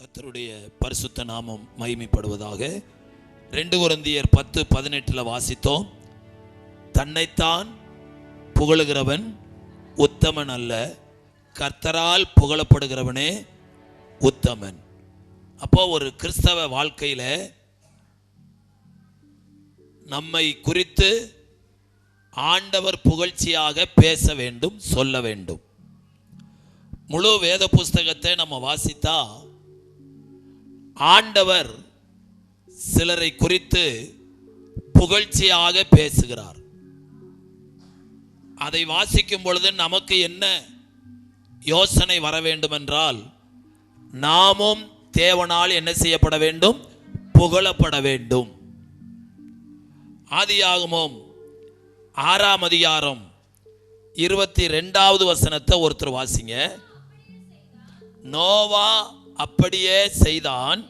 கர்த்தருடைய பரிசுத்த நாமம் மகிமைப்படுவதாக. 2 கொரிந்தியர் 10:18 வாசித்தோம். தன்னைத்தான் புகழுகிறவன் உத்தமன் அல்ல, கர்த்தரால் புகழப்படுகிறவனே உத்தமன். அப்போ ஒரு கிறிஸ்தவ வாழ்க்கையில நம்மை குறித்து ஆண்டவர் புகழ்ச்சியாக பேச வேண்டும், சொல்ல வேண்டும். முழு வேத புஸ்தகத்தை நம்ம வாசித்தா ஆண்டவர் சிலரை குறித்து புகழ்ச்சியாக பேசுகிறார். அதை வாசிக்கும் பொழுது நமக்கு என்ன யோசனை வர வேண்டும் என்றால், நாமும் தேவனால் என்ன செய்யப்பட வேண்டும்? புகழப்பட வேண்டும். ஆதியாகமம் 6ஆம் அதிகாரம் 22வது வசனத்தை ஒருத்தர் வாசிங்க. நோவா அப்படியே செய்தான்,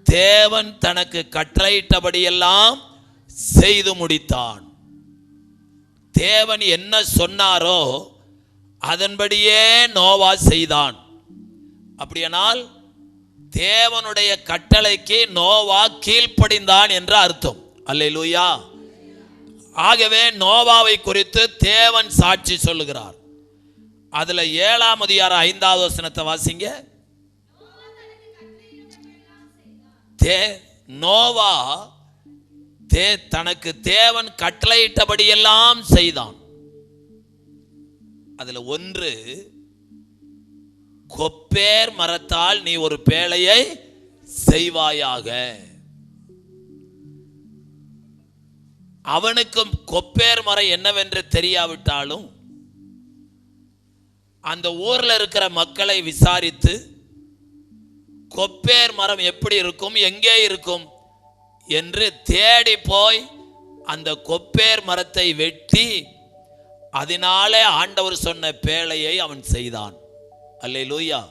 தேவன் தனக்கு கட்டளையிட்டபடியெல்லாம் செய்து முடித்தான். தேவன் என்ன சொன்னாரோ அதன்படியே நோவா செய்தான். அப்படியானால் தேவனுடைய கட்டளைக்கு நோவா கீழ்ப்படிந்தான் என்று அர்த்தம். அல்லேலூயா. ஆகவே நோவாவை குறித்து தேவன் சாட்சி சொல்லுகிறார். அதுல 7ஆம் அதிகாரம் 5வது வசனத்தை வாசிங்க. நோவா தனக்கு தேவன் கட்டளையிட்டபடியெல்லாம் செய்தான். அதுல ஒன்று, கொப்பேர் மரத்தால் நீ ஒரு பேழையை செய்வாயாக. அவனுக்கும் கொப்பேர் மரம் என்னவென்று தெரியாவிட்டாலும் அந்த ஊர்ல இருக்கிற மக்களை விசாரித்து கொப்பேர் மரம் எப்படி இருக்கும், எங்கே இருக்கும் என்று தேடி போய் அந்த கொப்பேர் மரத்தை வெட்டி அதனாலே ஆண்டவர் சொன்ன பேழையை அவன் செய்தான். அல்லேலூயா,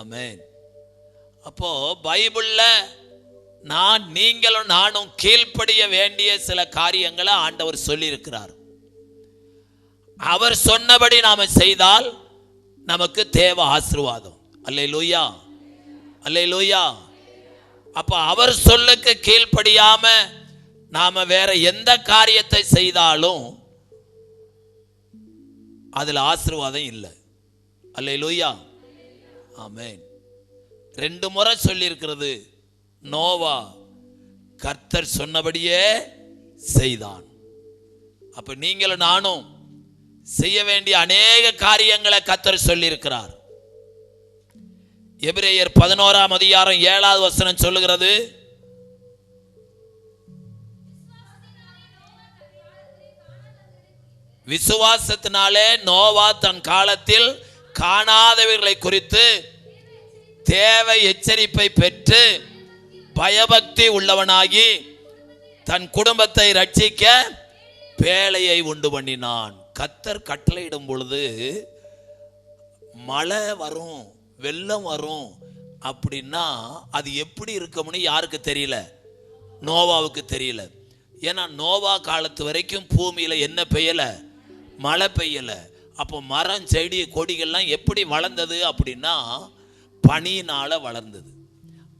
ஆமென். அப்போ பைபிள்ல நீங்களும் நானும் கீழ்ப்படிய வேண்டிய சில காரியங்களை ஆண்டவர் சொல்லி இருக்கிறார். அவர் சொன்னபடி நாம செய்தால் நமக்கு தேவ ஆசீர்வாதம். அல்லேலூயா, அல்லேலூயா. அப்ப அவர் சொல்லுக்கு கீழ்ப்படியாம நாம வேற எந்த காரியத்தை செய்தாலும் அதுல ஆசீர்வாதம் இல்லை. அல்லேலூயா, ஆமென். 2 முறை சொல்லி இருக்கிறது. நோவா கர்த்தர் சொன்னபடியே செய்தான். அப்ப நீங்களும் நானும் செய்ய வேண்டிய அநேக காரியங்களை கர்த்தர் சொல்லி இருக்கிறார். எபிரேயர் 11ஆம் அதிகாரம் 7வது வசனம் சொல்லுகிறது, விசுவாசத்தினாலே நோவா தன் காலத்தில் காணாதவர்களை குறித்து தேவை எச்சரிப்பை பெற்று பயபக்தி உள்ளவனாகி தன் குடும்பத்தை ரட்சிக்க பேழையை உண்டு பண்ணினான். கர்த்தர் கட்டளையிடும் பொழுது மழை வரும், வெள்ளம் வரும் அப்படின்னா அது எப்படி இருக்கும்னு யாருக்கு தெரியல? நோவாவுக்கு தெரியல. ஏன்னா நோவா காலத்து வரைக்கும் பூமியில என்ன பெய்யல? மழை பெய்யல. அப்போ மரம் செடி கொடிகள்லாம் எப்படி வளர்ந்தது அப்படின்னா பனியினால வளர்ந்தது.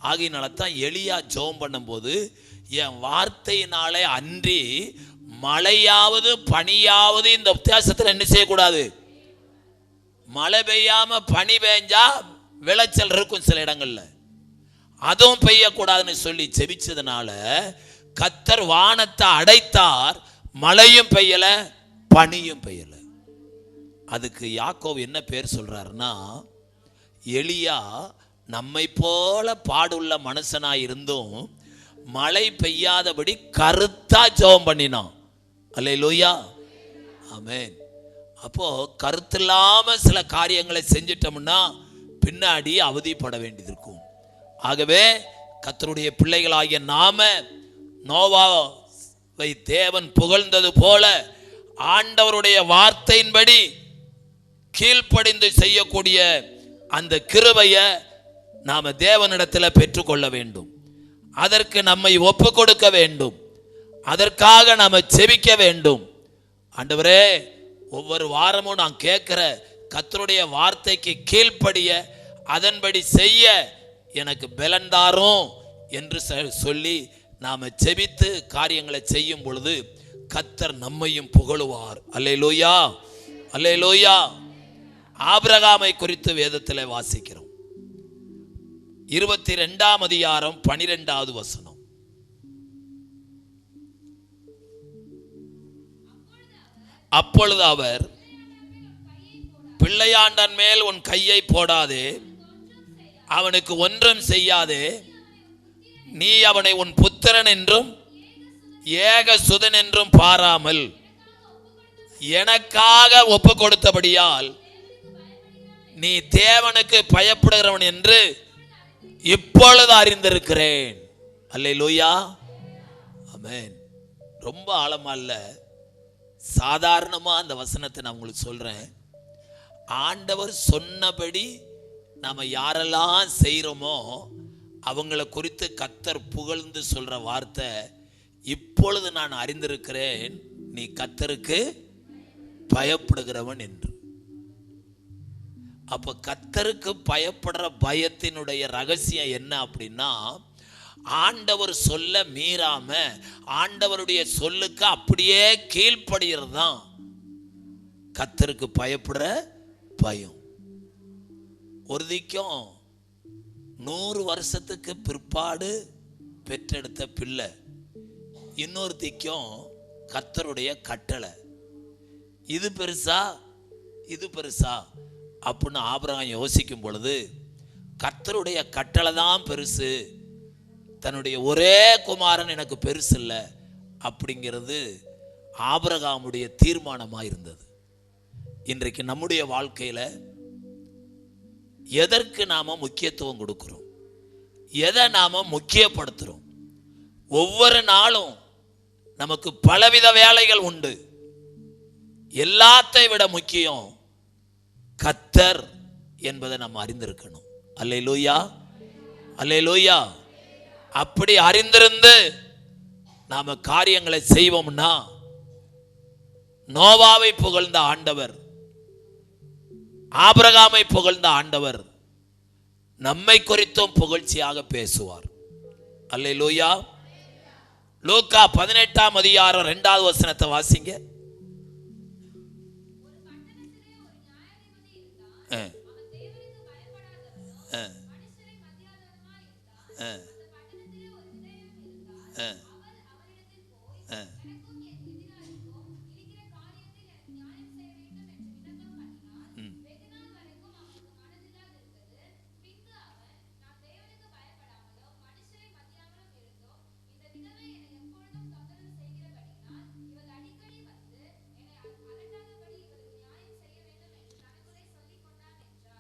ஆகையினால தான் எலியா ஜெபம் பண்ணும்போது, என் வார்த்தையினாலே அன்றி மழையாவது பனியாவது இந்த வித்தியாசத்தில் என்ன செய்யக்கூடாது? மழை பெய்யாம பனி பெய்ஞ்சா விளைச்சல் இருக்கும் சில இடங்கள்ல, அதுவும் பெய்யக்கூடாதுன்னு சொல்லி செபிச்சதுனால கர்த்தர் வானத்தை அடைத்தார். மழையும் பெய்யல, பனியும் பெய்யல. அதுக்கு யாக்கோபு என்ன பேர் சொல்றாருன்னா, எலியா நம்மை போல பாடுள்ள மனுஷனாய் இருந்தும் மழை பெய்யாதபடி கருத்தா ஜெபம் பண்ணினான். அல்லேலூயா, ஆமென். அப்போ கருத்தில்லாம சில காரியங்களை செஞ்சிட்டோம்னா பின்னாடி அவதிப்பட வேண்டியது இருக்கும். ஆகவே கர்த்தருடைய பிள்ளைகளாகிய நாம நோவாவை தேவன் புகழ்ந்தது போல ஆண்டவருடைய வார்த்தையின்படி கீழ்ப்படிந்து செய்யக்கூடிய அந்த கிருபையை நாம தேவனிடத்தில் பெற்றுக்கொள்ள வேண்டும். அதற்கு நம்மை ஒப்பு கொடுக்க வேண்டும். அதற்காக நாம செபிக்க வேண்டும். ஆண்டவரே, ஒவ்வொரு வாரமும் நான் கேட்கிற கர்த்தருடைய வார்த்தைக்கு கீழ்ப்படிய, அதன்படி செய்ய எனக்கு பலன் தாரும் என்று சொல்லி நாம ஜெபித்து காரியங்களை செய்யும் பொழுது கர்த்தர் நம்மையும் புகழுவார். அல்லேலூயா, அல்லேலூயா. ஆபிரகாமை குறித்து வேதத்தில் வாசிக்கிறோம். 22ஆம் அதிகாரம் 12வது வசனம். அப்பொழுது அவர், பிள்ளையாண்டன் மேல் உன் கையை போடாதே, அவனுக்கு ஒன்றும் செய்யாதே, நீ அவனை உன் புத்திரன் என்றும் ஏக சுதன் என்றும் பாராமல் எனக்காக ஒப்பு கொடுத்தபடியால் நீ தேவனுக்கு பயப்படுகிறவன் என்று இப்பொழுது அறிந்திருக்கிறேன். அல்லேலூயா, ஆமென். ரொம்ப ஆழமா இல்ல, சாதாரணமா அந்த வசனத்தை நான் உங்களுக்கு சொல்றேன். ஆண்டவர் சொன்னபடி நாம யாரெல்லாம் செய்யறோமோ அவங்கள குறித்து கர்த்தர் புகழ்ந்து சொல்ற வார்த்தை, இப்பொழுது நான் அறிந்திருக்கிறேன் நீ கர்த்தருக்கு பயப்படுகிறவன் என்று. அப்ப கர்த்தருக்கு பயப்படுற பயத்தினுடைய ரகசியம் என்ன அப்படின்னா, ஆண்டவர் சொல்ல மீறாம ஆண்டவருடைய சொல்லுக்கு அப்படியே கீழ்ப்படுகிறது தான் கர்த்தருக்கு பயப்படுற பயம். ஒருதிக்கும் 100 வருஷத்துக்கு பிற்பாடு பெற்றெடுத்த பிள்ளை, இன்னொருத்திக்கும் கர்த்தருடைய கட்டளை. இது பெருசா இது பெருசா அப்படின்னு ஆபிரகாம் யோசிக்கும் பொழுது கர்த்தருடைய கட்டளை தான் பெருசு, தன்னுடைய ஒரே குமாரன் எனக்கு பெருசு இல்லை அப்படிங்கிறது ஆபிரகாமுடைய தீர்மானமாக இருந்தது. இன்றைக்கு நம்முடைய வாழ்க்கையில் எதற்கு நாம முக்கியத்துவம் கொடுக்கிறோம், எதை நாம முக்கியப்படுத்துறோம்? ஒவ்வொரு நாளும் நமக்கு பலவித வேலைகள் உண்டு. எல்லாத்தை விட முக்கியம் கர்த்தர் என்பதை நம்ம அறிந்திருக்கணும். அல்லேலூயா, அல்லேலூயா. அப்படி அறிந்திருந்து நாம காரியங்களை செய்வோம்னா, நோவாவை புகழ்ந்த ஆண்டவர், ஆபிரகாமை புகழ்ந்த ஆண்டவர் நம்மை குறித்தும் புகழ்ச்சியாக பேசுவார். அல்லேலூயா. லூக்கா 18ஆம் அதிகாரம் 2வது வசனத்தை வாசிங்க.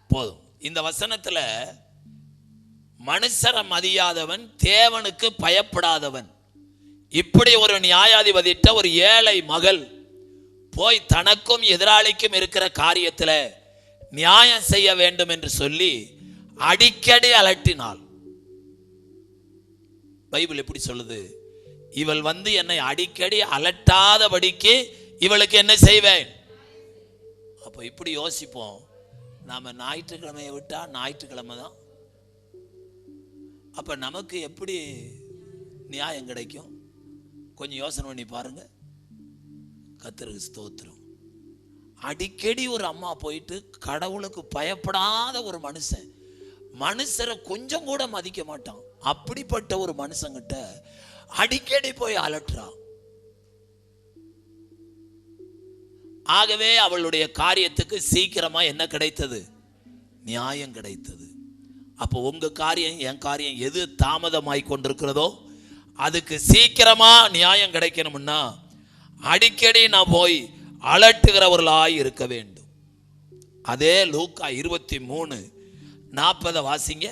போதும். இந்த வசனத்துல மனுஷரை மதியாதவன், தேவனுக்கு பயப்படாதவன், இப்படி ஒரு நியாயாதிபதிட்ட ஒரு ஏழை மகள் போய் தனக்கும் எதிராளிக்கும் இருக்கிற காரியத்தில் நியாயம் செய்ய வேண்டும் என்று சொல்லி அடிக்கடி அலட்டினாள். பைபிள் எப்படி சொல்லுது? இவள் வந்து என்னை அடிக்கடி அலட்டாதபடிக்கு இவளுக்கு என்ன செய்வேன்? அப்போ இப்படி யோசிப்போம், நாம ஞாயிற்றுக்கிழமையை விட்டா ஞாயிற்றுக்கிழமை தான். அப்ப நமக்கு எப்படி நியாயம் கிடைக்கும்? கொஞ்சம் யோசனை பண்ணி பாருங்க. கர்த்தருக்கு ஸ்தோத்திரம். அடிக்கடி ஒரு அம்மா போயிட்டு கடவுளுக்கு பயப்படாத ஒரு மனுஷன், மனுஷரை கொஞ்சம் கூட மதிக்க மாட்டான், அப்படிப்பட்ட ஒரு மனுஷங்கிட்ட அடிக்கடி போய் அலட்டுறா. ஆகவே அவளுடைய காரியத்துக்கு சீக்கிரமா என்ன கிடைத்தது? நியாயம் கிடைத்தது. அப்போ உங்க காரியம், என் காரியம் எது தாமதமாய் கொண்டிருக்கிறதோ அதுக்கு சீக்கிரமா நியாயம் கிடைக்கணும்னா அடிக்கடி நான் போய் அலட்டுகிறவர்களாய் இருக்க வேண்டும். அதே லூக்கா 23:40 வாசிங்க.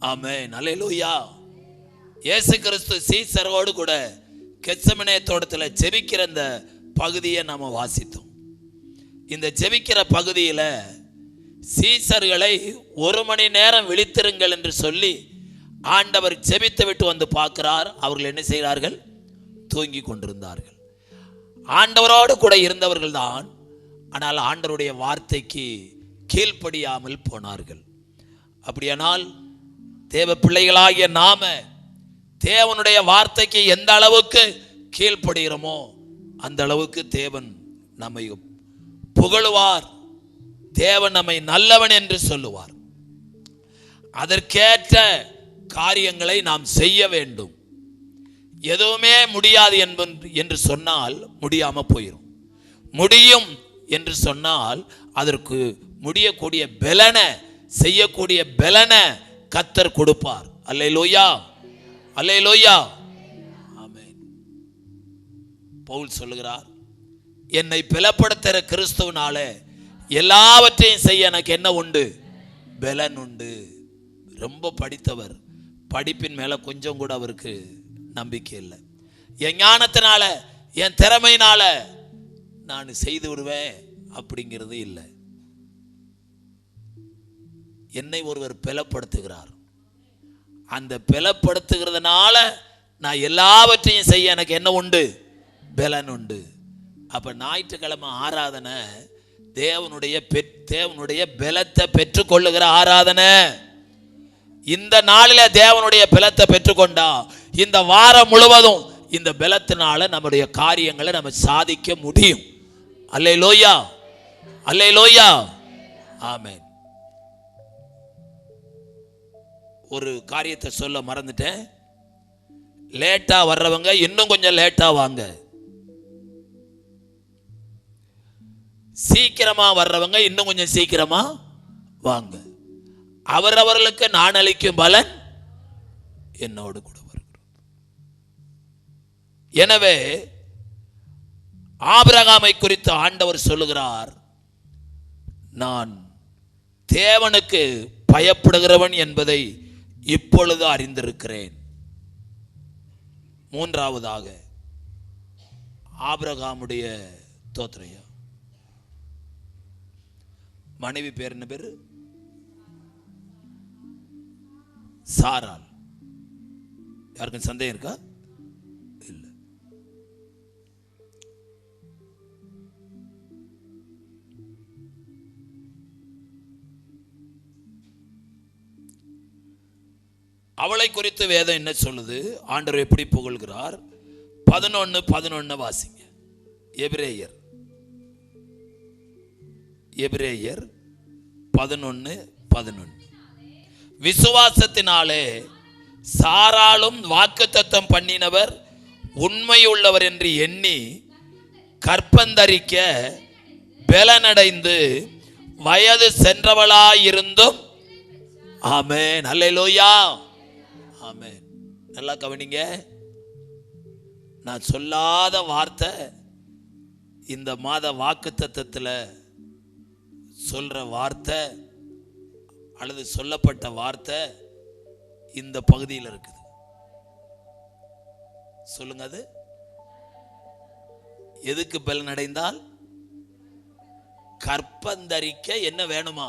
ஆமென், அல்லேலூயா. இயேசு கிறிஸ்து சீசரோடு கூட கெத்செமனே தோட்டத்தில் ஜெபிக்கிற இந்த பகுதியை நாம வாசித்தோம். இந்த ஜெபிக்கிற பகுதியில் சீசர்களை 1 மணி நேரம் விழித்திருங்கள் என்று சொல்லி ஆண்டவர் ஜெபித்து விட்டு வந்து பார்க்கிறார். அவர்கள் என்ன செய்கிறார்கள்? தூங்கி கொண்டிருந்தார்கள். ஆண்டவரோடு கூட இருந்தவர்கள் தான், ஆனால் ஆண்டவருடைய வார்த்தைக்கு கீழ்ப்படியாமல் போனார்கள். அப்படியானால் தேவ பிள்ளைகளாகிய நாம தேவனுடைய வார்த்தைக்கு எந்த அளவுக்கு கீழ்ப்படுகிறோமோ அந்த அளவுக்கு தேவன் நம்மை புகழுவார், தேவன் நம்மை நல்லவன் என்று சொல்லுவார். அதற்கேற்ற காரியங்களை நாம் செய்ய வேண்டும். எதுவுமே முடியாது என்று சொன்னால் முடியாம போயிடும். முடியும் என்று சொன்னால் அதற்கு முடியக்கூடிய பலனை, செய்யக்கூடிய பலனை கர்த்தர் கொடுப்பார். அல்லேலூயா, அல்லேலூயா, ஆமென். பவுல் சொல்லுகிறார், என்னை பலப்படுத்துகிற கிறிஸ்துவினால எல்லாவற்றையும் செய்ய எனக்கு என்ன உண்டு? பலன் உண்டு. ரொம்ப படித்தவர், படிப்பின் மேல கொஞ்சம் கூட அவருக்கு நம்பிக்கை இல்லை. என் ஞானத்தினால என் திறமையினால நான் செய்து விடுவேன் அப்படிங்கிறது இல்லை. என்னை ஒருவர் பலப்படுத்துகிறார். அந்த பலப்படுத்துகிறதுனால நான் எல்லாவற்றையும் செய்ய எனக்கு என்ன உண்டு? பலன் உண்டு. அப்ப ஞாயிற்றுக்கிழமை ஆராதனை தேவனுடைய பலத்தை பெற்றுக்கொள்ளுகிற ஆராதனை. இந்த நாளில தேவனுடைய பலத்தை பெற்றுக்கொண்டா இந்த வாரம் முழுவதும் இந்த பலத்தினால நம்முடைய காரியங்களை நம்ம சாதிக்க முடியும். அல்லேலூயா, அல்லேலூயா, ஆமென். ஒரு காரியத்தை சொல்ல மறந்துட்டேன். லேட்டா வர்றவங்க இன்னும் கொஞ்சம் லேட்டா வாங்க. சீக்கிரமா வர்றவங்க இன்னும் கொஞ்சம் சீக்கிரமா வாங்க. அவரவர்களுக்கு நான் அளிக்கும் பலன் என்னோடு கூட வருகிறது. எனவே ஆபிரகாமை குறித்து ஆண்டவர் சொல்லுகிறார், நான் தேவனுக்கு பயப்படுகிறவன் என்பதை இப்பொழுது அறிந்திருக்கிறேன். மூன்றாவதாக ஆபிரகாமுடைய தோத்திரையா மனைவி பேர் என்ன பேரு? சாராள். யாருக்கும் சந்தேகம் இருக்கா? இல்ல. அவளை குறித்து வேதம் என்ன சொல்லுது? ஆண்டவர் எப்படி புகழ்கிறார்? 11:11 வாசிங்க. எபிரேயர் 11:11. விசுவாசத்தினாலே சாராளும் வாக்குத்தத்தம் பண்ணினவர் உண்மையுள்ளவர் என்று எண்ணி கற்பந்தரிக்க பலனடைந்து வயது சென்றவளாயிருந்தும். ஆமென், அல்லேலூயா, ஆமென். நல்லா கவனிங்க. நான் சொல்லாத வார்த்தை இந்த மாத வாக்குத்தத்தத்தில் சொல்ற வார்த்தை அல்லது சொல்லப்பட்ட வார்த்தை இந்த பகுதியில் இருக்குது. சொல்லுங்க, அது எதுக்கு பலன் அடைந்தால்? கற்பந்தரிக்க என்ன வேணுமா?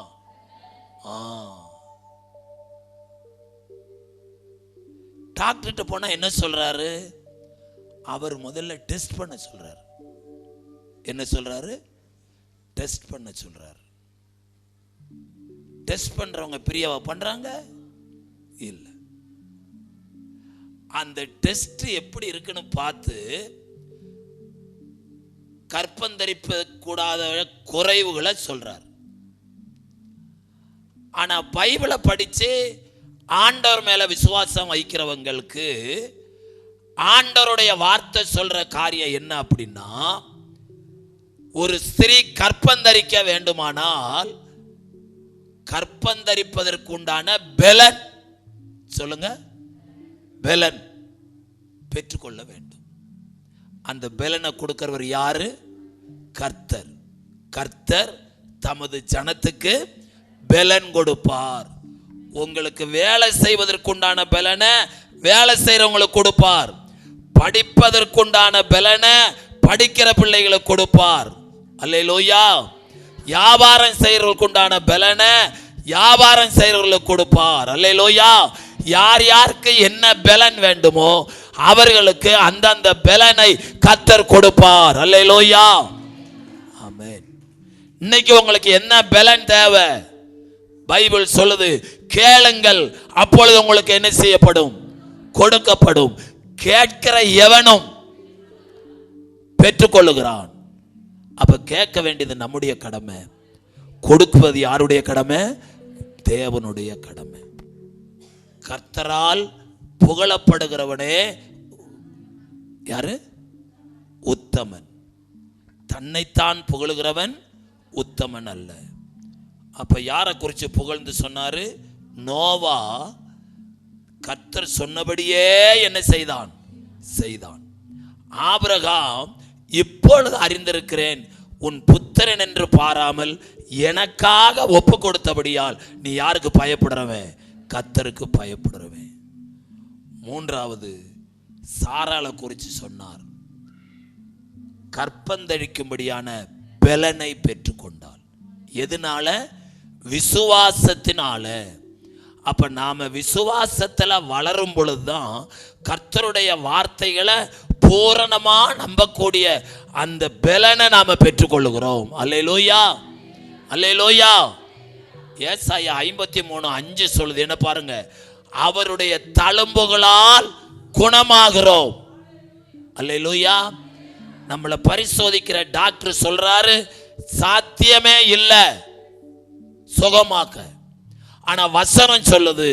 டாக்டர்கிட்ட போனா என்ன சொல்றாரு? அவர் முதல்ல டெஸ்ட் பண்ண சொல்றாரு. என்ன சொல்றாரு? டெஸ்ட் பண்ண சொல்றாரு. டெஸ்ட் பண்றவங்க பிரியாவா பண்றாங்க? இல்ல. அந்த டெஸ்ட் எப்படி இருக்குன்னு பார்த்து கற்பந்தரிப்ப கூடாத குறைவுகளை சொல்றார். ஆனா பைபிளை படிச்சு ஆண்டவர் மேல விசுவாசம் வைக்கிறவங்களுக்கு ஆண்டவருடைய வார்த்தை சொல்ற காரியம் என்ன அப்படின்னா, ஒரு ஸ்திரீ கற்பந்தரிக்க வேண்டுமானால் கற்பந்தரிப்பதற்கு உண்டான பலன், சொல்லுங்க, பலன் பெற்றுக்கொள்ள வேண்டும். அந்த பலனை கொடுக்கிறவர் யாரு? கர்த்தர். கர்த்தர் தமது ஜனத்துக்கு பலன் கொடுப்பார். உங்களுக்கு வேலை செய்வதற்குண்டான பலனை வேலை செய்யறவங்களுக்கு கொடுப்பார். படிப்பதற்குண்டான பலனை படிக்கிற பிள்ளைகளுக்கு கொடுப்பார். அல்லேலூயா. வியாபாரம் செய்யறவங்களுக்கு உண்டான பலனை வியாபாரம் செய்யறவர்களுக்கு கொடுப்பார். அல்லேலூயா. யார் யாருக்கு என்ன பலன் வேண்டுமோ அவர்களுக்கு அந்தந்த பலனை கர்த்தர் கொடுப்பார். அல்லேலூயா. ஆமென். இன்னைக்கு உங்களுக்கு என்ன பலன் தேவை? பைபிள் சொல்லுது, கேளுங்கள் அப்பொழுது உங்களுக்கு என்ன செய்யப்படும்? கொடுக்கப்படும். கேட்கிற எவனும் பெற்றுக்கொள்ளுகிறான். அப்ப கேட்க வேண்டியது நம்முடைய கடமை, கொடுக்குவது யாருடைய கடமை? தேவனுடைய கடமை. கர்த்தரால் புகழப்படுகிறவனே யாரு? உத்தமன். தன்னைத்தான் புகழுகிறவன் உத்தமன் அல்ல. அப்ப யாரை குறித்து புகழ்ந்து சொன்னாரு? நோவா கர்த்தர் சொன்னபடியே என்ன செய்தான்? ஆபிரகாம், இப்பொழுது அறிந்திருக்கிறேன் உன் புத்திரன் என்று பாராமல் எனக்காக ஒப்பு கொடுத்தபடியால் நீ யாருக்கு பயப்படுறவன்? கர்த்தருக்கு பயப்படுறவன். மூன்றாவது சாராளை குறித்து சொன்னார். கற்பந்தழிக்கும்படியான பலனை பெற்றுக்கொண்டாள். எதனால? விசுவாசத்தினால. அப்ப நாம விசுவாசத்துல வளரும் பொழுதுதான் கர்த்தருடைய வார்த்தைகளை பூரணமா நம்பக்கூடிய அந்த பலனை நாம பெற்றுக்கொள்ளுகிறோம். அல்லேலூயா. அல்லேலூயா. ஏசாயா 53:5 சொல்லுது என்ன பாருங்க, அவருடைய தழும்புகளால் குணமாகிறோம். அல்லேலூயா. நம்மளை பரிசோதிக்கிற டாக்டர் சொல்றாரு சாத்தியமே இல்லை சுகமாக்க. ஆனா வசனம் சொல்லுது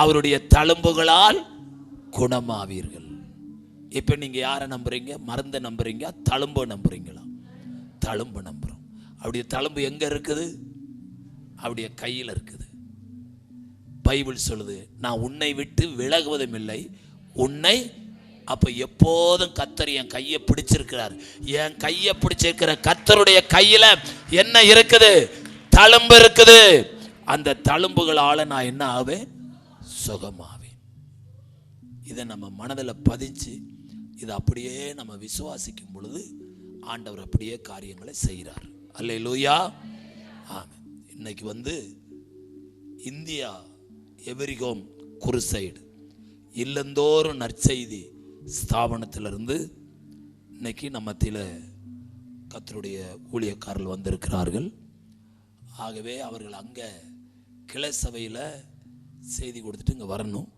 அவருடைய தழும்புகளால் குணமாவீர்கள். இப்ப நீங்க யாரை நம்புறீங்க? மருந்தை நம்புறீங்க, தழும்பு நம்புறீங்களா? தழும்பு நம்புறோம். அவருடைய தழும்பு எங்க இருக்குது? அவருடைய கையில் இருக்குது. பைபிள் சொல்லுது, நான் உன்னை விட்டு விலகுவதும் இல்லை, உன்னை. அப்ப எப்போதும் கர்த்தர் என் கையை பிடிச்சிருக்கிறார். என் கையை பிடிச்சிருக்கிற கர்த்தருடைய கையில என்ன இருக்குது? தழும்பு இருக்குது. அந்த தழும்புகளால நான் என்ன ஆவேன்? சுகமாவேன். இதை நம்ம மனதில் பதிச்சு இதை அப்படியே நம்ம விசுவாசிக்கும் பொழுது ஆண்டவர் அப்படியே காரியங்களை செய்கிறார். அல்லேலூயா. ஆமென். இன்னைக்கு இந்தியா எவரிகோம் குருசைடு இல்லந்தோறும் நற்செய்தி ஸ்தாபனத்திலிருந்து இன்னைக்கு நம்ம மத்தியில் கர்த்தருடைய ஊழியக்காரர்கள் வந்திருக்கிறார்கள். ஆகவே அவர்கள் அங்கே கிளை சபையில் செய்தி கொடுத்துட்டு இங்கே வரணும்.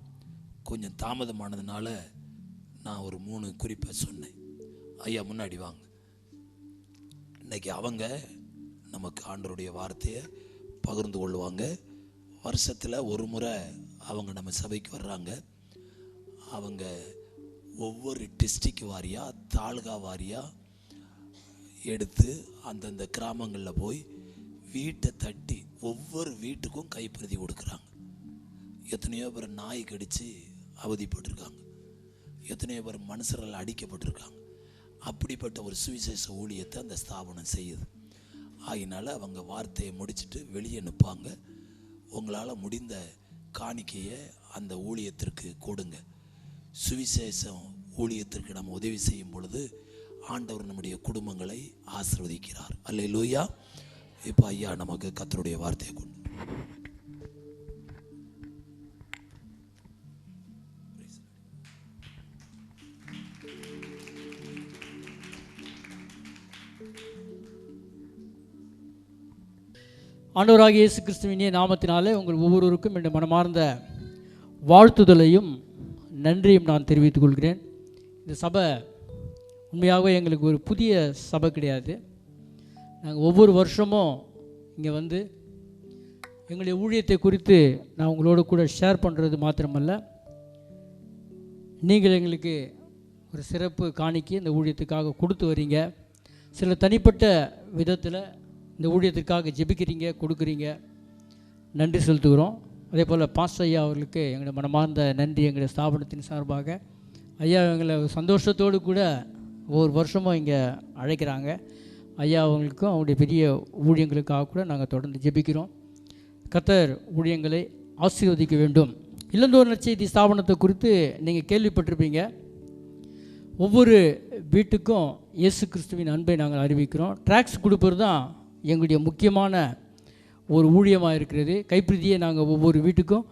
கொஞ்சம் தாமதமானதுனால நான் ஒரு 3 குறிப்பை சொன்னேன். ஐயா முன்னாடி வாங்க. இன்னைக்கு அவங்க நமக்கு ஆண்டவருடைய வார்த்தையை பகிர்ந்து கொள்வாங்க. வருஷத்தில் ஒரு முறை அவங்க நம்ம சபைக்கு வர்றாங்க. அவங்க ஒவ்வொரு டிஸ்ட்ரிக்ட் வாரியாக தாலுகா வாரியாக எடுத்து அந்தந்த கிராமங்களில் போய் வீட்டை தட்டி ஒவ்வொரு வீட்டுக்கும் கைப்பிரதி கொடுக்குறாங்க. எத்தனையோ பேர் நாய் கடித்து அவதிப்பட்டிருக்காங்க, எத்தனையோ பேர் மனுஷர்கள் அடிக்கப்பட்டிருக்காங்க. அப்படிப்பட்ட ஒரு சுவிசேஷ ஊழியத்தை அந்த ஸ்தாபனம் செய்யுது. ஆகினால அவங்க வார்த்தையை முடிச்சுட்டு வெளியே நிற்பாங்க. உங்களால் முடிந்த காணிக்கையை அந்த ஊழியத்திற்கு கொடுங்க. சுவிசேஷம் ஊழியத்திற்கு நம்ம உதவி செய்யும் பொழுது ஆண்டவர் நம்முடைய குடும்பங்களை ஆசீர்வதிக்கிறார். அல்லேலூயா. இப்போ ஐயா நமக்கு கர்த்தருடைய வார்த்தையை கொண்டு. ஆண்டவராகிய இயேசு கிறிஸ்துவின் நாமத்தினாலே உங்கள் ஒவ்வொருவருக்கும் என் மனமார்ந்த வாழ்த்துதலையும் நன்றியும் நான் தெரிவித்துக் கொள்கிறேன். இந்த சபை உண்மையாகவே எங்களுக்கு ஒரு புதிய சபை கிடையாது. நாங்கள் ஒவ்வொரு வருஷமும் இங்கே எங்களுடைய ஊழியத்தை குறித்து நான் உங்களோட கூட ஷேர் பண்ணுறது மாத்திரமல்ல, நீங்கள் எங்களுக்கு ஒரு சிறப்பு காணிக்கை இந்த ஊழியத்துக்காக கொடுத்து வரீங்க. சில தனிப்பட்ட விதத்தில் இந்த ஊழியத்திற்காக ஜெபிக்கிறீங்க, கொடுக்குறீங்க. நன்றி செலுத்துகிறோம். அதே போல் பாஸ்டர் ஐயா அவர்களுக்கு எங்களுடைய மனமார்ந்த நன்றி. எங்களுடைய ஸ்தாபனத்தின் சார்பாக ஐயா எங்களை சந்தோஷத்தோடு கூட ஒவ்வொரு வருஷமும் இங்கே அழைக்கிறாங்க. ஐயா அவங்களுக்கும் அவங்களுடைய பெரிய ஊழியங்களுக்காக கூட நாங்கள் தொடர்ந்து ஜெபிக்கிறோம். கர்த்தர் ஊழியங்களை ஆசீர்வதிக்க வேண்டும். இல்லந்தோர் நற்செய்தி ஸ்தாபனத்தை குறித்து நீங்கள் கேள்விப்பட்டிருப்பீங்க. ஒவ்வொரு வீட்டுக்கும் இயேசு கிறிஸ்துவின் அன்பை நாங்கள் அறிவிக்கிறோம். ட்ராக்ஸ் கொடுப்பது தான் எங்களுடைய முக்கியமான ஒரு ஊழியமாக இருக்கிறது. கைப்பிரதியை நாங்கள் ஒவ்வொரு வீட்டுக்கும்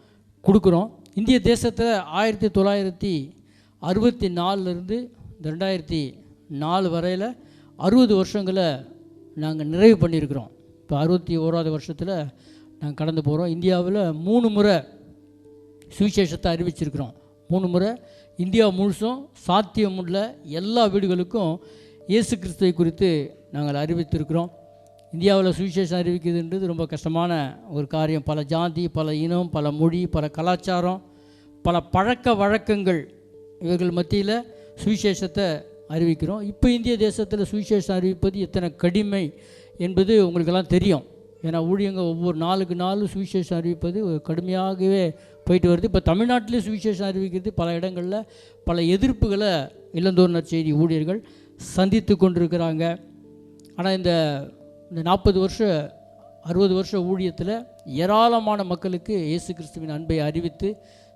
கொடுக்குறோம். இந்திய தேசத்தில் 1964 2004 வரையில் 60 வருஷங்களை நாங்கள் நிறைவு பண்ணியிருக்கிறோம். இப்போ 61வது வருஷத்தில் நாங்கள் கடந்து போகிறோம். இந்தியாவில் 3 முறை சுவிசேஷத்தை அறிவிச்சிருக்கிறோம். 3 முறை இந்தியா முழுசும் சாத்தியமுள்ள எல்லா வீடுகளுக்கும் இயேசு கிறிஸ்துவை குறித்து நாங்கள் அறிவித்திருக்கிறோம். இந்தியாவில் சுவிசேஷம் அறிவிக்கிறதுன்றது ரொம்ப கஷ்டமான ஒரு காரியம். பல ஜாதி, பல இனம், பல மொழி, பல கலாச்சாரம், பல பழக்க வழக்கங்கள், இவர்கள் மத்தியில் சுவிசேஷத்தை அறிவிக்கிறோம். இப்போ இந்திய தேசத்தில் சுவிசேஷம் அறிவிப்பது எத்தனை கடிமை என்பது உங்களுக்கெல்லாம் தெரியும். ஏன்னா ஊழியங்கள் ஒவ்வொரு நாளுக்கு நாள் சுவிசேஷம் அறிவிப்பது கடுமையாகவே போயிட்டு வருது. இப்போ தமிழ்நாட்டிலே சுவிசேஷம் அறிவிக்கிறது பல இடங்களில் பல எதிர்ப்புகளை இல்லந்தோர் நற்செய்தி ஊழியர்கள் சந்தித்து கொண்டிருக்கிறாங்க. ஆனால் இந்த 40 வருஷம் 60 வருஷ ஊழியத்தில் ஏராளமான மக்களுக்கு இயேசு கிறிஸ்துவின் அன்பை அறிவித்து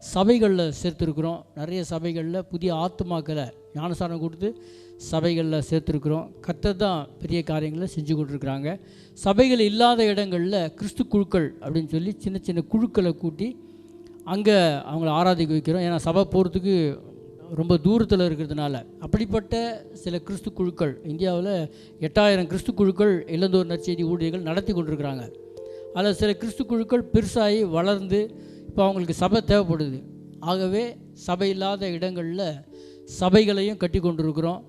சபைகளில் சேர்த்துருக்குறோம். நிறைய சபைகளில் புதிய ஆத்மாக்களை ஞானஸ்தானம் கொடுத்து சபைகளில் சேர்த்துருக்குறோம். கர்த்தர் தான் பெரிய காரியங்களை செஞ்சு கொண்டிருக்கிறாங்க. சபைகள் இல்லாத இடங்களில் கிறிஸ்து குழுக்கள் அப்படின்னு சொல்லி சின்ன சின்ன குழுக்களை கூட்டி அங்கே அவங்கள ஆராதிக்க வைக்கிறோம். ஏன்னா சபை போகிறதுக்கு ரொம்ப தூரத்தில் இருக்கிறதுனால அப்படிப்பட்ட சில கிறிஸ்து குழுக்கள் இந்தியாவில் 8000 கிறிஸ்து குழுக்கள் இல்லந்தோர் நற்செய்தி ஊழியர்கள் நடத்தி கொண்டிருக்கிறாங்க. அதில் சில கிறிஸ்து குழுக்கள் பெருசாகி வளர்ந்து இப்போ அவங்களுக்கு சபை தேவைப்படுது. ஆகவே சபை இல்லாத இடங்களில் சபைகளையும் கட்டி கொண்டிருக்கிறோம்.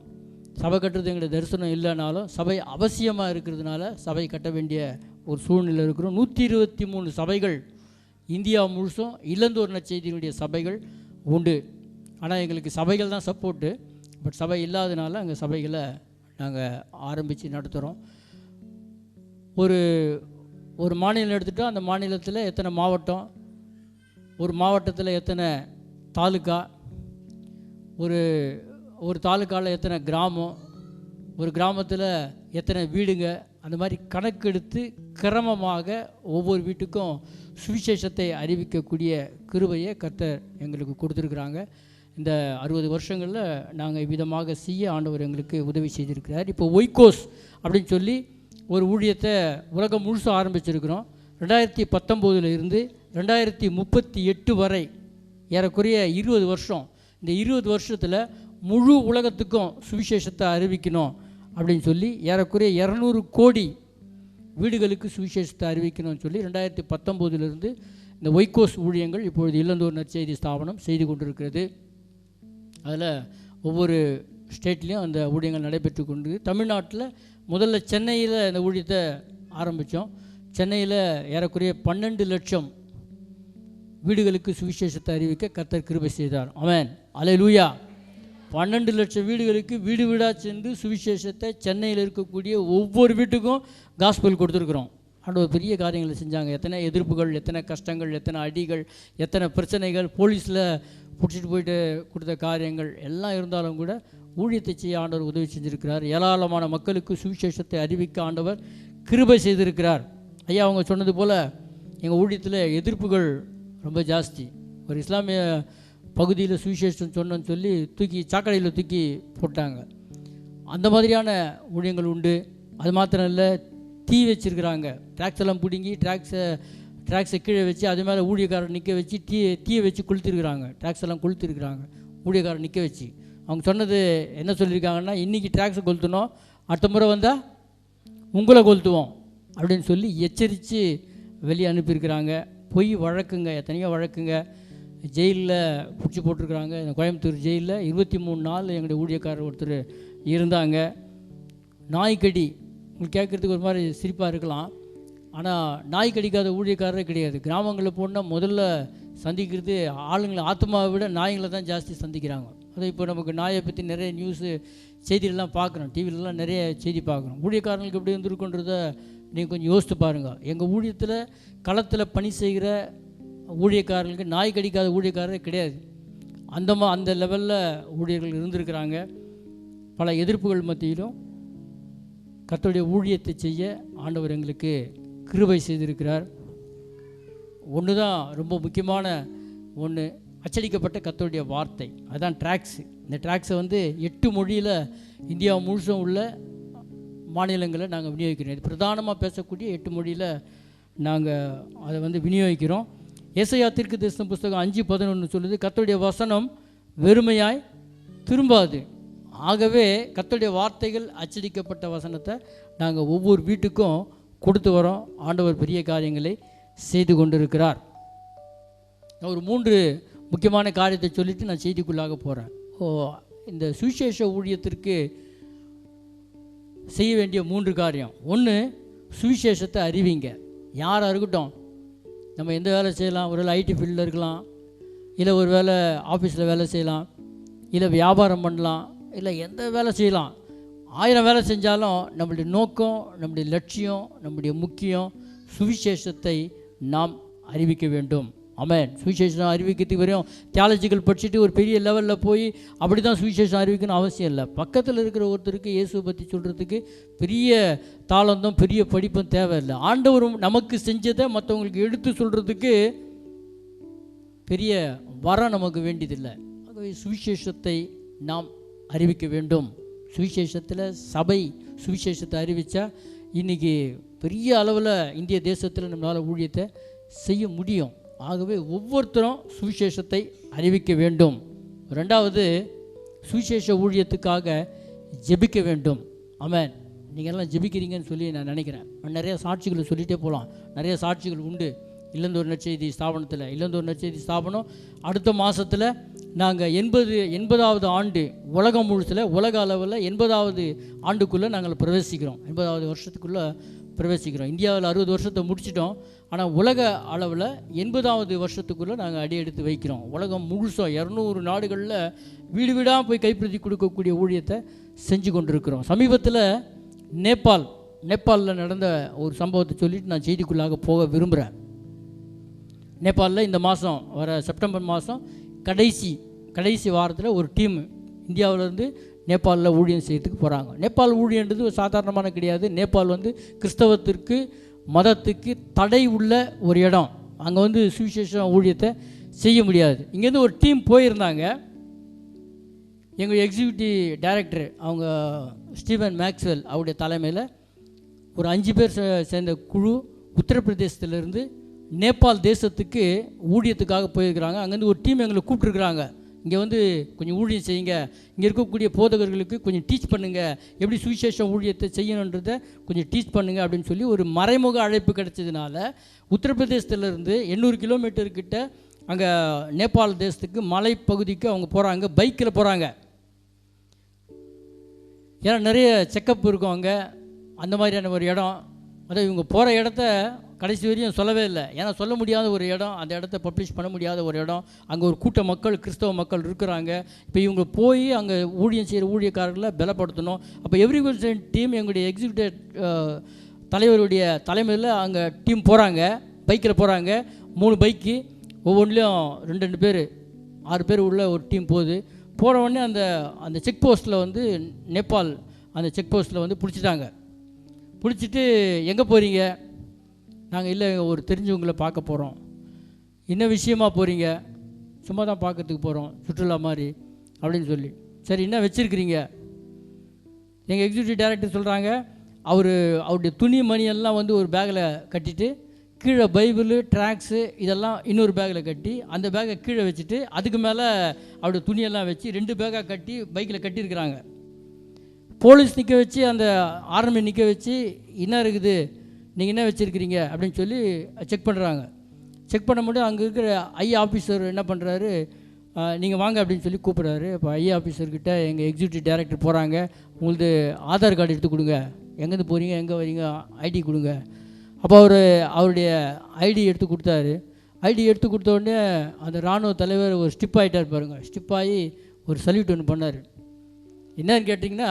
சபை கட்டுறது எங்களுக்கு தரிசனம் இல்லைனாலும் சபை அவசியமாக இருக்கிறதுனால சபை கட்ட வேண்டிய ஒரு சூழ்நிலை இருக்கிறோம். 123 சபைகள் இந்தியா முழுசும் இல்லந்தோர் நற்செய்தியினுடைய சபைகள் உண்டு. ஆனால் எங்களுக்கு சபைகள் தான் சப்போர்ட்டு. பட் சபை இல்லாதனால அங்கே சபைகளை நாங்கள் ஆரம்பித்து நடத்துகிறோம். ஒரு மாநிலம் எடுத்துகிட்டோம். அந்த மாநிலத்தில் எத்தனை மாவட்டம், ஒரு மாவட்டத்தில் எத்தனை தாலுக்கா, ஒரு தாலுக்காவில் எத்தனை கிராமம், ஒரு கிராமத்தில் எத்தனை வீடுங்க, அந்த மாதிரி கணக்கெடுத்து கிரமமாக ஒவ்வொரு வீட்டுக்கும் சுவிசேஷத்தை அறிவிக்கக்கூடிய கிருபையை கர்த்தர் எங்களுக்கு கொடுத்துருக்குறாங்க. இந்த 60 வருஷங்களில் நாங்கள் விதமாக செய்ய ஆண்டவர் எங்களுக்கு உதவி செய்திருக்கிறார். இப்போ ஒய்கோஸ் அப்படின்னு சொல்லி ஒரு ஊழியத்தை உலகம் முழுசும் ஆரம்பிச்சிருக்கிறோம். 2019 இருந்து 2038 வரை ஏறக்குறைய 20 வருஷம். இந்த 20 வருஷத்தில் முழு உலகத்துக்கும் சுவிசேஷத்தை அறிவிக்கணும் அப்படின்னு சொல்லி ஏறக்குறைய 200 கோடி வீடுகளுக்கு சுவிசேஷத்தை அறிவிக்கணும்னு சொல்லி 2019 இந்த ஒய்கோஸ் ஊழியங்கள் இப்பொழுது இல்லந்தோர் நற்செய்தி ஸ்தாபனம் செய்து கொண்டிருக்கிறது. அதில் ஒவ்வொரு ஸ்டேட்லேயும் அந்த ஊழியங்கள் நடைபெற்று கொண்டு, தமிழ்நாட்டில் முதல்ல சென்னையில் இந்த ஊழியத்தை ஆரம்பித்தோம். சென்னையில் ஏறக்குறைய 12 லட்சம் வீடுகளுக்கு சுவிசேஷத்தை அறிவிக்க கர்த்தர் கிருபை செய்தார். ஆமென், அல்லேலூயா. 12 லட்சம் வீடுகளுக்கு வீடு வீடாக சென்று சுவிசேஷத்தை சென்னையில் இருக்கக்கூடிய ஒவ்வொரு வீட்டுக்கும் காஸ்பல் கொடுத்துருக்குறோம். ஆண்டவர் பெரிய காரியங்களை செஞ்சாங்க. எத்தனை எதிர்ப்புகள், எத்தனை கஷ்டங்கள், எத்தனை அடிகள், எத்தனை பிரச்சனைகள், போலீஸில் பிடிச்சிட்டு போயிட்டு கொடுத்த காரியங்கள் எல்லாம் இருந்தாலும் கூட ஊழியத்தை செய்ய ஆண்டவர் உதவி செஞ்சுருக்கிறார். ஏராளமான மக்களுக்கு சுவிசேஷத்தை அறிவிக்க ஆண்டவர் கிருபை செய்திருக்கிறார். ஐயா அவங்க சொன்னது போல் எங்கள் ஊழியத்தில் எதிர்ப்புகள் ரொம்ப ஜாஸ்தி. ஒரு இஸ்லாமிய பகுதியில் சுவிசேஷம் சொன்னோன்னு சொல்லி சாக்கடையில் தூக்கி போட்டாங்க. அந்த மாதிரியான ஊழியங்கள் உண்டு. அது மாத்திரம் இல்லை, தீ வச்சுருக்கிறாங்க. ட்ராக்ஸ் எல்லாம் பிடுங்கி ட்ராக்ஸை கீழே வச்சு அது மேலே ஊழியக்காரர் நிற்க வச்சு தீயை வச்சு கொளுத்திருக்கிறாங்க. ட்ராக்ஸ் எல்லாம் கொளுத்திருக்கிறாங்க ஊழியக்காரர் நிற்க வச்சு. அவங்க சொன்னது என்ன சொல்லியிருக்காங்கன்னா, இன்றைக்கி ட்ராக்ஸை கொளுத்தணும், அடுத்த முறை வந்தால் உங்களை கொளுத்துவோம் அப்படின்னு சொல்லி எச்சரித்து வெளியே அனுப்பியிருக்கிறாங்க. பொய் வழக்குங்க, எத்தனையோ வழக்குங்க. ஜெயிலில் பிடிச்சி போட்டிருக்கிறாங்க. இந்த கோயம்புத்தூர் ஜெயிலில் 23 நாள் எங்களுடைய ஊழியக்காரர் ஒருத்தர் இருந்தாங்க. நாய்க்கடி உங்களுக்கு கேட்குறதுக்கு ஒரு மாதிரி சிரிப்பாக இருக்கலாம். ஆனால் நாய் கடிக்காத ஊழியக்காரரே கிடையாது. கிராமங்களில் போனால் முதல்ல சந்திக்கிறது ஆளுங்களை, ஆத்மாவை விட நாய்களை தான் ஜாஸ்தி சந்திக்கிறாங்க. அது இப்போ நமக்கு நாயை பற்றி நிறைய நியூஸு செய்தியெல்லாம் பார்க்குறோம், டிவிலெலாம் நிறைய செய்தி பார்க்குறோம். ஊழியக்காரங்களுக்கு எப்படி இருந்திருக்குன்றதை நீங்கள் கொஞ்சம் யோசித்து பாருங்கள். எங்கள் ஊழியத்தில் களத்தில் பணி செய்கிற ஊழியக்காரர்களுக்கு நாய் கடிக்காத ஊழியக்காரரே கிடையாது. அந்த லெவலில் ஊழியர்கள் இருந்திருக்கிறாங்க. பல எதிர்ப்புகள் மத்தியிலும் கர்த்தருடைய ஊழியத்தை செய்ய ஆண்டவர் எங்களுக்கு கிருபை செய்திருக்கிறார். ஒன்று தான் ரொம்ப முக்கியமான ஒன்று அச்சடிக்கப்பட்ட கர்த்தருடைய வார்த்தை, அதுதான் ட்ராக்ஸு. இந்த ட்ராக்ஸை வந்து 8 மொழியில் இந்தியா முழுசும் உள்ள மாநிலங்களில் நாங்கள் விநியோகிக்கிறோம். இது பிரதானமாக பேசக்கூடிய 8 மொழியில் நாங்கள் அதை வந்து விநியோகிக்கிறோம். ஏசாயா தீர்க்கதரிசன புஸ்தகம் 5:11 சொல்லுது, கர்த்தருடைய வசனம் வெறுமையாய் திரும்பாது. ஆகவே கர்த்தருடைய வார்த்தைகள் அச்சடிக்கப்பட்ட வசனத்தை நாங்கள் ஒவ்வொரு வீட்டுக்கும் கொடுத்து வரோம். ஆண்டவர் பெரிய காரியங்களை செய்து கொண்டிருக்கிறார். ஒரு 3 முக்கியமான காரியத்தை சொல்லிவிட்டு நான் செய்திக்குள்ளாக போகிறேன். இந்த சுவிசேஷ ஊழியத்திற்கு செய்ய வேண்டிய 3 காரியம். 1, சுவிசேஷத்தை அறிவிங்க. யாராக இருக்கட்டும், நம்ம எந்த வேலை செய்யலாம். ஒரு வேலை ஐடி ஃபீல்டில் இருக்கலாம், இல்லை ஒரு வேலை ஆஃபீஸில் வேலை செய்யலாம், இல்லை வியாபாரம் பண்ணலாம், இல்லை எந்த வேலை செய்யலாம். 1000 வேலை செஞ்சாலும் நம்முடைய நோக்கம், நம்முடைய லட்சியம், நம்முடைய முக்கியம் சுவிசேஷத்தை நாம் அறிவிக்க வேண்டும். ஆமென். சுவிசேஷம் அறிவிக்கிறதுக்கு வரையும் தியாலஜிக்கல் படிச்சுட்டு ஒரு பெரிய லெவலில் போய் அப்படி தான் சுவிசேஷம் அறிவிக்கணும் அவசியம் இல்லை. பக்கத்தில் இருக்கிற ஒருத்தருக்கு இயேசுவை பற்றி சொல்கிறதுக்கு பெரிய தாளந்தும் பெரிய படிப்பும் தேவையில்லை. ஆண்டவரும் நமக்கு செஞ்சதை மற்றவங்களுக்கு எடுத்து சொல்கிறதுக்கு பெரிய வரம் நமக்கு வேண்டியதில்லை. ஆகவே சுவிசேஷத்தை நாம் அறிவிக்க வேண்டும். சுவிசேஷத்தில் சபை சுவிசேஷத்தை அறிவித்தா இன்றைக்கி பெரிய அளவில் இந்திய தேசத்தில் நம்மளால் ஊழியத்தை செய்ய முடியும். ஆகவே ஒவ்வொருத்தரும் சுவிசேஷத்தை அறிவிக்க வேண்டும். 2வது, சுவிசேஷ ஊழியத்துக்காக ஜெபிக்க வேண்டும். ஆமென். நீங்கள் எல்லாம் ஜெபிக்கிறீங்கன்னு சொல்லி நான் நினைக்கிறேன். நிறைய சாட்சிகளை சொல்லிகிட்டே போகலாம். நிறைய சாட்சிகள் உண்டு. இல்லந்தூர் நற்செய்தி ஸ்தாபனத்தில், இல்லந்தூர் நற்செய்தி ஸ்தாபனம் அடுத்த மாதத்தில் நாங்கள் 80வது ஆண்டு உலகம் முழுசில், உலக அளவில் 80வது ஆண்டுக்குள்ளே நாங்கள் பிரவேசிக்கிறோம். 80வது வருஷத்துக்குள்ளே பிரவேசிக்கிறோம். இந்தியாவில் 60 வருஷத்தை முடிச்சிட்டோம். ஆனால் உலக அளவில் 80வது வருஷத்துக்குள்ளே நாங்கள் அடி எடுத்து வைக்கிறோம். உலகம் முழுசும் 200 நாடுகளில் வீடு வீடாக போய் கைப்பிரதி கொடுக்கக்கூடிய ஊழியத்தை செஞ்சு கொண்டிருக்கிறோம். சமீபத்தில் நேபாளில் நடந்த ஒரு சம்பவத்தை சொல்லிவிட்டு நான் செய்திக்குள்ளாக போக விரும்புகிறேன். நேபாளில் இந்த மாதம் வர செப்டம்பர் மாதம் கடைசி வாரத்தில் ஒரு டீம் இந்தியாவிலேருந்து நேபாளில் ஊழியம் செய்யறதுக்கு போகிறாங்க. நேபாள் ஊழியன்றது ஒரு சாதாரணமான கிடையாது. நேபாள் வந்து கிறிஸ்தவத்திற்கு மதத்துக்கு தடை உள்ள ஒரு இடம். அங்கே வந்து சுவிசேஷ ஊழியத்தை செய்ய முடியாது. இங்கேருந்து ஒரு டீம் போயிருந்தாங்க. எங்கள் எக்ஸிக்யூட்டிவ் டைரக்டர் அவங்க ஸ்டீவன் மேக்ஸ்வெல் அவருடைய தலைமையில் ஒரு 5 பேர் சேர்ந்த குழு உத்தரப்பிரதேசத்திலேருந்து நேபாள் தேசத்துக்கு ஊழியத்துக்காக போயிருக்கிறாங்க. அங்கேருந்து ஒரு டீம் எங்களை கூப்பிட்டுருக்குறாங்க. இங்கே வந்து கொஞ்சம் ஊழியம் செய்யுங்க, இங்கே இருக்கக்கூடிய போதகர்களுக்கு கொஞ்சம் டீச் பண்ணுங்கள், எப்படி சுவிசேஷ ஊழியத்தை செய்யணுன்றதை கொஞ்சம் டீச் பண்ணுங்கள் அப்படின்னு சொல்லி ஒரு மறைமுக அழைப்பு கிடைச்சதுனால உத்தரப்பிரதேசத்துலேருந்து 800 கிலோமீட்டர்கிட்ட அங்கே நேபாள் தேசத்துக்கு மலைப்பகுதிக்கு அவங்க போகிறாங்க. பைக்கில் போகிறாங்க. ஏன்னா நிறைய செக்கப் இருக்கும் அங்கே, அந்த மாதிரியான ஒரு இடம். அதாவது இவங்க போகிற இடத்த கடைசி வரையும் சொல்லவே இல்லை. ஏன்னா சொல்ல முடியாத ஒரு இடம், அந்த இடத்த பப்ளிஷ் பண்ண முடியாத ஒரு இடம். அங்கே ஒரு கூட்ட மக்கள், கிறிஸ்தவ மக்கள் இருக்கிறாங்க. இப்போ இவங்க போய் அங்கே ஊழியம் செய்கிற ஊழியக்காரர்களை பலப்படுத்தணும். அப்போ எவ்ரிவன் டீம் எங்களுடைய எக்ஸிக்யூட்டிவ் தலைவருடைய தலைமையில் அங்கே டீம் போகிறாங்க. பைக்கில் போகிறாங்க. 3 பைக்கு, ஒவ்வொன்றிலையும் 2 பேர், 6 பேர் உள்ள ஒரு டீம் போகுது. போகிற உடனே அந்த செக் போஸ்ட்டில் வந்து நேபாள் அந்த செக் போஸ்ட்டில் வந்து பிடிச்சிட்டாங்க. பிடிச்சிட்டு எங்கே போகிறீங்க? நாங்கள் இல்லை, ஒரு தெரிஞ்சவங்களை பார்க்க போகிறோம். என்ன விஷயமா போகிறீங்க? சும்மா தான் பார்க்கறதுக்கு போகிறோம், சுற்றுலா மாதிரி அப்படின்னு சொல்லி. சரி, என்ன வச்சுருக்கிறீங்க? எங்கள் எக்ஸிக்யூட்டிவ் டைரக்டர் சொல்கிறாங்க, அவருடைய துணி மணியெல்லாம் வந்து ஒரு பேக்கில் கட்டிட்டு, கீழே பைபிள், ட்ராக்ஸு இதெல்லாம் இன்னொரு பேக்கில் கட்டி, அந்த பேக்கை கீழே வச்சுட்டு அதுக்கு மேலே அவருடைய துணியெல்லாம் வச்சு 2 பேக்காக கட்டி பைக்கில் கட்டியிருக்கிறாங்க. போலீஸ் நிற்க வச்சு, அந்த ஆர்மி நிற்க வச்சு, என்ன இருக்குது, நீங்கள் என்ன வச்சுருக்கிறீங்க அப்படின்னு சொல்லி செக் பண்ணுறாங்க. செக் பண்ண முடியும். அங்கே இருக்கிற ஐ ஆஃபீஸர் என்ன பண்ணுறாரு, நீங்கள் வாங்க அப்படின்னு சொல்லி கூப்பிட்றாரு. இப்போ ஐ ஆஃபீஸர்கிட்ட எங்கள் எக்ஸிக்யூட்டிவ் டைரக்டர் போகிறாங்க. உங்களது ஆதார் கார்டு எடுத்து கொடுங்க, எங்கேருந்து போகிறீங்க, எங்கே வரீங்க, ஐடி கொடுங்க. அப்போ அவருடைய ஐடி எடுத்து கொடுத்தாரு. ஐடி எடுத்து கொடுத்த உடனே அந்த இராணுவ தலைவர் ஒரு ஸ்டிப் ஆகிட்டார் பாருங்கள். ஸ்டிப் ஆகி ஒரு சல்யூட் ஒன்று பண்ணார். என்னன்னு கேட்டிங்கன்னா,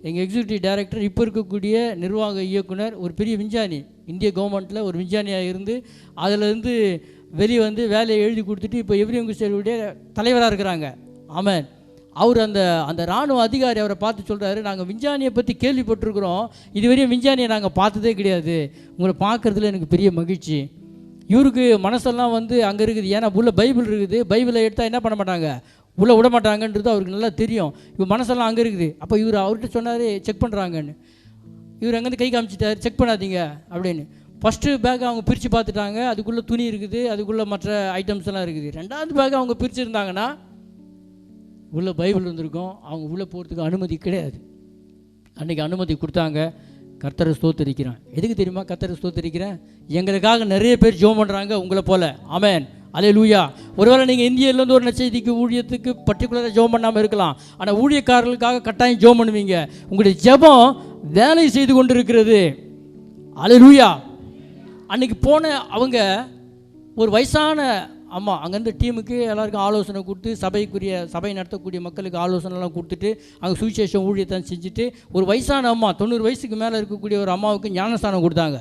எங்கள் எக்ஸிக்யூட்டிவ் டைரக்டர் இப்போ இருக்கக்கூடிய நிர்வாக இயக்குனர் ஒரு பெரிய விஞ்ஞானி, இந்திய கவர்மெண்ட்டில் ஒரு விஞ்ஞானியாக இருந்து அதிலேருந்து வெளியே வந்து வேலையை எழுதி கொடுத்துட்டு இப்போ எவ்ரிவன் ஸ்டேடியுடைய தலைவராக இருக்கிறாங்க. ஆமென். அவர் அந்த இராணுவ அதிகாரி அவரை பார்த்து சொல்கிறாரு, நாங்கள் விஞ்ஞானியை பற்றி கேள்விப்பட்டிருக்கிறோம், இதுவரையும் விஞ்ஞானியை நாங்கள் பார்த்ததே கிடையாது, உங்களை பார்க்குறதுல எனக்கு பெரிய மகிழ்ச்சி. இவருக்கு மனசெல்லாம் வந்து அங்கே இருக்குது. ஏன்னா உள்ள பைபிள் இருக்குது, பைபிளை எடுத்தால் என்ன பண்ண மாட்டாங்க, உள்ளே விட மாட்டாங்கன்றது அவருக்கு நல்லா தெரியும். இவர் மனசெல்லாம் அங்கே இருக்குது. அப்போ இவர் அவர்கிட்ட சொன்னார் செக் பண்ணுறாங்கன்னு. இவர் அங்கேருந்து கை காமிச்சிட்டார், செக் பண்ணாதீங்க அப்படின்னு. ஃபஸ்ட்டு பேக் அவங்க பிரித்து பார்த்துட்டாங்க, அதுக்குள்ளே துணி இருக்குது, அதுக்குள்ளே மற்ற ஐட்டம்ஸ் எல்லாம் இருக்குது. ரெண்டாவது பேக் அவங்க பிரிச்சுருந்தாங்கன்னா உள்ளே பைபிள் இருந்திருக்கும். அவங்க உள்ளே போகிறதுக்கு அனுமதி கிடையாது. அன்றைக்கி அனுமதி கொடுத்தாங்க. கர்த்தரை ஸ்தோத்திரிக்கிறேன். எதுக்கு தெரியுமா கர்த்தரை ஸ்தோத்திரிக்கிறேன்? எங்களுக்காக நிறைய பேர் ஜெபம் பண்ணுறாங்க உங்களை போல். ஆமென், அல்லேலூயா. ஒருவேளை நீங்கள் இந்தியாவிலேருந்து ஒரு நற்செய்திக்கு ஊழியத்துக்கு பர்டிகுலராக ஜெபம் பண்ணாமல் இருக்கலாம். ஆனால் ஊழியக்காரர்களுக்காக கட்டாயம் ஜெபம் பண்ணுவீங்க. உங்களுடைய ஜெபம் வேலை செய்து கொண்டு இருக்கிறது. அல்லேலூயா. அன்றைக்கி போன அவங்க ஒரு வயசான அம்மா அங்கேருந்து டீமுக்கு எல்லாருக்கும் ஆலோசனை கொடுத்து, சபை நடத்தக்கூடிய மக்களுக்கு ஆலோசனைலாம் கொடுத்துட்டு அங்கே சுவிசேஷம் ஊழியத்தை செஞ்சுட்டு, ஒரு வயசான அம்மா 90 வயசுக்கு மேலே இருக்கக்கூடிய ஒரு அம்மாவுக்கு ஞானஸ்தானம் கொடுத்தாங்க.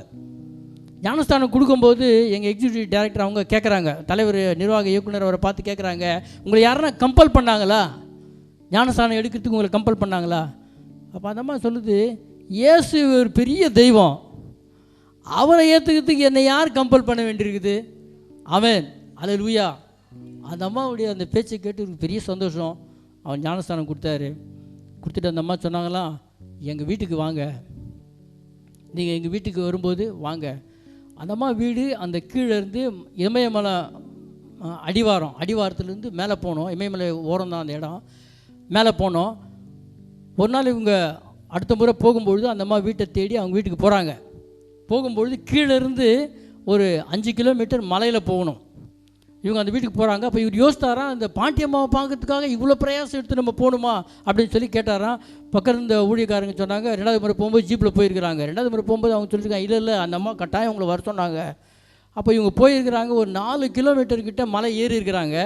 ஞானஸ்தானம் கொடுக்கும்போது எங்கள் எக்ஸிக்யூட்டிவ் டைரக்டர் அவங்க கேட்குறாங்க, தலைவர் நிர்வாக இயக்குனர் அவரை பார்த்து கேட்குறாங்க, உங்களை யாருன்னா கம்பல் பண்ணாங்களா, ஞானஸ்தானம் எடுக்கிறதுக்கு உங்களை கம்பல் பண்ணாங்களா? அப்போ அந்த அம்மா சொல்லுது, இயேசு ஒரு பெரிய தெய்வம், அவரை ஏற்றுக்கிறதுக்கு என்னை யார் கம்பல் பண்ண வேண்டியிருக்குது? ஆமென், அல்லேலூயா. அந்த அம்மாவுடைய அந்த பேச்சை கேட்டு ஒரு பெரிய சந்தோஷம். அவன் ஞானஸ்தானம் கொடுத்தாரு. கொடுத்துட்டு அந்த அம்மா சொன்னாங்களாம், எங்கள் வீட்டுக்கு வாங்க, நீங்கள் எங்கள் வீட்டுக்கு வரும்போது வாங்க. அந்த அம்மா வீடு அந்த கீழே இருந்து இமயமலை அடிவாரத்துலேருந்து மேலே போனோம். இமயமலை ஓரம் தான் அந்த இடம். மேலே போனோம். ஒரு நாள் இவங்க அடுத்த முறை போகும்பொழுது அந்த அம்மா வீட்டை தேடி அவங்க வீட்டுக்கு போகிறாங்க. போகும்பொழுது கீழே இருந்து ஒரு 5 கிலோமீட்டர் மலையில் போகணும். இவங்க அந்த வீட்டுக்கு போகிறாங்க. அப்போ இவர் யோசித்தாராம், இந்த பாண்டியம்மாவை பார்க்கறதுக்காக இவ்வளோ பிரயாசம் எடுத்து நம்ம போகணுமா அப்படின்னு சொல்லி கேட்டாராம். பக்கம் இருந்த ஊழியக்காரங்க சொன்னாங்க, 2வது முறை போகும்போது ஜீப்பில் போயிருக்கிறாங்க. 2வது முறை போகும்போது அவங்க சொல்லியிருக்காங்க, இல்லை அந்த அம்மா கட்டாயம் அவங்கள வர சொன்னாங்க. அப்போ இவங்க போயிருக்கிறாங்க. ஒரு 4 கிலோமீட்டர்கிட்ட மலை ஏறி இருக்கிறாங்க.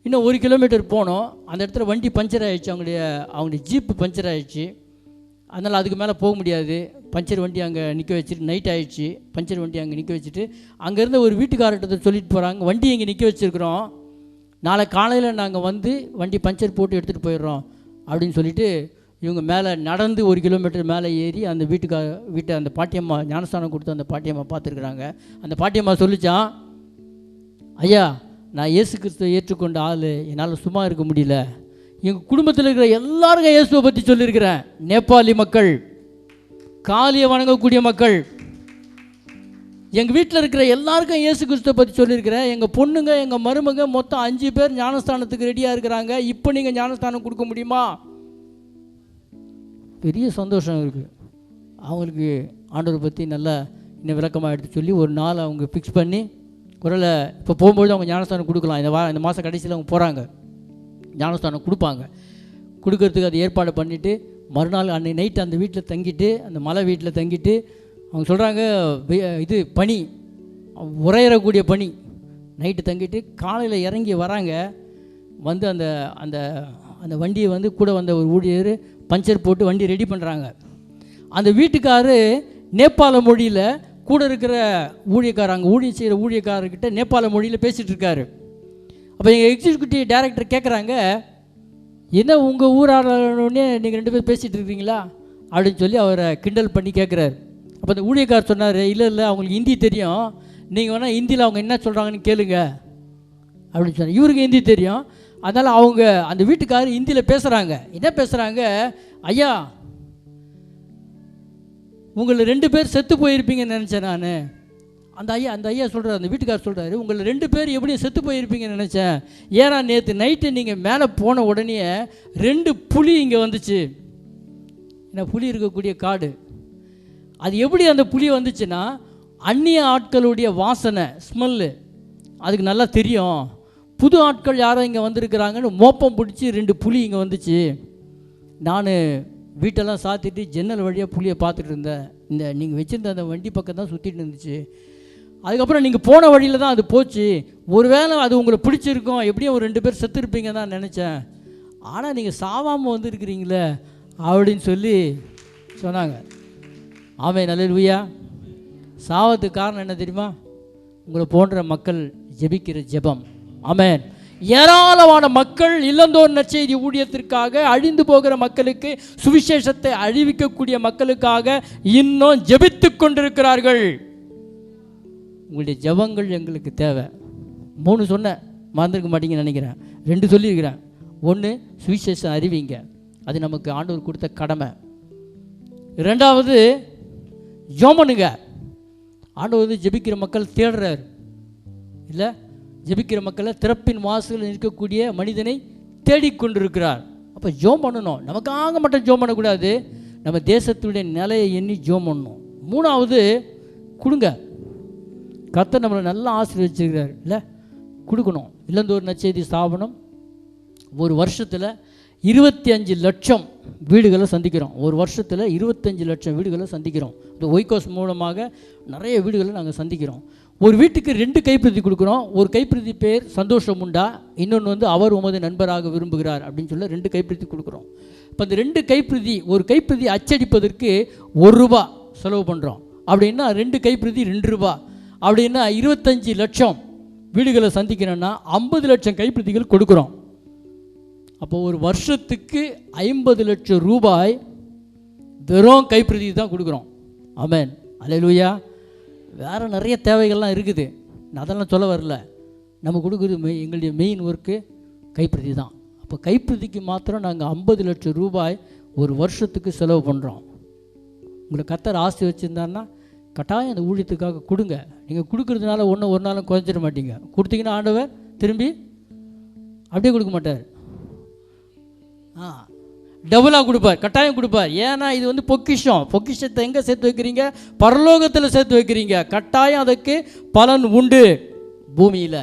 இன்னும் 1 கிலோமீட்டர் போனோம். அந்த இடத்துல வண்டி பஞ்சர் ஆகிடுச்சு, அவங்களுடைய ஜீப்பு பஞ்சர் ஆகிடுச்சு. அதனால் அதுக்கு மேலே போக முடியாது. பஞ்சர் வண்டி அங்கே நிற்க வச்சுட்டு, நைட் ஆகிடுச்சு, பஞ்சர் வண்டி அங்கே நிற்க வச்சுட்டு அங்கேருந்து ஒரு வீட்டுக்காரர்கிட்ட சொல்லிட்டு போகிறாங்க, வண்டி இங்கே நிற்க வச்சுருக்குறோம், நாளை காலையில் நாங்கள் வந்து வண்டி பஞ்சர் போட்டு எடுத்துகிட்டு போயிடுறோம் அப்படின்னு சொல்லிட்டு இவங்க மேலே நடந்து 1 கிலோமீட்டர் மேலே ஏறி அந்த வீட்டை அந்த பாட்டியம்மா ஞானஸ்தானம் கொடுத்து அந்த பாட்டியம்மா பார்த்துருக்குறாங்க. அந்த பாட்டியம்மா சொல்லிச்சான், ஐயா, நான் இயேசு கிறிஸ்துவை ஏற்றுக்கொண்ட ஆள், என்னால் சும்மா இருக்க முடியல. எங்கள் குடும்பத்தில் இருக்கிற எல்லாருக்கும் இயேசுவை பற்றி சொல்லியிருக்கிறேன். நேபாளி மக்கள், காளியை வணங்கக்கூடிய மக்கள், எங்கள் வீட்டில் இருக்கிற எல்லாருக்கும் இயேசு கிறிஸ்துவை பற்றி சொல்லியிருக்கிறேன். எங்கள் பொண்ணுங்க, எங்கள் மருமங்க மொத்தம் 5 பேர் ஞானஸ்தானத்துக்கு ரெடியாக இருக்கிறாங்க. இப்போ நீங்கள் ஞானஸ்தானம் கொடுக்க முடியுமா? பெரிய சந்தோஷம் இருக்குது அவங்களுக்கு. ஆண்டவரை பற்றி நல்லா இன்னும் விளக்கமாக எடுத்து சொல்லி ஒரு நாள் அவங்க ஃபிக்ஸ் பண்ணி, ஒருவேளை இப்போ போகும்போது அவங்க ஞானஸ்தானம் கொடுக்கலாம். இந்த மாத கடைசியில் அவங்க போகிறாங்க, ஞானஸ்தானம் கொடுப்பாங்க. கொடுக்கறதுக்கு அது ஏற்பாடு பண்ணிவிட்டு மறுநாள் அன்றைக்கி நைட்டு அந்த வீட்டில் தங்கிட்டு, அந்த மலை வீட்டில் தங்கிட்டு, அவங்க சொல்கிறாங்க, இது பனி, உறையிறக்கூடிய பனி, நைட்டு தங்கிட்டு காலையில் இறங்கி வராங்க. வந்து அந்த அந்த அந்த வண்டியை வந்து கூட வந்த ஒரு ஊழியர் பஞ்சர் போட்டு வண்டி ரெடி பண்ணுறாங்க. அந்த வீட்டுக்காரு நேபாள மொழியில் கூட இருக்கிற ஊழியக்காரர், அங்கே ஊழியம் செய்கிற ஊழியக்காரர்கிட்ட நேபாள மொழியில் பேசிகிட்டு இருக்காரு. அப்போ எங்கள் எக்ஸிக்யூட்டிவ் டைரக்டர் கேட்குறாங்க, என்ன உங்கள் ஊராளனே நீங்கள் 2 பேர் பேசிகிட்டு இருக்கிறீங்களா அப்படின்னு சொல்லி அவரை கிண்டல் பண்ணி கேட்குறாரு. அப்போ அந்த ஊழியக்காரர் சொன்னார், இல்லை அவங்களுக்கு ஹிந்தி தெரியும், நீங்கள் வேணால் ஹிந்தியில் அவங்க என்ன சொல்கிறாங்கன்னு கேளுங்க அப்படின்னு சொன்னார். இவருக்கு ஹிந்தி தெரியும். அதனால் அவங்க அந்த வீட்டுக்காரர் ஹிந்தியில் பேசுகிறாங்க. என்ன பேசுகிறாங்க, ஐயா, உங்களை 2 பேர் செத்து போயிருப்பீங்கன்னு நினச்சேன் நான். அந்த ஐயா சொல்கிறார், அந்த வீட்டுக்காரர் சொல்கிறாரு, உங்களை 2 பேர் எப்படியும் செத்து போயிருப்பீங்கன்னு நினச்சேன். ஏன்னா நேற்று நைட்டு நீங்கள் மேலே போன உடனே 2 புலி இங்கே வந்துச்சு. ஏன்னா புலி இருக்கக்கூடிய காடு. அது எப்படி அந்த புலி வந்துச்சுன்னா, அந்நிய ஆட்களுடைய வாசனை, ஸ்மெல்லு அதுக்கு நல்லா தெரியும். புது ஆட்கள் யாரோ இங்கே வந்திருக்கிறாங்கன்னு மோப்பம் பிடிச்சி 2 புலி இங்கே வந்துச்சு. நான் வீட்டெல்லாம் சாத்திட்டு ஜன்னல் வழியாக புலியை பார்த்துட்டு இருந்தேன். இந்த நீங்கள் வச்சுருந்த அந்த வண்டி பக்கம் தான் சுற்றிட்டு இருந்துச்சு. அதுக்கப்புறம் நீங்கள் போன வழியில் தான் அது போச்சு. ஒருவேளை அது உங்களை பிடிச்சிருக்கும், எப்படியும் ஒரு 2 பேர் செத்துருப்பீங்க தான் நினச்சேன். ஆனால் நீங்கள் சாவாமல் வந்துருக்கிறீங்களே அப்படின்னு சொல்லி சொன்னாங்க. ஆமென், அல்லேலூயா. சாவத்துக்கு காரணம் என்ன தெரியுமா? உங்களை போன்ற மக்கள் ஜெபிக்கிற ஜெபம். ஆமென். ஏராளமான மக்கள் இல்லந்தோர் நற்செய்தி ஊழியத்திற்காக, அழிந்து போகிற மக்களுக்கு சுவிசேஷத்தை அறிவிக்கக்கூடிய மக்களுக்காக இன்னும் ஜெபித்து கொண்டிருக்கிறார்கள். உங்களுடைய ஜெபங்கள் எங்களுக்கு தேவை. 3 சொன்னேன், மறந்துருக்க மாட்டீங்கன்னு நினைக்கிறேன். 2 சொல்லியிருக்கிறேன். 1 சுவிசேஷம் அறிவிங்க, அது நமக்கு ஆண்டவர் கொடுத்த கடமை. 2வது ஜெபம் பண்ணுங்க. ஆண்டவர் ஜெபிக்கிற மக்கள் தேடுறார் இல்லை, ஜெபிக்கிற மக்களை திறப்பின் வாசலில் இருக்கக்கூடிய மனிதனை தேடிக்கொண்டிருக்கிறார். அப்போ ஜெபம் பண்ணணும். நமக்காக மட்டும் ஜெபம் பண்ணக்கூடாது, நம்ம தேசத்துடைய நிலையை எண்ணி ஜெபம் பண்ணணும். 3வது கொடுங்க. கர்த்தர் நம்மளை நல்லா ஆசீர்வதிச்சிருக்கிறார் இல்லை, கொடுக்கணும். இல்லந்தோர் நற்செய்தி ஸ்தாபனம் ஒரு வருஷத்தில் 25 லட்சம் வீடுகளை சந்திக்கிறோம். ஒரு வருஷத்தில் 25 லட்சம் வீடுகளை சந்திக்கிறோம். இந்த ஒய்கோஸ் மூலமாக நிறைய வீடுகளை நாங்கள் சந்திக்கிறோம். ஒரு வீட்டுக்கு 2 கைப்பிரதி கொடுக்குறோம். ஒரு கைப்பிரதி பேர் சந்தோஷம் உண்டா, இன்னொன்று அவர் உமது நண்பராக விரும்புகிறார் அப்படின்னு சொல்லி 2 கைப்பிரதி கொடுக்குறோம். இப்போ அந்த 2 கைப்பிரதி, ஒரு கைப்பிரதி அச்சடிப்பதற்கு ₹1 செலவு பண்ணுறோம். அப்படின்னா 2 கைப்பிரதி ₹2. அப்படின்னா 25 லட்சம் வீடுகளை சந்திக்கணும்னா 50 லட்சம் கைப்பிரதிகள் கொடுக்குறோம். அப்போ ஒரு வருஷத்துக்கு ₹50 லட்சம் வெறும் கைப்பிரதி தான் கொடுக்குறோம். ஆமென், அல்லேலூயா. வேறு நிறைய தேவைகள்லாம் இருக்குது, நான் அதெல்லாம் சொல்ல வரல. நம்ம கொடுக்குறது எங்களுடைய மெயின் ஒர்க்கு கைப்பிரதி தான். அப்போ கைப்பிரதிக்கு மாத்திரம் நாங்கள் ₹50 லட்சம் ஒரு வருஷத்துக்கு செலவு பண்ணுறோம். உங்களை கர்த்தர் ஆசை வச்சுருந்தாருன்னா கட்டாயம் அந்த ஊழியத்துக்காக கொடுங்க. நீங்கள் கொடுக்குறதுனால ஒரு நாளும் குறைஞ்சிட மாட்டீங்க. கொடுத்தீங்கன்னா ஆண்டவர் திரும்பி அப்படியே கொடுக்க மாட்டார், டபுளாக கொடுப்பார், கட்டாயம் கொடுப்பார். ஏன்னா இது பொக்கிஷம். பொக்கிஷத்தை எங்கே சேர்த்து வைக்கிறீங்க? பரலோகத்தில் சேர்த்து வைக்கிறீங்க. கட்டாயம் அதுக்கு பலன் உண்டு பூமியில்.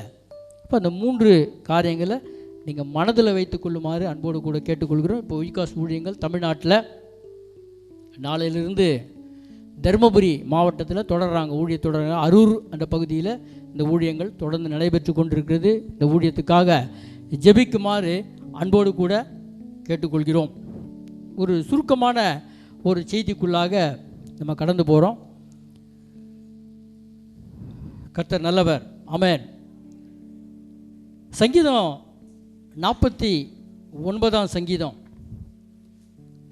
இப்போ அந்த 3 காரியங்களை நீங்கள் மனதில் வைத்துக் கொள்ளுமாறு அன்போடு கூட கேட்டுக்கொள்கிறோம். இப்போ ஒய்காஸ் ஊழியங்கள் தமிழ்நாட்டில் நாளையிலிருந்து தருமபுரி மாவட்டத்தில் தொடர்றாங்க, ஊழிய தொடர்றாங்க. அரூர் அந்த பகுதியில் இந்த ஊழியங்கள் தொடர்ந்து நடைபெற்று கொண்டிருக்கிறது. இந்த ஊழியத்துக்காக ஜெபிக்குமாறு அன்போடு கூட கேட்டுக்கொள்கிறோம். ஒரு சுருக்கமான ஒரு செய்திக்குள்ளாக நம்ம கடந்து போகிறோம். கர்த்தர் நல்லவர். ஆமென். சங்கீதம் 49ஆம் சங்கீதம்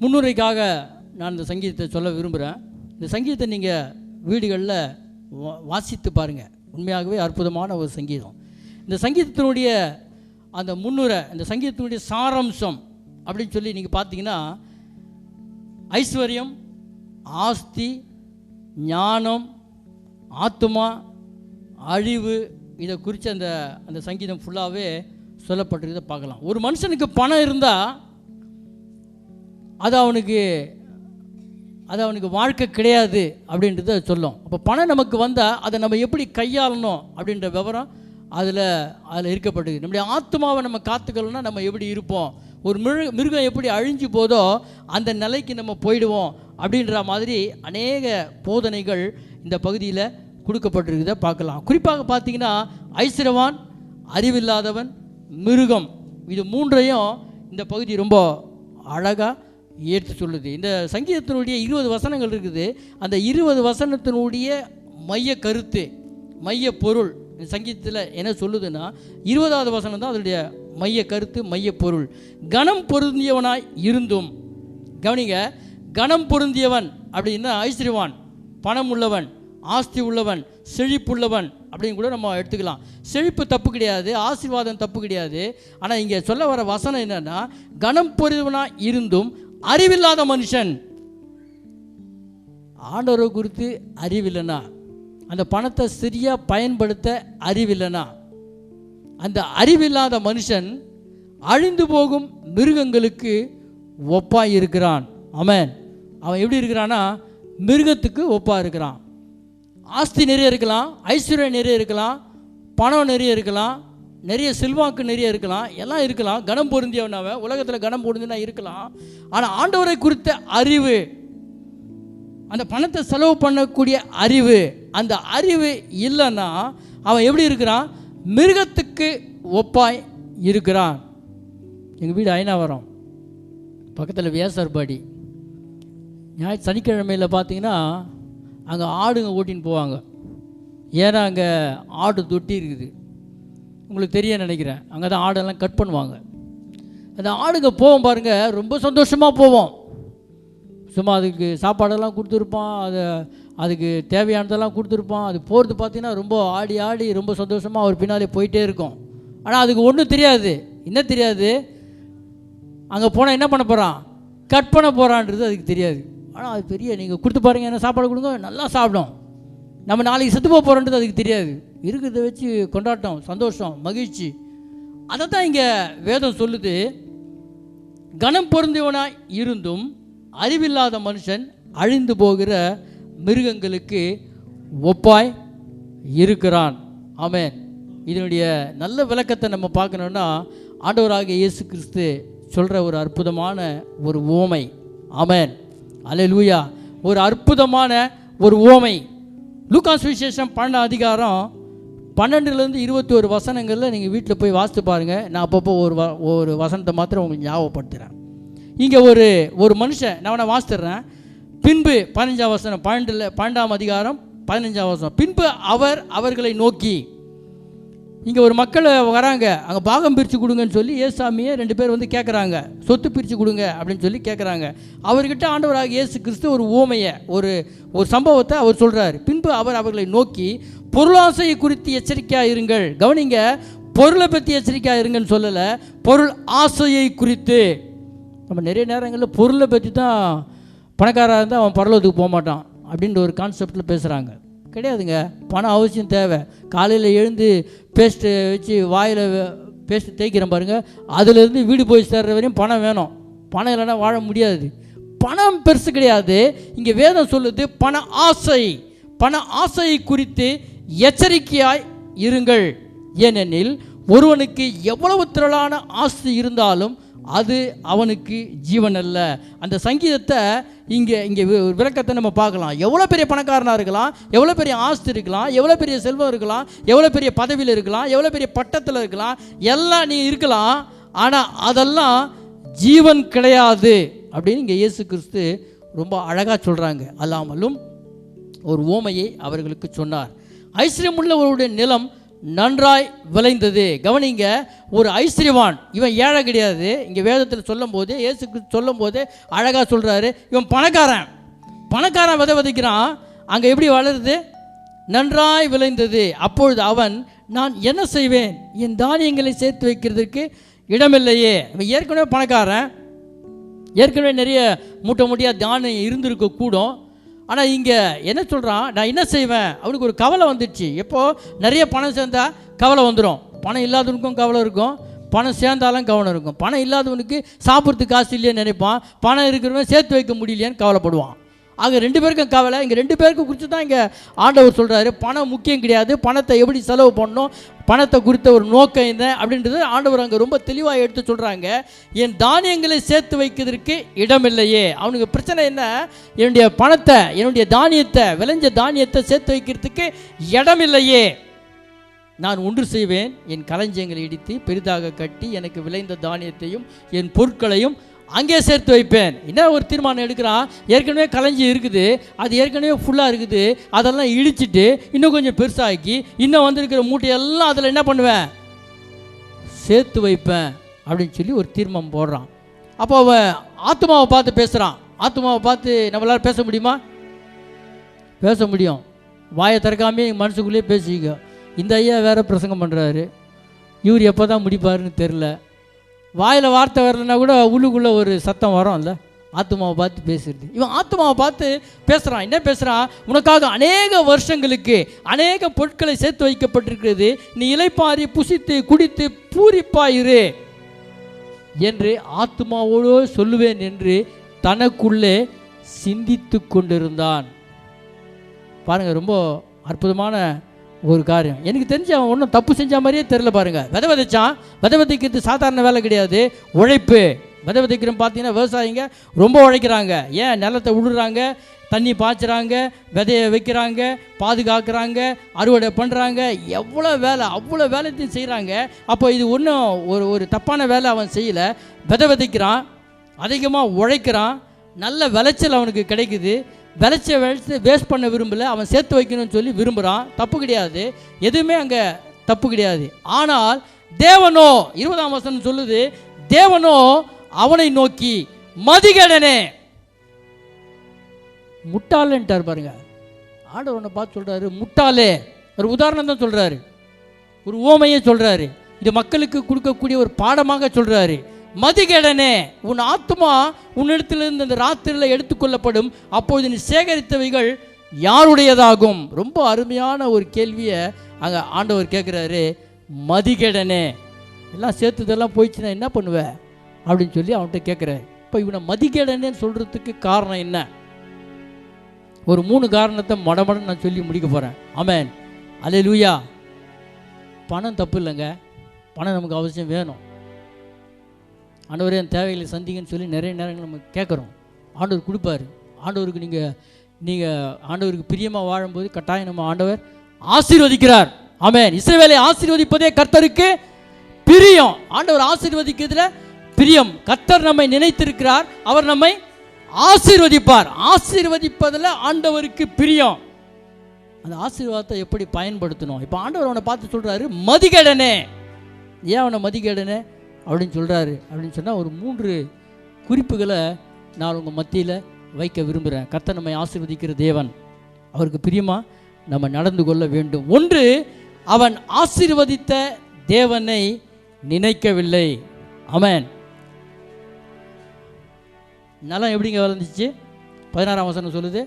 முன்னுரைக்காக நான் இந்த சங்கீதத்தை சொல்ல விரும்புகிறேன். இந்த சங்கீதத்தை நீங்கள் வீடுகளில் வாசித்து பாருங்கள். உண்மையாகவே அற்புதமான ஒரு சங்கீதம். இந்த சங்கீதத்தினுடைய அந்த முன்னுரை, இந்த சங்கீதத்தினுடைய சாராம்சம் அப்படின்னு சொல்லி நீங்கள் பார்த்தீங்கன்னா, ஐஸ்வர்யம், ஆஸ்தி, ஞானம், ஆத்துமா, அழிவு, இதை குறித்து அந்த சங்கீதம் ஃபுல்லாகவே சொல்லப்பட்டிருக்கிறத பார்க்கலாம். ஒரு மனுஷனுக்கு பணம் இருந்தால் அது அவனுக்கு வாழ்க்கை கிடையாது அப்படின்றத சொல்லும். அப்போ பணம் நமக்கு வந்தால் அதை நம்ம எப்படி கையாளணும் அப்படின்ற விவரம் அதில் இருக்கப்பட்டது. நம்முடைய ஆத்மாவை நம்ம காத்துக்கணும்னா நம்ம எப்படி இருப்போம், ஒரு மிருகம் எப்படி அழிஞ்சு போதோ அந்த நிலைக்கு நம்ம போயிடுவோம் அப்படின்ற மாதிரி அநேக போதனைகள் இந்த பகுதியில் கொடுக்கப்பட்டிருக்கிறத பார்க்கலாம். குறிப்பாக பார்த்தீங்கன்னா, ஐஸ்வரவான், அறிவில்லாதவன், மிருகம், இது 3ஐயும் இந்த பகுதி ரொம்ப அழகாக ஏற்று சொல்லுது. இந்த சங்கீதத்தினுடைய 20 வசனங்கள் இருக்குது. அந்த 20 வசனத்தினுடைய மைய கருத்து, மைய பொருள் இந்த சங்கீதத்தில் என்ன சொல்லுதுன்னா, 20வது வசனம் தான் அதனுடைய மைய கருத்து, மைய பொருள். கனம் பொருந்தியவனாய் இருந்தும், கவனிங்க, கனம் பொருந்தியவன் அப்படின்னா ஐஸ்வர்யவான், பணம் உள்ளவன், ஆஸ்தி உள்ளவன், செழிப்புள்ளவன் அப்படின்னு கூட நம்ம எடுத்துக்கலாம். செழிப்பு தப்பு கிடையாது, ஆசீர்வாதம் தப்பு கிடையாது. ஆனால் இங்கே சொல்ல வர வசனம் என்னன்னா, கனம் பொருந்தியவனாய் இருந்தும் அறிவில்லாத மனுஷன். ஆண்டவரை குறித்து அறிவில்லைனா, அந்த பணத்தை சரியாக பயன்படுத்த அறிவில்லைனா, அந்த அறிவில்லாத மனுஷன் அழிந்து போகும் மிருகங்களுக்கு ஒப்பாய் இருக்கிறான். ஆமென். அவன் எப்படி இருக்கிறான்னா, மிருகத்துக்கு ஒப்பாக இருக்கிறான். ஆஸ்தி நிறைய இருக்கலாம், ஐஸ்வர்யம் நிறைய இருக்கலாம், பணம் நிறைய இருக்கலாம், நிறைய செல்வாக்கு நிறைய இருக்கலாம், எல்லாம் இருக்கலாம். கனம் பொருந்தியவனாவ உலகத்தில் கனம் பொருந்தினா இருக்கலாம். ஆனால் ஆண்டவரை குறித்த அறிவு, அந்த பணத்தை செலவு பண்ணக்கூடிய அறிவு, அந்த அறிவு இல்லைன்னா அவன் எப்படி இருக்கிறான்? மிருகத்துக்கு ஒப்பாய் இருக்கிறான். எங்கள் வீடு ஐநாவரம் பக்கத்தில் வியாசார்பாடி. சனிக்கிழமையில் பார்த்தீங்கன்னா அங்கே ஆடுங்க ஓட்டின்னு போவாங்க. ஏன்னா அங்கே ஆடு தொட்டி இருக்குது, உங்களுக்கு தெரிய நினைக்கிறேன். அங்கே தான் ஆடெல்லாம் கட் பண்ணுவாங்க. அந்த ஆடுங்க போவோம் பாருங்கள், ரொம்ப சந்தோஷமாக போவோம். சும்மா அதுக்கு சாப்பாடெல்லாம் கொடுத்துருப்பான், அதுக்கு தேவையானதெல்லாம் கொடுத்துருப்பான். அது போகிறது பார்த்தீங்கன்னா ரொம்ப ஆடி ஆடி ரொம்ப சந்தோஷமாக அவர் பின்னாலே போயிட்டே இருக்கும். ஆனால் அதுக்கு ஒன்றும் தெரியாது. என்ன தெரியாது? அங்கே போனால் என்ன பண்ண போகிறான், கட் பண்ண போகிறான்றது அதுக்கு தெரியாது. ஆனால் அது பெரிய, நீங்கள் கொடுத்து பாருங்கள், என்ன சாப்பாடு கொடுங்க, நல்லா சாப்பிடும். நம்ம நாளைக்கு செத்து போக போகிறோன்றது அதுக்கு தெரியாது. இருக்கிறத வச்சு கொண்டாட்டம், சந்தோஷம், மகிழ்ச்சி. அதை தான் இங்கே வேதம் சொல்லுது. கனம் பொருந்தியவனாய் இருந்தும் அறிவில்லாத மனுஷன் அழிந்து போகிற மிருகங்களுக்கு ஒப்பாய் இருக்கிறான். ஆமென். இதனுடைய நல்ல விளக்கத்தை நம்ம பார்க்கணுன்னா ஆண்டவராகிய இயேசு கிறிஸ்து சொல்கிற ஒரு அற்புதமான ஒரு உவமை. ஆமென், அல்லேலூயா. ஒரு அற்புதமான ஒரு உவமை. லூக்கா சுவிசேஷம் 12 அதிகாரம் 12லேருந்து 21 வசனங்களில் நீங்கள் வீட்டில் போய் வாசித்து பாருங்கள். நான் அப்பப்போ ஒரு வசனத்தை மாத்திரம் உங்களுக்கு ஞாபகப்படுத்துகிறேன். இங்கே ஒரு மனுஷன், நான் வாசித்துறேன். பின்பு 15ஆம் வசனம், 12ஆம் அதிகாரம் 15ஆம் வசனம். பின்பு அவர்களை நோக்கி, இங்கே ஒரு மக்கள் வராங்க, அங்கே பாகம் பிரித்து கொடுங்கன்னு சொல்லி ஏசாமியை 2 பேர் வந்து கேட்குறாங்க, சொத்து பிரித்து கொடுங்க அப்படின்னு சொல்லி கேட்குறாங்க. அவர்கிட்ட ஆண்டவராக இயேசு கிறிஸ்து ஒரு உவமையை, ஒரு சம்பவத்தை அவர் சொல்கிறார். பின்பு அவர்களை நோக்கி, பொருளாசையை குறித்து எச்சரிக்கையாக இருங்கள். கவனிங்க, பொருளை பற்றி எச்சரிக்கையாக இருங்கன்னு சொல்லலை, பொருள் ஆசையை குறித்து. நம்ம நிறைய நேரங்களில் பொருளை பற்றி தான், பணக்காராக இருந்தால் அவன் பரலோகத்துக்கு போக மாட்டான் அப்படின்ற ஒரு கான்செப்டில் பேசுகிறாங்க. கிடையாதுங்க. பணம் அவசியம் தேவை. காலையில் எழுந்து பேஸ்ட்டு வச்சு வாயில் பேஸ்ட்டு தேய்க்கிறேன் பாருங்கள், அதுலேருந்து வீடு போய் சேர்ற வரையும் பணம் வேணும். பணம் இல்லைன்னா வாழ முடியாது. பணம் பெருசு கிடையாது. இங்கே வேதம் சொல்லுது பண ஆசையை குறித்து எச்சரிக்கையாய் இருங்கள். ஏனெனில் ஒருவனுக்கு எவ்வளவு திரளான ஆசை இருந்தாலும் அது அவனுக்கு ஜீவன் அல்ல. அந்த சங்கீதத்தை இங்கே விளக்கத்தை நம்ம பார்க்கலாம். எவ்வளோ பெரிய பணக்காரனாக இருக்கலாம், எவ்வளோ பெரிய ஆஸ்தி இருக்கலாம், எவ்வளோ பெரிய செல்வம் இருக்கலாம், எவ்வளோ பெரிய பதவியில் இருக்கலாம், எவ்வளோ பெரிய பட்டத்தில் இருக்கலாம், எல்லாம் நீ இருக்கலாம். ஆனால் அதெல்லாம் ஜீவன் கிடையாது அப்படின்னு இங்கே இயேசு கிறிஸ்து ரொம்ப அழகாக சொல்கிறாங்க. அல்லாமலும் ஒரு ஓமையை அவர்களுக்கு சொன்னார். ஐஸ்வர்யமுள்ளவருடைய நிலம் நன்றாய் விளைந்தது. கவனிங்க, ஒரு ஐஸ்வர்யவான், இவன் ஏழை கிடையாது. இங்கே வேதத்தில் சொல்லும் போது, இயேசு கிறிஸ்து சொல்லும் போது அழகாக சொல்கிறாரு, இவன் பணக்காரன் விதை விதைக்கிறான். அங்கே எப்படி வளருது? நன்றாய் விளைந்தது. அப்பொழுது அவன், நான் என்ன செய்வேன், என் தானியங்களை சேர்த்து வைக்கிறதுக்கு இடமில்லையே. இவன் ஏற்கனவே பணக்காரன், ஏற்கனவே நிறைய மூட்டையாக தானியம் இருந்திருக்க கூடும். ஆனால் இங்கே என்ன சொல்கிறான், நான் என்ன செய்வேன், அவனுக்கு ஒரு கவலை வந்துடுச்சு. எப்போது நிறைய பணம் சேர்ந்தால் கவலை வந்துடும். பணம் இல்லாதவனுக்கும் கவலை இருக்கும், பணம் சேர்ந்தாலும் கவலை இருக்கும். பணம் இல்லாதவனுக்கு சாப்பிட்றதுக்கு காசு இல்லைன்னு நினைப்பான், பணம் இருக்கிறவன் சேர்த்து வைக்க முடியலையான்னு கவலைப்படுவான். ஆக 2 பேருக்கும் கவலை. இங்கே 2 பேருக்கு குறித்து தான் இங்கே ஆண்டவர் சொல்கிறாரு. பணம் முக்கியம் கிடையாது, பணத்தை எப்படி செலவு பண்ணணும், பணத்தை குறித்த ஒரு நோக்கம் என்ன அப்படின்றது ஆண்டவர் அங்கே ரொம்ப தெளிவாக எடுத்து சொல்கிறாங்க. என் தானியங்களை சேர்த்து வைக்கிறதுக்கு இடமில்லையே. அவனுக்கு பிரச்சனை என்ன, என்னுடைய பணத்தை, என்னுடைய தானியத்தை, விளைஞ்ச தானியத்தை சேர்த்து வைக்கிறதுக்கு இடமில்லையே. நான் ஒன்று செய்வேன், என் களஞ்சியங்களை இடித்து பெரிதாக கட்டி எனக்கு விளைந்த தானியத்தையும் என் பொருட்களையும் அங்கே சேர்த்து வைப்பேன். என்ன ஒரு தீர்மானம் எடுக்கிறான். ஏற்கனவே களஞ்சி இருக்குது, அது ஏற்கனவே ஃபுல்லாக இருக்குது, அதெல்லாம் இடிச்சிட்டு இன்னும் கொஞ்சம் பெருசாக்கி இன்னும் வந்திருக்கிற மூட்டையெல்லாம் அதில் என்ன பண்ணுவேன், சேர்த்து வைப்பேன் அப்படின்னு சொல்லி ஒரு தீர்மானம் போடுறான். அப்போ அவன் ஆத்மாவை பார்த்து பேசுகிறான். ஆத்மாவை பார்த்து நம்மளால் பேச முடியுமா? பேச முடியும். வாயை திறக்காமே மனசுக்குள்ளேயே பேசிக்க. இந்த ஐயா வேறு பிரசங்கம் பண்ணுறாரு, இவர் எப்போ தான் முடிப்பாருன்னு தெரில. வாயில் வார்த்தை வரலன்னா கூட உள்ளுக்குள்ளே ஒரு சத்தம் வரும்ல, ஆத்மாவை பார்த்து பேசுறது. இவன் ஆத்மாவை பார்த்து பேசுகிறான். என்ன பேசுகிறான், உனக்காக அநேக வருஷங்களுக்கு அநேக பொருட்களை சேர்த்து வைக்கப்பட்டிருக்கிறது, நீ இளைப்பாரி புசித்து குடித்து பூரிப்பாயிரு என்று ஆத்மாவோடு சொல்லுவேன் என்று தனக்குள்ளே சிந்தித்து கொண்டிருந்தான். பாருங்கள், ரொம்ப அற்புதமான ஒரு காரியம். எனக்கு தெரிஞ்சு அவன் ஒன்றும் தப்பு செஞ்ச மாதிரியே தெரில. பாருங்கள், விதை விதைச்சான். விதை விதைக்கிறது சாதாரண வேலை கிடையாது, உழைப்பு. விதை விதைக்கிறோம் பார்த்தீங்கன்னா விவசாயிங்க ரொம்ப உழைக்கிறாங்க. ஏன், நிலத்தை விடுறாங்க, தண்ணி பாய்ச்சுறாங்க, விதையை வைக்கிறாங்க, பாதுகாக்கிறாங்க, அறுவடை பண்ணுறாங்க. எவ்வளோ வேலை, அவ்வளோ வேலைத்தையும் செய்கிறாங்க. அப்போ இது ஒன்றும் ஒரு தப்பான வேலை அவன் செய்யலை. விதை விதைக்கிறான், அதிகமாக உழைக்கிறான், நல்ல விளைச்சல் அவனுக்கு கிடைக்குது. விளைச்ச வேஸ்ட் பண்ண விரும்பலை, அவன் சேர்த்து வைக்கணும்னு சொல்லி விரும்புகிறான். தப்பு கிடையாது, எதுவுமே அங்கே தப்பு கிடையாது. ஆனால் தேவனோ, 20ஆம் வசனம் சொல்லுது, தேவனோ அவனை நோக்கி, மதிகேடனே, முட்டாளன்ட்டார் பாருங்க. ஆண்டவர் உன்னை பார்த்து சொல்கிறாரு, முட்டாளே. ஒரு உதாரணம் தான் சொல்கிறாரு, ஒரு உவமையை சொல்கிறாரு, இது மக்களுக்கு கொடுக்கக்கூடிய ஒரு பாடமாக சொல்கிறாரு. மதிகேடனே, உன் ஆத்மா உன்னிடத்திலிருந்து இந்த ராத்திரியில் எடுத்துக்கொள்ளப்படும், அப்போது நீ சேகரித்தவைகள் யாருடையதாகும்? ரொம்ப அருமையான ஒரு கேள்வியை அங்கே ஆண்டவர் கேட்குறாரு. மதிகேடனே, எல்லாம் சேர்த்துதெல்லாம் போயிடுச்சுன்னா என்ன பண்ணுவ அப்படின்னு சொல்லி அவன்கிட்ட கேட்குறாரு. இப்போ இவனை மதிகேடனேன்னு சொல்கிறதுக்கு காரணம் என்ன? ஒரு 3 காரணத்தை மடமடன்னு நான் சொல்லி முடிக்க போகிறேன். ஆமென், அல்லேலூயா. பணம் தப்பு இல்லைங்க, பணம் நமக்கு அவசியம் வேணும். ஆண்டவரே என் தேவைகளை சந்திங்கன்னு சொல்லி நிறைய நேரங்கள் நம்ம கேட்குறோம். ஆண்டவர் கொடுப்பார். ஆண்டவருக்கு நீங்கள் ஆண்டவருக்கு பிரியமாக வாழும்போது கட்டாயம் நம்ம ஆண்டவர் ஆசீர்வதிக்கிறார். ஆமென். இஸ்ரவேலை ஆசீர்வதிப்பதே கர்த்தருக்கு பிரியம். ஆண்டவர் ஆசீர்வதிக்கிறதுல பிரியம். கர்த்தர் நம்மை நினைத்திருக்கிறார், அவர் நம்மை ஆசீர்வதிப்பார். ஆசீர்வதிப்பதில் ஆண்டவருக்கு பிரியம். அந்த ஆசீர்வாதத்தை எப்படி பயன்படுத்தணும்? இப்போ ஆண்டவர் அவனை பார்த்து சொல்கிறாரு, மதிகேடனே. ஏன் அவனை மதிகேடனே அப்படின்னு சொல்கிறாரு அப்படின்னு சொன்னால், ஒரு 3 குறிப்புகளை நான் உங்கள் மத்தியில் வைக்க விரும்புகிறேன். கர்த்தர் நம்மை ஆசீர்வதிக்கிற தேவன், அவருக்கு பிரியமாக நம்ம நடந்து கொள்ள வேண்டும். 1, அவன் ஆசீர்வதித்த தேவனை நினைக்கவில்லை. ஆமென். நிலம் எப்படிங்க வளர்ந்துச்சு? 16ஆம் வசனம் சொல்லுது,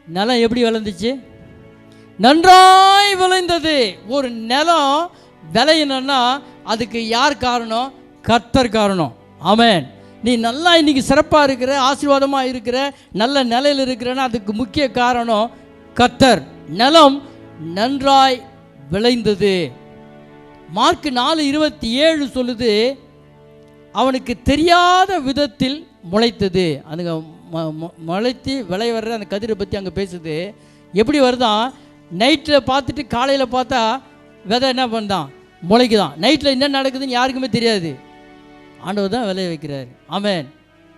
நிலம் எப்படி வளர்ந்துச்சு? நன்றாய் விளைந்தது. ஒரு நிலம் விளையணும்னா அதுக்கு யார் காரணம்? கர்த்தர் காரணம். ஆமென். நீ நல்லா இன்னைக்கு சிறப்பாக இருக்கிற, ஆசீர்வாதமாக இருக்கிற, நல்ல நிலையில் இருக்கிறன்னா அதுக்கு முக்கிய காரணம் கர்த்தர். நிலம் நன்றாய் விளைந்தது. மார்க் 4:27 சொல்லுது, அவனுக்கு தெரியாத விதத்தில் முளைத்தது. அதுங்க முளைத்து விளைய வர்ற அந்த கதிரை பற்றி அங்கே பேசுது. எப்படி வருதான்? நைட்டில் பார்த்துட்டு காலையில் பார்த்தா விதை என்ன பண்ணுதான்? முளைக்குதான். நைட்டில் என்ன நடக்குதுன்னு யாருக்குமே தெரியாது. ஆண்டவர் தான் விளைய வைக்கிறார். ஆமென்.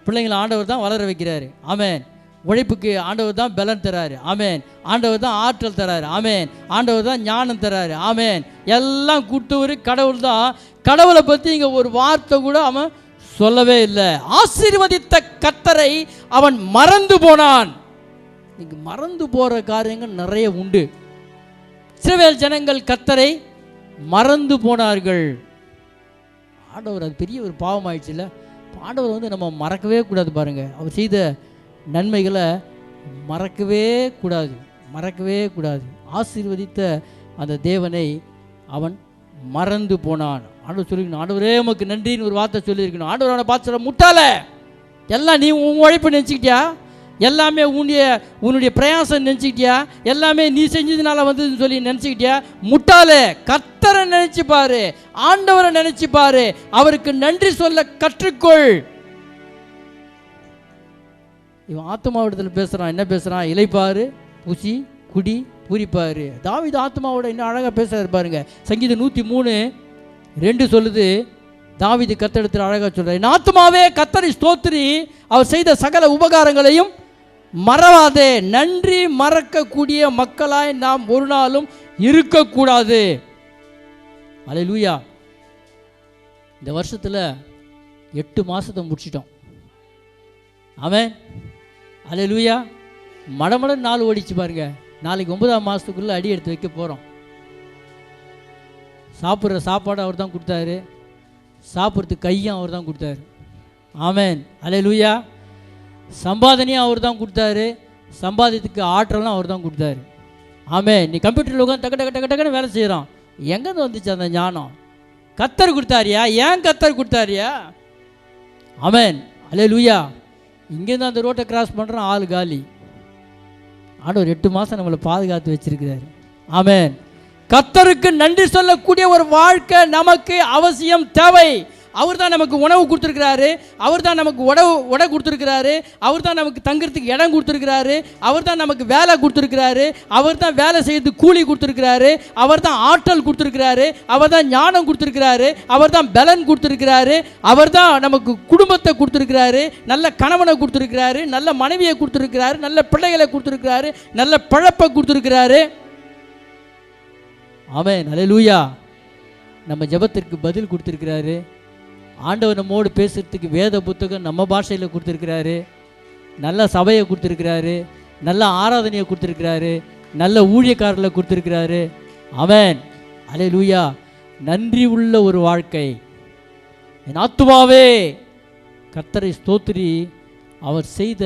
பிள்ளைங்களை ஆண்டவர் தான் வளர வைக்கிறாரு. ஆமென். உழைப்புக்கு ஆண்டவர் தான் பலன் தராரு. ஆமென். ஆண்டவர் தான் ஆற்றல் தராரு. ஆமென். ஆண்டவர் தான் ஞானம் தராரு. ஆமென். எல்லாம் கூட்டுவர் கடவுள் தான். கடவுளை பற்றி இங்கே ஒரு வார்த்தை கூட அவன் சொல்லவே இல்லை. ஆசீர்வதித்த கர்த்தரை அவன் மறந்து போனான். இன்னைக்கு மறந்து போகிற காரியங்கள் நிறைய உண்டு. இஸ்ரவேல் ஜனங்கள் கர்த்தரை மறந்து போனார்கள். ஆண்டவர், அது பெரிய ஒரு பாவம் ஆயிடுச்சுல்ல. ஆண்டவர் நம்ம மறக்கவே கூடாது. பாருங்கள், அவர் செய்த நன்மைகளை மறக்கவே கூடாது, மறக்கவே கூடாது. ஆசீர்வதித்த அந்த தேவனை அவன் மறந்து போனான். ஆண்டவர் சொல்லிக்கணும், ஆண்டவரே உமக்கு நன்றின்னு ஒரு வார்த்தை சொல்லியிருக்கணும். ஆண்டவர் அவனை பார்த்து சொல்ல, முட்டாள, எல்லாம் நீ உன் உழைப்பு நினச்சிக்கிட்டியா? எல்லாமே உன்னுடைய பிரயாசம் நினச்சிக்கிட்டியா? எல்லாமே நீ செஞ்சதுனால வந்ததுன்னு சொல்லி நினச்சிக்கிட்டியா? முட்டாளே, கர்த்தரை நினச்சி பாரு, ஆண்டவரை நினச்சி பாரு, அவருக்கு நன்றி சொல்ல கற்றுக்கொள். இவன் ஆத்மாவிடத்தில் பேசுகிறான். என்ன பேசுகிறான்? இளைப்பாரு, புசி, குடி, பூரிப்பாரு. தாவீது ஆத்மாவோட இன்னும் அழகாக பேசுகிறாரு பாருங்க. சங்கீதம் 103:2 சொல்லுது, தாவீது கர்த்தரிடத்தில் அழகாக சொல்கிறார், என் ஆத்மாவே கர்த்தரை ஸ்தோத்திரி, அவர் செய்த சகல உபகாரங்களையும் மறவாதே. நன்றி மறக்கக்கூடிய மக்களாய் நாம் ஒரு நாளும் இருக்கக்கூடாது. அல்லேலூயா. இந்த வருஷத்தில் 8 மாதத்தை முடிச்சிட்டோம். ஆமென். அல்லேலூயா. மடமடன் நாள் ஓடிச்சு பாருங்க. நாளைக்கு 9ஆம் மாதத்துக்குள்ளே அடி எடுத்து வைக்க போகிறோம். சாப்பிட்ற சாப்பாடு அவர் தான் கொடுத்தாரு, சாப்பிட்றதுக்கு கையும் அவர் தான் கொடுத்தாரு. ஆமென். அல்லேலூயா. சம்பாதனையும் அவர் தான் கொடுத்தாரு, சம்பாதித்துக்கு ஆற்றலும் அவர் தான் கொடுத்தாரு. ஆமென். நீ கம்ப்யூட்டரில் உட்காந்து டக்கு டக்கு டக்கு டக்குன்னு வேலை செய்கிறோம். எங்கேருந்து வந்துச்சு அந்த ஞானம்? கர்த்தர் கொடுத்தாரியா? ஏன் கர்த்தர் கொடுத்தாரியா? ஆமென். அல்லேலூயா. இங்கேருந்து அந்த ரோட்டை கிராஸ் பண்ணுறோம், ஆள் காலி. ஆண்டவர் 8 மாதம் நம்மளை பாதுகாத்து வச்சிருக்கிறாரு. ஆமென். கர்த்தருக்கு நன்றி சொல்லக்கூடிய ஒரு வாழ்க்கை நமக்கு அவசியம், தேவை. அவர் தான் நமக்கு உணவு கொடுத்துருக்கிறாரு, அவர் தான் நமக்கு உடை கொடுத்துருக்கிறாரு, அவர் தான் நமக்கு தங்குறதுக்கு இடம் கொடுத்துருக்கிறாரு, அவர் தான் நமக்கு வேலை கொடுத்துருக்கிறாரு, அவர் தான் வேலை செய்யறதுக்கு கூலி கொடுத்துருக்கிறாரு, அவர் தான் ஆற்றல் கொடுத்துருக்கிறாரு, அவர் தான் ஞானம் கொடுத்துருக்கிறாரு, அவர் தான் பலன் கொடுத்துருக்கிறாரு, அவர் தான் நமக்கு குடும்பத்தை கொடுத்துருக்கிறாரு, நல்ல கணவனை கொடுத்துருக்கிறாரு, நல்ல மனைவியை கொடுத்துருக்கிறாரு, நல்ல பிள்ளைகளை கொடுத்துருக்கிறாரு, நல்ல பழப்பை கொடுத்துருக்கிறாரு. ஆமென். அல்லேலூயா. நம்ம ஜெபத்திற்கு பதில் கொடுத்துருக்கிறாரு. ஆண்டவர் நம்மோடு பேசுகிறதுக்கு வேத புத்தகம் நம்ம பாஷையில் கொடுத்துருக்கிறாரு, நல்ல சபையை கொடுத்துருக்கிறாரு, நல்ல ஆராதனையை கொடுத்துருக்கிறாரு, நல்ல ஊழியக்காரர்களை கொடுத்துருக்கிறாரு. ஆமென், அல்லேலூயா. நன்றி உள்ள ஒரு வாழ்க்கை. என் ஆத்துமாவே கர்த்தரை ஸ்தோத்திரி, அவர் செய்த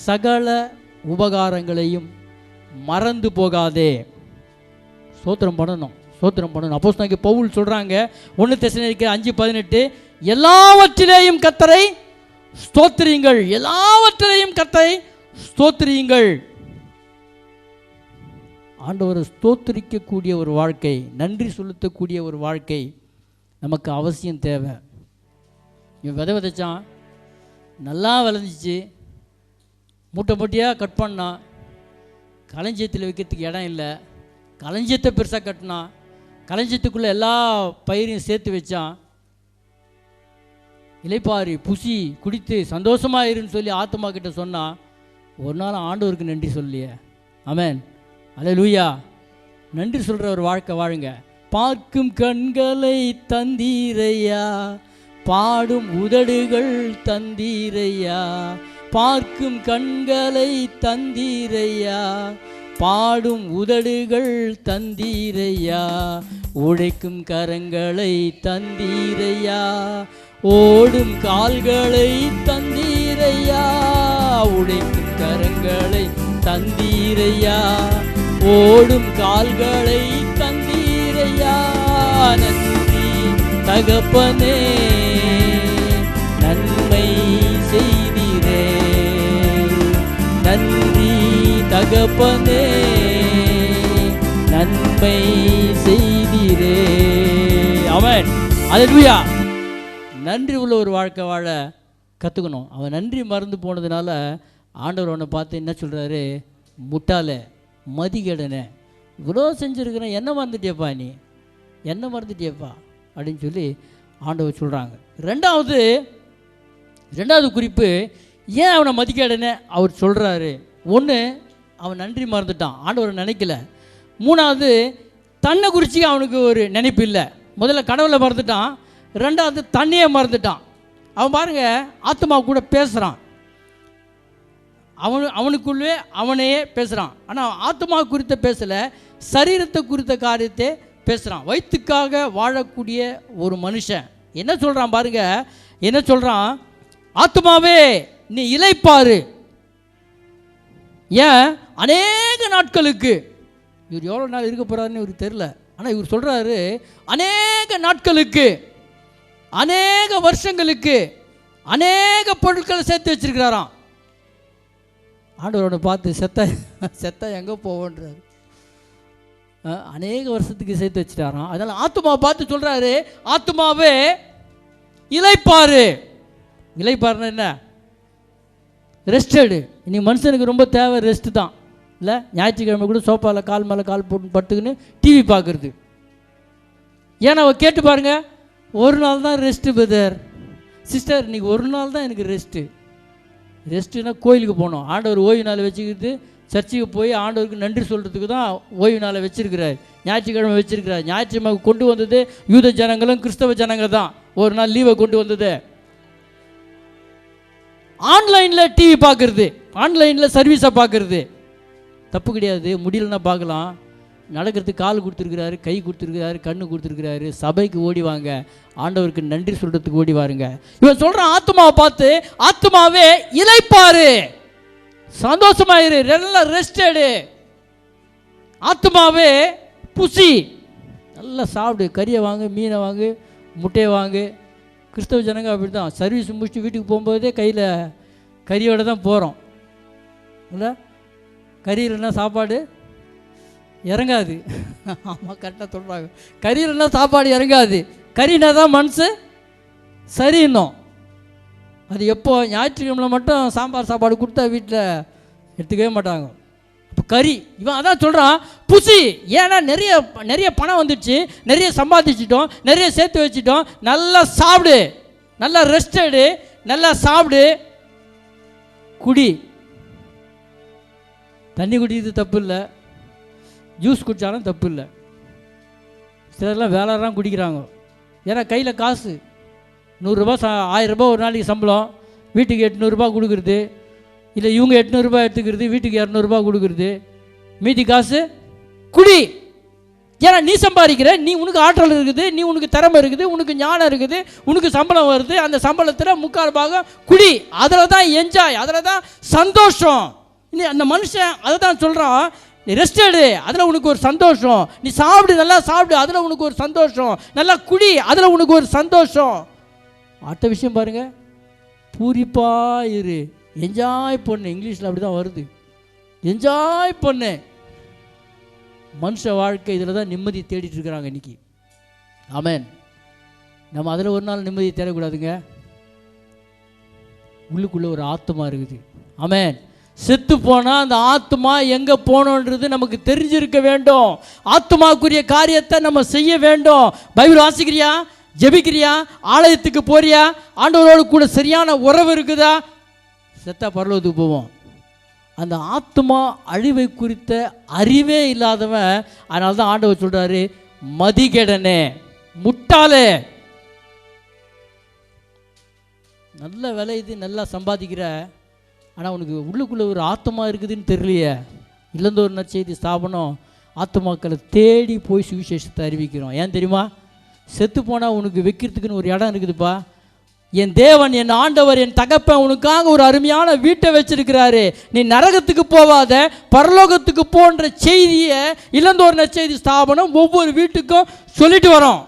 சகல உபகாரங்களையும் மறந்து போகாதே. ஸ்தோத்திரம் பண்ணணும், ஸ்தோத்திரம் பண்ணணும். அப்போஸ்தலனாகிய பவுல் சொல்கிறாங்க 1 தெசலோனிக்கேயர் 5:18, எல்லாவற்றிலேயும் கர்த்தரை ஸ்தோத்திரியுங்கள், எல்லாவற்றிலேயும் கர்த்தரை ஸ்தோத்திரியுங்கள். ஆண்டவரை ஸ்தோத்திரிக்கக்கூடிய ஒரு வாழ்க்கை, நன்றி செலுத்தக்கூடிய ஒரு வாழ்க்கை நமக்கு அவசியம் தேவை. இவன் விதைச்சான், நல்லா விளைஞ்சிச்சு, மூட்டை மூட்டையாக கட் பண்ணான், களஞ்சியத்தில் வைக்கிறதுக்கு இடம் இல்லை, களஞ்சியத்தை பெருசாக கட்டினான், களஞ்சியத்துக்குள்ளே எல்லா பயிரையும் சேர்த்து வச்சான். இலைப்பாரி புசி குடித்து சந்தோஷமாக இருன்னு சொல்லி ஆத்மா கிட்ட சொன்னான். ஒரு நாள் ஆண்டவருக்கு நன்றி சொல்லியே. ஆமென், அல்லேலூயா. நன்றி சொல்கிற ஒரு வாழ்க்கை வாழுங்க. பார்க்கும் கண்களை தந்தீரையா, பாடும் உதடுகள் தந்தீரையா, பார்க்கும் கண்களை தந்தீரையா, பாடும் உதடுகள் தந்தீரையா, உழைக்கும் கரங்களை தந்தீரையா, ஓடும் கால்களை தந்தீரையா, உழைக்கும் கரங்களை தந்தீரையா, ஓடும் கால்களை தந்தீரையா. நன்றி தகப்பனே, நன்மை செய்தீரே, நன்றி தகப்பனே, நன்மை செய்தீரே. ஆமென், அல்லேலூயா. நன்றி உள்ள ஒரு வாழ்க்கை வாழ கற்றுக்கணும். அவன் நன்றி மறந்து போனதுனால ஆண்டவர் அவனை பார்த்து என்ன சொல்கிறாரு? முட்டாளே, மதிகேடனே, இவ்வளோ செஞ்சுருக்கிறேன், என்ன மறந்துட்டியப்பா, நீ என்ன மறந்துட்டியப்பா அப்படின்னு சொல்லி ஆண்டவர் சொல்கிறாங்க. ரெண்டாவது குறிப்பு, ஏன் அவனை மதிக்கேடனே அவர் சொல்கிறாரு? ஒன்று, அவன் நன்றி மறந்துட்டான், ஆண்டவரை நினைக்கல. மூணாவது, தன்னை குறித்து அவனுக்கு ஒரு நினைப்பு இல்லை. முதல்ல கடவுளை மறந்துட்டான், ரெண்டாவது தண்ணியை மறந்துட்டான். அவன் பாருங்க, ஆத்மா கூட பேசுகிறான், அவனுக்குள்ளே அவனையே பேசுகிறான். ஆனால் ஆத்மா குறித்த பேசலை, சரீரத்தை குறித்த காரியத்தை பேசுகிறான். வயிற்றுக்காக வாழக்கூடிய ஒரு மனுஷன் என்ன சொல்கிறான் பாருங்க, என்ன சொல்கிறான்? ஆத்மாவே நீ இளைப்பாரு. ஏன்? அநேக நாட்களுக்கு, இவர் எவ்வளோ நாள் இருக்க போகிறாருன்னு இவருக்கு தெரில, ஆனால் இவர் சொல்கிறாரு அநேக நாட்களுக்கு, அநேக வருஷங்களுக்கு, அநேக பொருட்களை சேர்த்து வச்சிருக்கிறாராம். ஆண்டவரோட பார்த்து செத்தா எங்கே போவோன்றார். அநேக வருஷத்துக்கு சேர்த்து வச்சுட்டாராம். அதனால் ஆத்மா பார்த்து சொல்கிறாரு, ஆத்மாவே இளைப்பாரு. இளைப்பாருன்னா என்ன? ரெஸ்டடு. இன்னைக்கு மனுஷனுக்கு ரொம்ப தேவை ரெஸ்ட்டு தான் இல்லை? ஞாயிற்றுக்கிழமை கூட சோஃபாவில் கால் மேலே கால் போட்டு பட்டுக்குன்னு டிவி பார்க்குறது. ஏன்னா அவள் கேட்டு பாருங்க, ஒரு நாள் தான் ரெஸ்ட்டு பிரதர் சிஸ்டர், இன்றைக்கி ஒரு நாள் தான் எனக்கு ரெஸ்ட்டுன்னா கோயிலுக்கு போகணும். ஆண்டவர் ஓய்வு நாளை வச்சுக்கிட்டு சர்ச்சுக்கு போய் ஆண்டவருக்கு நன்றி சொல்கிறதுக்கு தான் ஓய்வு நாளை வச்சுருக்கிறார், ஞாயிற்றுக்கிழமை வச்சுருக்கிறார். ஞாயிற்றுக்கிழமை கொண்டு வந்தது யூத ஜனங்களும் கிறிஸ்தவ ஜனங்கள் தான் ஒரு நாள் லீவை கொண்டு வந்தது. ஆன்லைனில் டிவி பார்க்குறது, ஆன்லைனில் சர்வீஸை பார்க்குறது தப்பு கிடையாது, முடியலன்னா பார்க்கலாம். நடக்கிறதுக்கு கால் கொடுத்துருக்கிறாரு, கை கொடுத்துருக்கிறாரு, கண்ணு கொடுத்துருக்கிறாரு. சபைக்கு ஓடி வாங்க, ஆண்டவருக்கு நன்றி சொல்கிறதுக்கு ஓடி வாருங்க. இவன் சொல்கிறான் ஆத்மாவை பார்த்து, ஆத்மாவே இளைப்பாரு, சந்தோஷமாயிரு, நல்லா ரெஸ்ட் எடு. ஆத்மாவே புசி, நல்லா சாப்பிடு, கறியை வாங்கு, மீனை வாங்கு, முட்டையை வாங்கு. கிறிஸ்தவ ஜனங்க அப்படி தான், சர்வீஸ் முடிச்சுட்டு வீட்டுக்கு போகும்போதே கையில் கறியோடு தான் போகிறோம் இல்லை? கறி இல்லைன்னா சாப்பாடு இறங்காது. ஆமாம், கரெக்டாக சொல்கிறாங்க. கறி இல்லைன்னா சாப்பாடு இறங்காது. கறினா தான் மனசு சரி. இன்னும் அது எப்போ ஞாயிற்றுக்கிழமை மட்டும் சாம்பார் சாப்பாடு கொடுத்தா வீட்டில் எடுத்துக்கவே மாட்டாங்க. இப்போ கறி, இவன் அதான் சொல்கிறான் புசி. ஏன்னா நிறைய பணம் வந்துடுச்சு, நிறைய சம்பாதிச்சிட்டோம், நிறைய சேர்த்து வச்சிட்டோம், நல்லா சாப்பிடு, நல்லா ரெஸ்ட் எடு, நல்லா சாப்பிடு, குடி. தண்ணி குடிக்கிறது தப்பு இல்லை, ஜூஸ் குடித்தாலும் தப்பு இல்லை. சிலர்லாம் வேலைலாம் குடிக்கிறாங்க. ஏன்னா கையில் காசு 100 ரூபா 1000 ரூபா ஒரு நாளைக்கு சம்பளம், வீட்டுக்கு 800 ரூபா கொடுக்குறது, இல்லை இவங்க 800 ரூபாய் எடுத்துக்கிறது, வீட்டுக்கு 200 ரூபாய் கொடுக்குறது, மீதி காசு குடி. ஏன்னா நீ சம்பாதிக்கிற, நீ உனக்கு ஆற்றல் இருக்குது, நீ உனக்கு திறமை இருக்குது, உனக்கு ஞானம் இருக்குது, உனக்கு சம்பளம் வருது, அந்த சம்பளத்தில் 3/4 பாகம் குடி. அதில் தான் என்ஜாய், அதில் தான் சந்தோஷம். அந்த மனுஷன் அதை தான் சொல்கிறான், நீ ரெஸ்ட் எடு, அதில் உனக்கு ஒரு சந்தோஷம். நீ சாப்பிடு, நல்லா சாப்பிடு, அதில் உனக்கு ஒரு சந்தோஷம். நல்லா குடி, அதில் உனக்கு ஒரு சந்தோஷம். அடுத்த விஷயம் பாருங்க, பூரிப்பா இரு, என்ஜாய் பண்ணு. இங்கிலீஷில் அப்படி தான் வருது, என்ஜாய் பண்ணு. மனுஷ வாழ்க்கை இதில் தான் நிம்மதி தேடிட்டு இருக்கிறாங்க இன்னைக்கு. ஆமென். நம்ம அதில் ஒரு நாள் நிம்மதி தேடக்கூடாதுங்க. உள்ளுக்குள்ளே ஒரு ஆத்மா இருக்குது. ஆமென். செத்து போனால் அந்த ஆத்மா எங்கே போனோன்றது நமக்கு தெரிஞ்சிருக்க வேண்டும். ஆத்மாக்குரிய காரியத்தை நம்ம செய்ய வேண்டும். பைபிள் வாசிக்கிறியா, ஜெபிக்கிறியா, ஆலயத்துக்கு போறியா, ஆண்டவரோடு கூட சரியான உறவு இருக்குதா? செத்தா பரலோகத்துக்கு போவோம். அந்த ஆத்மா அழிவை குறித்த அறிவே இல்லாதவன். அதனால தான் ஆண்டவர் சொல்கிறாரு, மதிகேடனே, முட்டாளே, நல்ல விளையுது, நல்லா சம்பாதிக்கிற, ஆனால் உனக்கு உள்ளுக்குள்ளே ஒரு ஆத்மா இருக்குதுன்னு தெரியலையே. இல்லந்தோர் நற்செய்தி ஸ்தாபனம் ஆத்மாக்களை தேடி போய் சுவிசேஷத்தை அறிவிக்கிறோம். ஏன் தெரியுமா? செத்து போனால் உனக்கு வைக்கிறதுக்குன்னு ஒரு இடம் இருக்குதுப்பா. என் தேவன், என் ஆண்டவர், என் தகப்பன் உனக்காக ஒரு அருமையான வீட்டை வச்சிருக்கிறாரு. நீ நரகத்துக்கு போவாத, பரலோகத்துக்கு போன்ற செய்தியை இல்லந்தோர் நற்செய்தி ஸ்தாபனம் ஒவ்வொரு வீட்டுக்கும் சொல்லிட்டு வரோம்.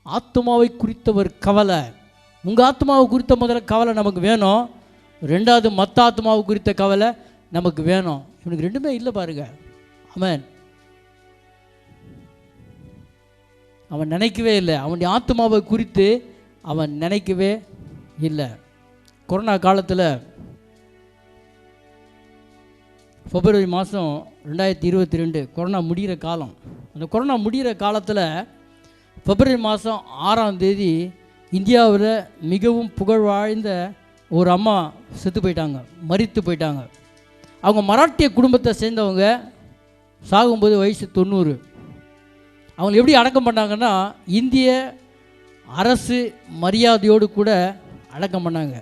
ஆத்மாவை குறித்த ஒரு கவலை, உங்கள் ஆத்மாவை குறித்த முதல்ல கவலை நமக்கு வேணும். ரெண்டாவது மற்ற ஆத்மாவை குறித்த கவலை நமக்கு வேணும். இவனுக்கு ரெண்டுமே இல்லை பாருங்க. ஆமென். அவன் நினைக்கவே இல்லை, அவனுடைய ஆத்மாவை குறித்து அவன் நினைக்கவே இல்லை. கொரோனா காலத்தில் பிப்ரவரி மாதம் 2022 கொரோனா முடிகிற காலம். அந்த கொரோனா முடிகிற காலத்தில் பிப்ரவரி மாதம் 6ஆம் தேதி இந்தியாவில் மிகவும் புகழ் வாழ்ந்த ஒரு அம்மா செத்து போயிட்டாங்க, மரித்து போயிட்டாங்க. அவங்க மராட்டிய குடும்பத்தை சேர்ந்தவங்க. சாகும்போது வயசு 90. அவங்க எப்படி அடக்கம் பண்ணாங்கன்னா, இந்திய அரசு மரியாதையோடு கூட அடக்கம் பண்ணாங்க.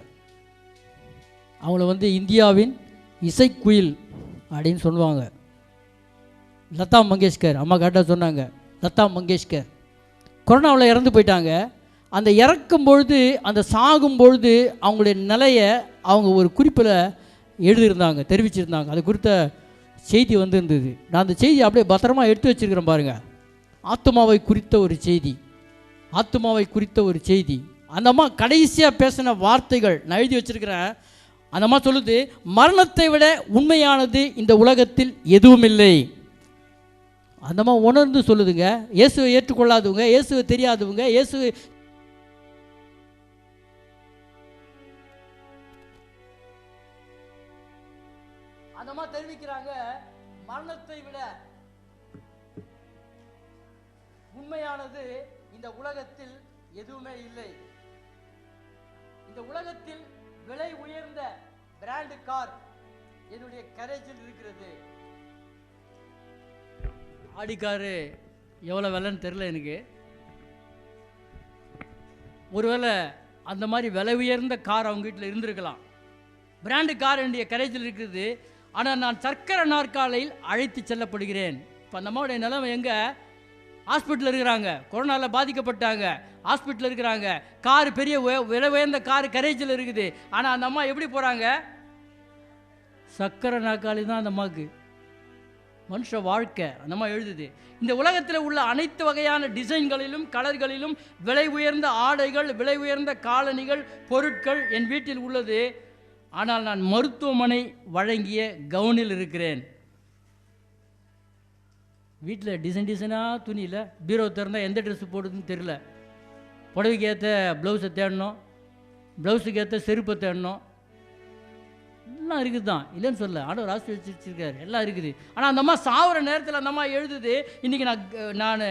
அவங்கள இந்தியாவின் இசைக்குயில் அப்படின்னு சொல்லுவாங்க. லதா மங்கேஷ்கர், அம்மா கரெக்டாக சொன்னாங்க, லதா மங்கேஷ்கர். கொரோனாவில் இறந்து போயிட்டாங்க. அந்த இறக்கும் பொழுது, அந்த சாகும் பொழுது அவங்களுடைய நிலையை அவங்க ஒரு குறிப்பில் எழுதியிருந்தாங்க, தெரிவிச்சிருந்தாங்க. அது குறித்த செய்தி இருந்தது. நான் அந்த செய்தி அப்படியே பத்திரமா எடுத்து வச்சுருக்கிறேன் பாருங்கள். ஆத்மாவை குறித்த ஒரு செய்தி, ஆத்மாவை குறித்த ஒரு செய்தி. அந்த அம்மா கடைசியாக பேசின வார்த்தைகள் நான் எழுதி வச்சிருக்கிறேன். அந்த அம்மா சொல்லுது, மரணத்தை விட உண்மையானது இந்த உலகத்தில் எதுவும் இல்லை. அந்த அம்மா உணர்ந்து சொல்லுதுங்க. இயேசுவை ஏற்றுக்கொள்ளாதவங்க, இயேசுவை தெரியாதவங்க, இயேசுவை அந்த அம்மா தெரிவிக்கிறாங்க, மரணத்தை விட உண்மையானது இந்த உலகத்தில் எதுவுமே இல்லை. இந்த உலகத்தில் விலை உயர்ந்த பிராண்ட் கார் என்னுடைய கரேஜில் இருக்கிறது. ஆடி காரு எவ்வளோ விலைன்னு தெரில எனக்கு. ஒருவேளை அந்த மாதிரி விலை உயர்ந்த கார் அவங்க வீட்டில் இருந்திருக்கலாம். பிராண்டு கார் என்னுடைய கரேஜில் இருக்குது. ஆனால் நான் சர்க்கரை நாற்காலையில் அழைத்து செல்லப்படுகிறேன். இப்போ அந்த அம்மாவுடைய நிலைமை எங்கே? ஹாஸ்பிட்டலில் இருக்கிறாங்க, கொரோனாவில் பாதிக்கப்பட்டாங்க, ஹாஸ்பிட்டலில் இருக்கிறாங்க. காரு பெரிய விலை உயர்ந்த காரு கரேஜில் இருக்குது. ஆனால் அந்த அம்மா எப்படி போகிறாங்க? சர்க்கரை நாற்காலி தான் அந்த அம்மாவுக்கு. மனுஷ வாழ்க்கை அந்த அம்மா எழுதுது. இந்த உலகத்தில் உள்ள அனைத்து வகையான டிசைன்களிலும் கலர்களிலும் விலை உயர்ந்த ஆடைகள், விலை உயர்ந்த காலணிகள், பொருட்கள் என் வீட்டில் உள்ளது. ஆனால் நான் மருத்துவமனை வழங்கிய கவுனில் இருக்கிறேன். வீட்டில் டிசைனாக துணியில் பீரோ திறந்தால் எந்த ட்ரெஸ்ஸு போடுதுன்னு தெரில. புடவைக்கு ஏற்ற ப்ளவுஸை தேடணும், ப்ளவுஸுக்கு ஏற்ற செருப்பை தேடணும். எல்லாம் இருக்குது தான், இல்லைன்னு சொல்ல, ஆண்டவர் ஆசீர்வதிச்சு வச்சிருக்காரு, எல்லாம் இருக்குது. ஆனால் அந்த அம்மா சாகிற நேரத்தில் அந்த அம்மா எழுதுது, இன்றைக்கி நான்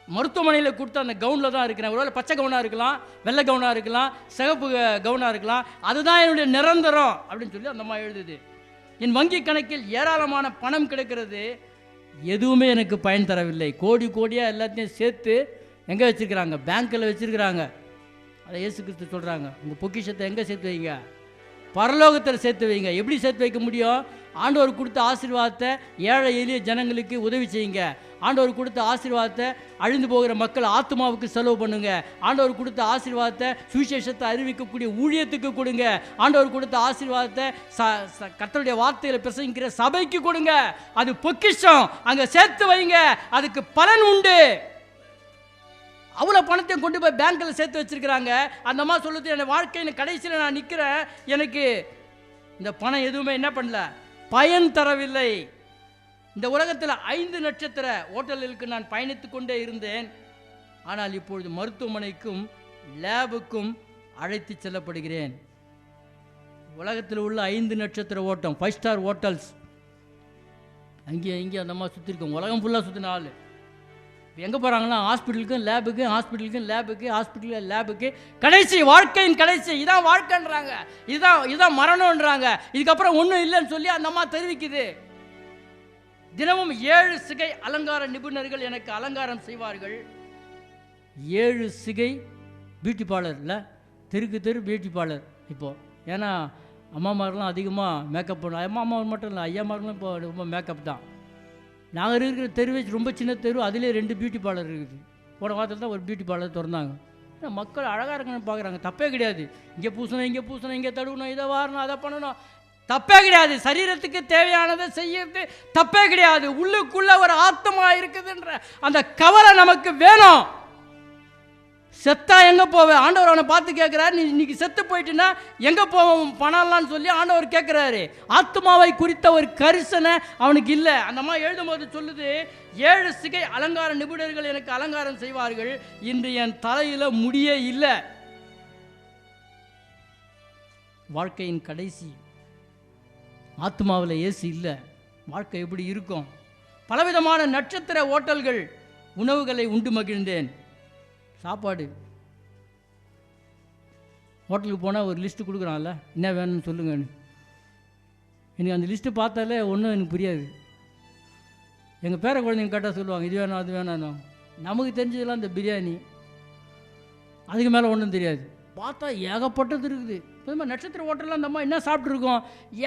மருத்துவமனையில் கொடுத்த அந்த கவுனில் தான் இருக்கிறேன். ஒருவேளை பச்சை கவுனாக இருக்கலாம், வெள்ளை கவுனாக இருக்கலாம், சிகப்பு கவுனாக இருக்கலாம், அதுதான் என்னுடைய நிரந்தரம் அப்படின்னு சொல்லி அந்த அம்மா எழுதுது. என் வங்கி கணக்கில் ஏராளமான பணம் கிடைக்கிறது, எதுவுமே எனக்கு பயன் தரவில்லை. கோடி கோடியாக எல்லாத்தையும் சேர்த்து எங்கே வச்சுருக்கிறாங்க? பேங்க்கில் வச்சுருக்கிறாங்க. அதை இயேசு கிறிஸ்து சொல்கிறாங்க, உங்கள் பொக்கிஷத்தை எங்கே சேர்த்து வைங்க? பரலோகத்தில் சேர்த்து வைங்க. எப்படி சேர்த்து வைக்க முடியும்? ஆண்டவர் கொடுத்த ஆசீர்வாதத்தை ஏழை எளிய ஜனங்களுக்கு உதவி செய்யுங்க. ஆண்டவர் கொடுத்த ஆசீர்வாதத்தை அழிந்து போகிற மக்கள் ஆத்மாவுக்கு செலவு பண்ணுங்க. ஆண்டவர் கொடுத்த ஆசீர்வாதத்தை சுவிசேஷத்தை அறிவிக்கக்கூடிய ஊழியத்துக்கு கொடுங்க. ஆண்டவர் கொடுத்த ஆசீர்வாதத்தை கர்த்தருடைய வார்த்தையில் பிரசங்கிக்கிற சபைக்கு கொடுங்க. அது பொக்கிஷம், அங்கே சேர்த்து வைங்க, அதுக்கு பலன் உண்டு. அவ்வளோ பணத்தையும் கொண்டு போய் பேங்க்கில் சேர்த்து வச்சிருக்கிறாங்க. அந்த மாதிரி சொல்லுது, என் வாழ்க்கையின் கடைசியில் நான் நிற்கிறேன், எனக்கு இந்த பணம் எதுவுமே என்ன பண்ணல, பயன் தரவில்லை. இந்த உலகத்தில் 5 நட்சத்திர ஹோட்டல்களுக்கு நான் பயணித்து கொண்டே இருந்தேன். ஆனால் இப்பொழுது மருத்துவமனைக்கும் லேபுக்கும் அழைத்து செல்லப்படுகிறேன். உலகத்தில் உள்ள 5 நட்சத்திர ஓட்டம், 5 ஸ்டார் ஹோட்டல்ஸ், அங்கேயும் இங்கே அந்த மாதிரி சுற்றிருக்கோம். உலகம் ஃபுல்லாக சுற்றின ஆள் எங்கே போகிறாங்கன்னா ஹாஸ்பிட்டலுக்கும் லேபுக்கு, ஹாஸ்பிட்டலுக்கும் லேபுக்கு, ஹாஸ்பிட்டலுக்கு லேபுக்கு. கடைசி, வாழ்க்கையின் கடைசி, இதான் வாழ்க்கைன்றாங்க, இதுதான் மரணம்ன்றாங்க. இதுக்கப்புறம் ஒன்றும் இல்லைன்னு சொல்லி அந்த அம்மா தெரிவிக்குது. தினமும் 7 சிகை அலங்கார நிபுணர்கள் எனக்கு அலங்காரம் செய்வார்கள். 7 சிகை பியூட்டி பார்லரில், தெருக்கு தெரு பியூட்டி பார்லர். இப்போது ஏன்னா அம்மாமாரெலாம் அதிகமாக மேக்கப் பண்ணுவோம். அம்மா மட்டும் இல்லை, ஐயாமாரெலாம் இப்போ ரொம்ப மேக்கப் தான். நாங்கள் இருக்கிற தெருவே ரொம்ப சின்ன தெரு, அதிலே 2 பியூட்டி பார்லர் இருக்குது. போன வாரத்தில் தான் ஒரு பியூட்டி பார்லர் திறந்தாங்க. மக்கள் அழகாக இருக்கணும்னு பார்க்குறாங்க, தப்பே கிடையாது. இங்கே பூசணும், இங்கே பூசணும், இங்கே தடுக்கணும், இதை வாரணும், அதை பண்ணணும், தப்பே கிடையாது. சரீரத்துக்கு தேவையானதை செய்யறது தப்பே கிடையாது. உள்ளுக்குள்ள ஒரு ஆத்மா இருக்குதுன்ற அந்த கவலை நமக்கு வேணும். செத்தா எங்கே போவேன்? ஆண்டவர் அவனை பார்த்து கேட்குறாரு, நீ இன்னைக்கு செத்து போயிட்டுன்னா எங்கே போவோம் பணம்லான்னு சொல்லி ஆண்டவர் கேட்குறாரு. ஆத்மாவை குறித்த ஒரு கரிசனை அவனுக்கு இல்லை. அந்த மாதிரி எழுதும்போது சொல்லுது, 7 சிகை அலங்கார நிபுணர்கள் எனக்கு அலங்காரம் செய்வார்கள், இன்று என் தலையில் முடியே இல்லை. வாழ்க்கையின் கடைசி, ஆத்மாவில் இயேசு இல்லை, வாழ்க்கை எப்படி இருக்கும்? பலவிதமான நட்சத்திர ஹோட்டல்கள் உணவுகளை உண்டு மகிழ்ந்தேன். சாப்பாடு ஹோட்டலுக்கு போனால் ஒரு லிஸ்ட்டு கொடுக்குறான்ல, என்ன வேணும்னு சொல்லுங்கன்னு. எனக்கு அந்த லிஸ்ட்டு பார்த்தாலே ஒன்றும் எனக்கு புரியாது. எங்கள் பேர குழந்தைங்க கேட்டால் சொல்லுவாங்க, இது வேணும் அது வேணும். நமக்கு தெரிஞ்சதெல்லாம் இந்த பிரியாணி, அதுக்கு மேலே ஒன்றும் தெரியாது. பார்த்தா ஏகப்பட்டது இருக்குது. பொதுவாக நட்சத்திர ஹோட்டலில் அந்த அம்மா என்ன சாப்பிட்ருக்கோம்?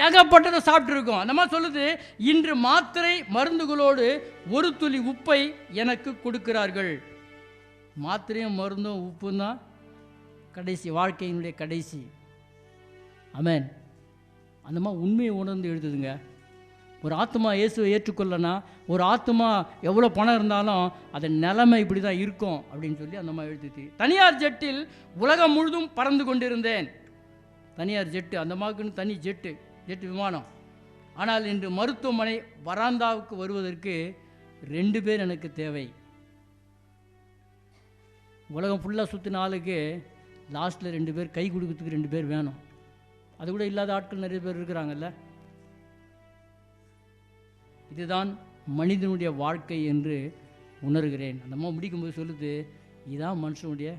ஏகப்பட்டதை சாப்பிட்ருக்கோம். அந்த மாதிரி சொல்லுது, இன்று மாத்திரை மருந்துகளோடு 1 துளி உப்பை எனக்கு கொடுக்கிறார்கள். மாத்திரையும் மருந்தும் உப்பும் தான் கடைசி, வாழ்க்கையினுடைய கடைசி. ஆமென். அந்த மாதிரி உண்மையை உணர்ந்து எழுதுதுங்க. ஒரு ஆத்மா இயேசுவை ஏற்றுக்கொள்ளனா, ஒரு ஆத்மா எவ்வளோ பணம் இருந்தாலும் அதன் நிலைமை இப்படி தான் இருக்கும் அப்படின்னு சொல்லி அந்த மாதிரி எழுதுது. தனியார் ஜெட்டில் உலகம் முழுதும் பறந்து கொண்டிருந்தேன். தனியார் ஜெட்டு, அந்த மாதிரின்னு தனி ஜெட்டு விமானம். ஆனால் இன்று மருத்துவமனை வராந்தாவுக்கு வருவதற்கு 2 பேர் எனக்கு தேவை. உலகம் ஃபுல்லாக சுற்றின ஆளுக்கு லாஸ்ட்டில் 2 பேர், கை கொடுக்கறதுக்கு 2 பேர் வேணும். அது கூட இல்லாத ஆட்கள் நிறைய பேர் இருக்கிறாங்கல்ல. இதுதான் மனிதனுடைய வாழ்க்கை என்று உணர்கிறேன். அந்த அம்மா முடிக்கும்போது சொல்லுது, இதுதான் மனுஷனுடைய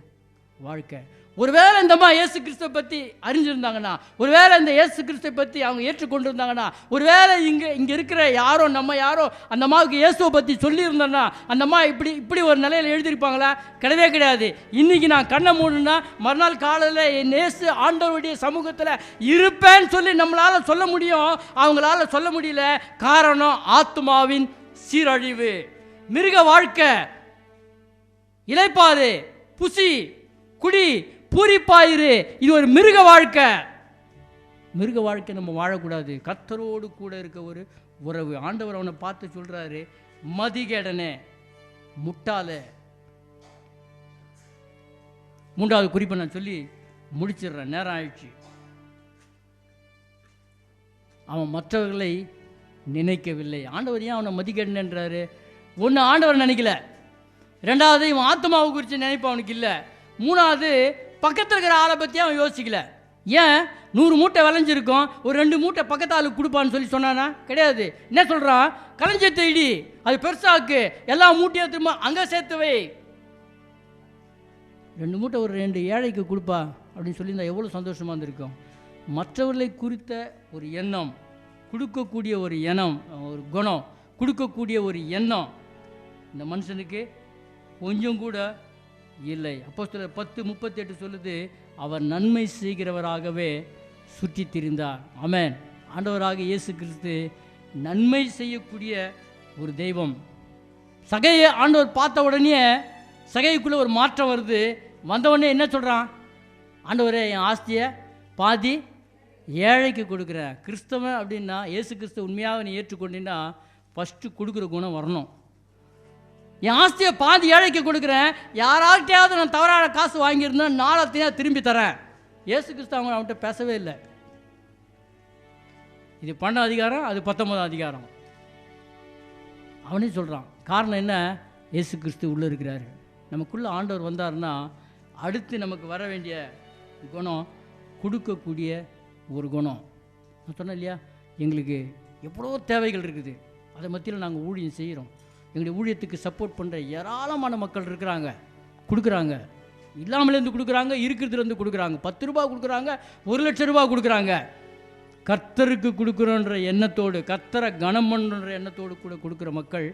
வாழ்க்கை. ஒருவேளை இந்த அம்மா இயேசு கிறிஸ்துவை பற்றி அறிஞ்சிருந்தாங்கன்னா, ஒருவேளை இந்த இயேசு கிறிஸ்துவை பற்றி அவங்க ஏற்றுக்கொண்டிருந்தாங்கன்னா, ஒருவேளை இங்கே இருக்கிற யாரோ நம்ம யாரோ அந்த அம்மாவுக்கு இயேசுவை பற்றி சொல்லியிருந்தோன்னா, அந்த அம்மா இப்படி ஒரு நிலையில் எழுதியிருப்பாங்களா? கிடையவே கிடையாது. இன்றைக்கி நான் கண்ணை மூடுனா மறுநாள் காலையில் என் இயேசு ஆண்டவருடைய சமூகத்தில் இருப்பேன்னு சொல்லி நம்மளால் சொல்ல முடியும். அவங்களால சொல்ல முடியல. காரணம் ஆத்மாவின் சீரழிவு. மிருக வாழ்க்கை, இளைப்பாறு, புசி, குடி, பூரிப்பாயிரு, இது ஒரு மிருக வாழ்க்கை. மிருக வாழ்க்கை நம்ம வாழக்கூடாது. கர்த்தரோடு கூட இருக்க ஒரு உறவு. ஆண்டவர் அவனை பார்த்து சொல்றாரு, மதிகேடனே, முட்டாளே. 3வது குறிப்பை நான் சொல்லி முடிச்சிடுறேன், நேரம் ஆயிடுச்சு. அவன் மற்றவர்களை நினைக்கவில்லை. ஆண்டவர் ஏன் அவனை மதிகேடன்ன்றாரு? ஒன்று, ஆண்டவர் நினைக்கல. 2வது, இவன் ஆத்மாவை குறித்து நினைப்பு அவனுக்கு இல்லை. 3வது, பக்கத்தில் இருக்கிற ஆளை பற்றி அவன் யோசிக்கல. ஏன்? 100 மூட்டை விளைஞ்சிருக்கும், ஒரு 2 மூட்டை பக்கத்து ஆளுக்கு கொடுப்பான்னு சொல்லி சொன்னானா? கிடையாது. என்ன சொல்கிறான்? களஞ்சியத்தை இடி, அது பெருசாக்கு, எல்லா மூட்டையும் திரும்ப அங்கே சேர்த்து வை. 2 மூட்டை ஒரு 2 ஏழைக்கு கொடுப்பா அப்படின்னு சொல்லியிருந்தா எவ்வளோ சந்தோஷமாக இருந்திருக்கும். மற்றவர்களை குறித்த ஒரு எண்ணம், கொடுக்கக்கூடிய ஒரு எண்ணம், ஒரு குணம், கொடுக்கக்கூடிய ஒரு எண்ணம் இந்த மனுஷனுக்கு கொஞ்சம் கூட இல்லை. அப்போஸ்தலர் 10:38 சொல்லுது, அவர் நன்மை செய்கிறவராகவே சுற்றி திரிந்தார். ஆமென். ஆண்டவராக இயேசு கிறிஸ்து நன்மை செய்யக்கூடிய ஒரு தெய்வம். சகையை ஆண்டவர் பார்த்த உடனே சகைக்குள்ளே ஒரு மாற்றம் வருது. வந்தவுடனே என்ன சொல்கிறான்? ஆண்டவரே, என் ஆஸ்தியை பாதி ஏழைக்கு கொடுக்குறேன். கிறிஸ்தவன் அப்படின்னா, இயேசு கிறிஸ்து உண்மையாக நீ ஏற்றுக்கொண்டீங்கன்னா ஃபஸ்ட்டு கொடுக்குற குணம் வரணும். என் ஆஸ்தியை பாதி ஏழைக்கு கொடுக்குறேன், யாராகிட்டையாவது நான் தவறான காசு வாங்கியிருந்தேன் நாளத்தையும் திரும்பி தரேன். இயேசு கிறிஸ்து அவன்கிட்ட பேசவே இல்லை. இது 12 அதிகாரம், அது 19 அதிகாரம். அவனே சொல்கிறான். காரணம் என்ன? இயேசு கிறிஸ்து உள்ளே இருக்கிறாரு. நமக்குள்ளே ஆண்டவர் வந்தார்னா அடுத்து நமக்கு வர வேண்டிய குணம் கொடுக்கக்கூடிய ஒரு குணம். நான் சொன்னேன் இல்லையா, எங்களுக்கு எவ்வளோ தேவைகள் இருக்குது. அதை மத்தியில் நாங்கள் ஊழியம் செய்கிறோம். எங்களுடைய ஊழியத்துக்கு சப்போர்ட் பண்ணுற ஏராளமான மக்கள் இருக்கிறாங்க. கொடுக்குறாங்க, இல்லாமலேருந்து கொடுக்குறாங்க, இருக்கிறதுலேருந்து கொடுக்குறாங்க. 10 ரூபா கொடுக்குறாங்க, 1 லட்சம் ரூபா கொடுக்குறாங்க. கர்த்தருக்கு கொடுக்குறோன்ற எண்ணத்தோடு, கர்த்தரை கனம் பண்ணுற எண்ணத்தோடு கூட கொடுக்குற மக்கள்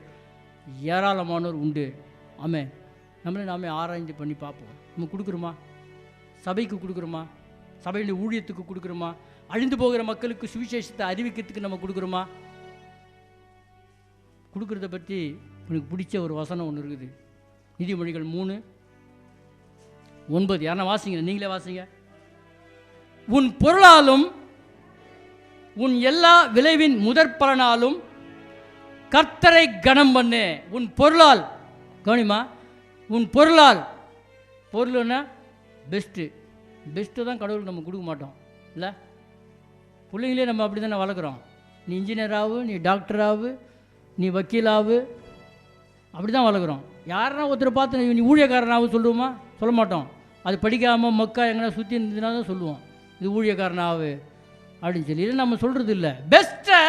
ஏராளமானோர் உண்டு. ஆமென். நம்மளே நாமே ஆராய்ச்சி பண்ணி பார்ப்போம். நம்ம கொடுக்குறோமா? சபைக்கு கொடுக்குறோமா? சபையுடைய ஊழியத்துக்கு கொடுக்குறோமா? அழிந்து போகிற மக்களுக்கு சுவிசேஷத்தை அறிவிக்கிறதுக்கு நம்ம கொடுக்குறோமா? கொடுக்குறத பற்றி எனக்கு பிடிச்ச ஒரு வசனம் ஒன்று இருக்குது. நீதிமொழிகள் 3:9. யாரா வாசிங்க? நீங்களே வாசிங்க. உன் பொருளாலும் உன் எல்லா விளைவின் முதற் பலனாலும் கர்த்தரை கனம் பண்ணு. உன் பொருளால், கவனிமா, உன் பொருளால், பொருள்னா பெஸ்ட்டு தான் கடவுளுக்கு நம்ம கொடுக்க மாட்டோம் இல்லை? பிள்ளைங்களே நம்ம அப்படி தானே வளர்க்குறோம். நீ இன்ஜினியர் ஆகு, நீ டாக்டர் ஆகு, நீ வக்கீலாகு, அப்படி தான் வளர்க்குறோம். யாருன்னா ஒருத்தர் பார்த்து நீ ஊழியக்காரனாகவும் சொல்லுவோமா? சொல்ல மாட்டோம். அது படிக்காமல் மக்கா எங்கன்னா சுற்றி இருந்ததுனா தான் சொல்லுவோம் இது ஊழியக்காரனாகு அப்படின்னு சொல்லி. இல்லை, நம்ம சொல்கிறது இல்லை. பெஸ்ட்டை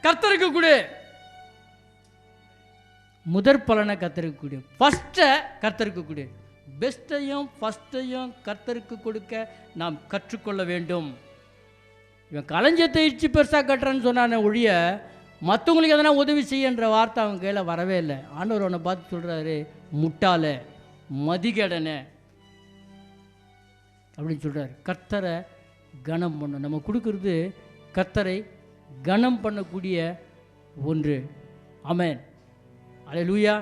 கர்த்தருக்கு கொடு. முதற் பலனை கர்த்தருக்கு கொடு. ஃபஸ்ட்டை கர்த்தருக்கு கொடு. பெஸ்ட்டையும் ஃபஸ்ட்டையும் கர்த்தருக்கு கொடுக்க நாம் கற்றுக்கொள்ள வேண்டும். இவன் களஞ்சியத்தை இடிச்சு பெருசாக கட்டுறேன்னு சொன்னானே ஒழிய மற்றவங்களுக்கு எதனா உதவி செய்யன்ற வார்த்தை அவங்க கையில் வரவே இல்லை. ஆண்டவர் அவனை பார்த்து சொல்கிறாரு, முட்டாள, மதிகடனை அப்படின்னு சொல்கிறார். கர்த்தரை கனம் பண்ணணும். நம்ம கொடுக்கறது கர்த்தரை கனம் பண்ணக்கூடிய ஒன்று. ஆமென். அல்லேலூயா.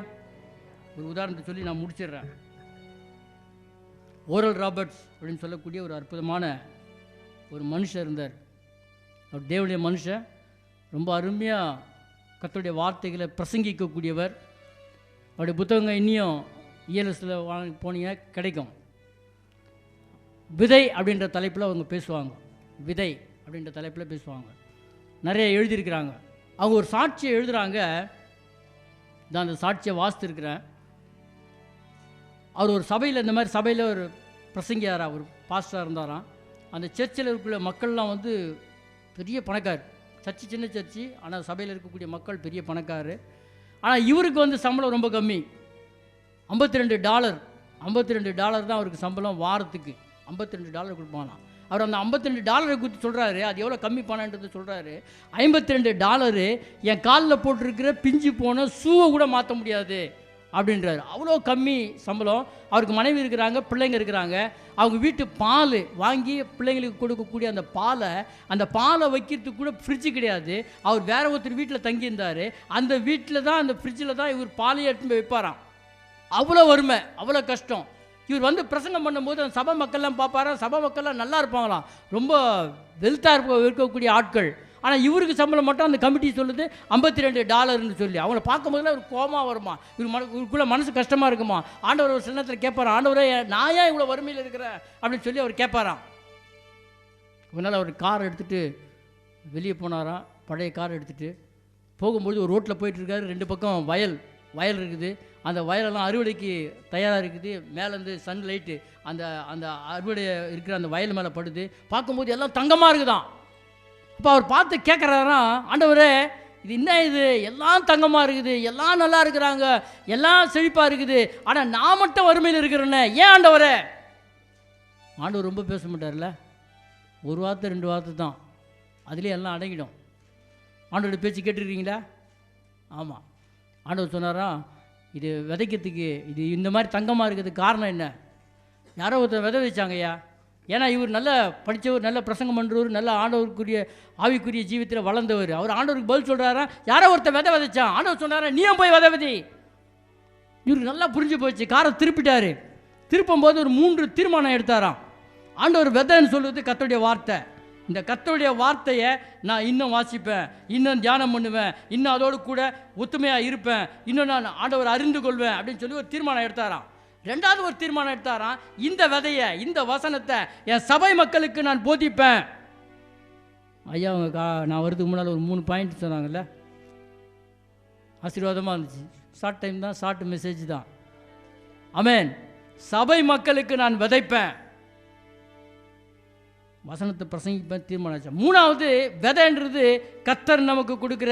ஒரு உதாரணத்தை சொல்லி நான் முடிச்சிடுறேன். ஓரல் ராபர்ட்ஸ் அப்படின்னு சொல்லக்கூடிய ஒரு அற்புதமான ஒரு மனுஷன் இருந்தார். அவர் தேவனுடைய மனுஷன். ரொம்ப அருமையாக கர்த்தருடைய வார்த்தைகளை பிரசங்கிக்கக்கூடியவர். அவருடைய புத்தகங்கள் இன்னும் இஎல்எஸில் போனீங்க கிடைக்கும். விதை அப்படின்ற தலைப்பில் அவங்க பேசுவாங்க. விதை அப்படின்ற தலைப்பில் பேசுவாங்க. நிறைய எழுதியிருக்கிறாங்க. அவங்க ஒரு சாட்சியை எழுதுகிறாங்க. நான் அந்த சாட்சியை வாசித்துருக்கிறேன். அவர் ஒரு சபையில், இந்த மாதிரி சபையில் ஒரு பிரசங்கியாராக, ஒரு பாஸ்டராக இருந்தாராம். அந்த சர்ச்சில் இருக்கிற மக்கள்லாம் வந்து பெரிய பணக்கார். சர்ச்சு சின்ன சர்ச்சு, ஆனால் சபையில் இருக்கக்கூடிய மக்கள் பெரிய பணக்கார். ஆனால் இவருக்கு வந்து சம்பளம் ரொம்ப கம்மி. $52 தான் அவருக்கு சம்பளம் வாரத்துக்கு. $52 கொடுப்பானாம். அவர் அந்த $52 கொடுத்து சொல்கிறாரு, அது எவ்வளோ கம்மி பணன்றது சொல்கிறாரு. $52 என் காலில் போட்டிருக்கிற பிஞ்சு போன ஷூவை கூட மாற்ற முடியாது அப்படின்றாரு. அவ்வளோ கம்மி சம்பளம். அவருக்கு மனைவி இருக்கிறாங்க, பிள்ளைங்க இருக்கிறாங்க. அவங்க வீட்டு பால் வாங்கி பிள்ளைங்களுக்கு கொடுக்கக்கூடிய அந்த பாலை வைக்கிறதுக்கு கூட ஃப்ரிட்ஜு கிடையாது. அவர் வேற ஒருத்தர் வீட்டில் தங்கியிருந்தார். அந்த வீட்டில் தான், அந்த ஃப்ரிட்ஜில் தான் இவர் பாலையை எடுத்து போய் வைப்பாராம். அவ்வளோ வறுமை, அவ்வளோ கஷ்டம். இவர் வந்து பிரசங்கம் பண்ணும்போது அந்த சபை மக்கள்லாம் பார்ப்பாராம். சபை மக்கள்லாம் நல்லா இருப்பாங்களாம், ரொம்ப வெல்த்தாக இருக்கக்கூடிய ஆட்கள். ஆனால் இவருக்கு சம்பளம் மட்டும் அந்த கமிட்டி சொல்லுது $52 சொல்லி. அவங்கள பார்க்கும்போதுலாம் ஒரு கோமா வருமா, இவருக்குள்ளே மனசு கஷ்டமாக இருக்குமா. ஆண்டவர் ஒரு சில நேரத்தில் கேட்பாராம், ஆண்டவரே நான் ஏன் இவ்வளோ வறுமையில் இருக்கிறேன் அப்படின்னு சொல்லி அவர் கேட்பாராம். அதனால் அவர் கார் எடுத்துகிட்டு வெளியே போனாராம். பழைய கார் எடுத்துகிட்டு போகும்போது ஒரு ரோட்டில் போயிட்டுருக்காரு. 2 பக்கம் வயல் இருக்குது. அந்த வயலெல்லாம் அறுவடைக்கு தயாராக இருக்குது. மேலேருந்து சன்லைட்டு அந்த அந்த அறுவடை இருக்கிற அந்த வயல் மேலே படுது. பார்க்கும்போது எல்லாம் தங்கமாக இருக்குதான். அப்போ அவர் பார்த்து கேட்குறாராம், ஆண்டவரே இது என்ன, இது எல்லாம் தங்கமாக இருக்குது, எல்லாம் நல்லா இருக்கிறாங்க, எல்லாம் செழிப்பாக இருக்குது, ஆனால் நான் மட்டும் வறுமையில் இருக்கிறேன்னே, ஏன் ஆண்டவரே? ஆண்டவர் ரொம்ப பேச மாட்டார்ல. 1 வார்த்தை 2 வார்த்தை தான், அதுலேயே எல்லாம் அடங்கிடும். ஆண்டவருடைய பேச்சு கேட்டுருக்கீங்களா? ஆமாம். ஆண்டவர் சொன்னாராம், இது விதைக்கிறதுக்கு, இது இந்த மாதிரி தங்கமாக இருக்கிறதுக்கு காரணம் என்ன? யாரோ ஒருத்தர் விதை வச்சாங்கய்யா, ஏன்னா இவர் நல்ல படித்தவர், நல்ல பிரசங்கம் பண்ணுறவர், நல்ல ஆண்டவருக்குரிய ஆவிக்குரிய ஜீவித்தில் வளர்ந்தவர். அவர் ஆண்டவருக்கு பதில் சொல்கிறாரா, யாரோ ஒருத்தர் விதை விதைச்சான், ஆண்டவர் சொன்னாரா நீயும் போய் விதை விதி. இவருக்கு நல்லா புரிஞ்சு போச்சு, காரை திருப்பிட்டார். திருப்பும் போது ஒரு 3 தீர்மானம் எடுத்தாராம். ஆண்டவர் விதைன்னு சொல்லுவது கர்த்தருடைய வார்த்தை. இந்த கர்த்தருடைய வார்த்தையை நான் இன்னும் வாசிப்பேன், இன்னும் தியானம் பண்ணுவேன், இன்னும் அதோடு கூட ஒத்துமையாக இருப்பேன், இன்னும் நான் ஆண்டவர் அறிந்து கொள்வேன் அப்படின்னு சொல்லி ஒரு தீர்மானம் எடுத்தாராம். 2வது ஒரு தீர்மானம் எடுத்தாராம், இந்த விதையை, இந்த வசனத்தை என் சபை மக்களுக்கு நான் போதிப்பேன். ஐயா அவங்க நான் வரதுக்கு முன்னால் ஒரு 3 பாயிண்ட் சொன்னாங்கல்ல, ஆசீர்வாதமாக இருந்துச்சு. ஷார்ட் டைம் தான், ஷார்ட் மெசேஜ் தான். ஆமென். சபை மக்களுக்கு நான் விதைப்பேன், வசனத்தை பிரசங்கிப்பேன் தீர்மானம். 3வது விதைன்றது கர்த்தர் நமக்கு கொடுக்குற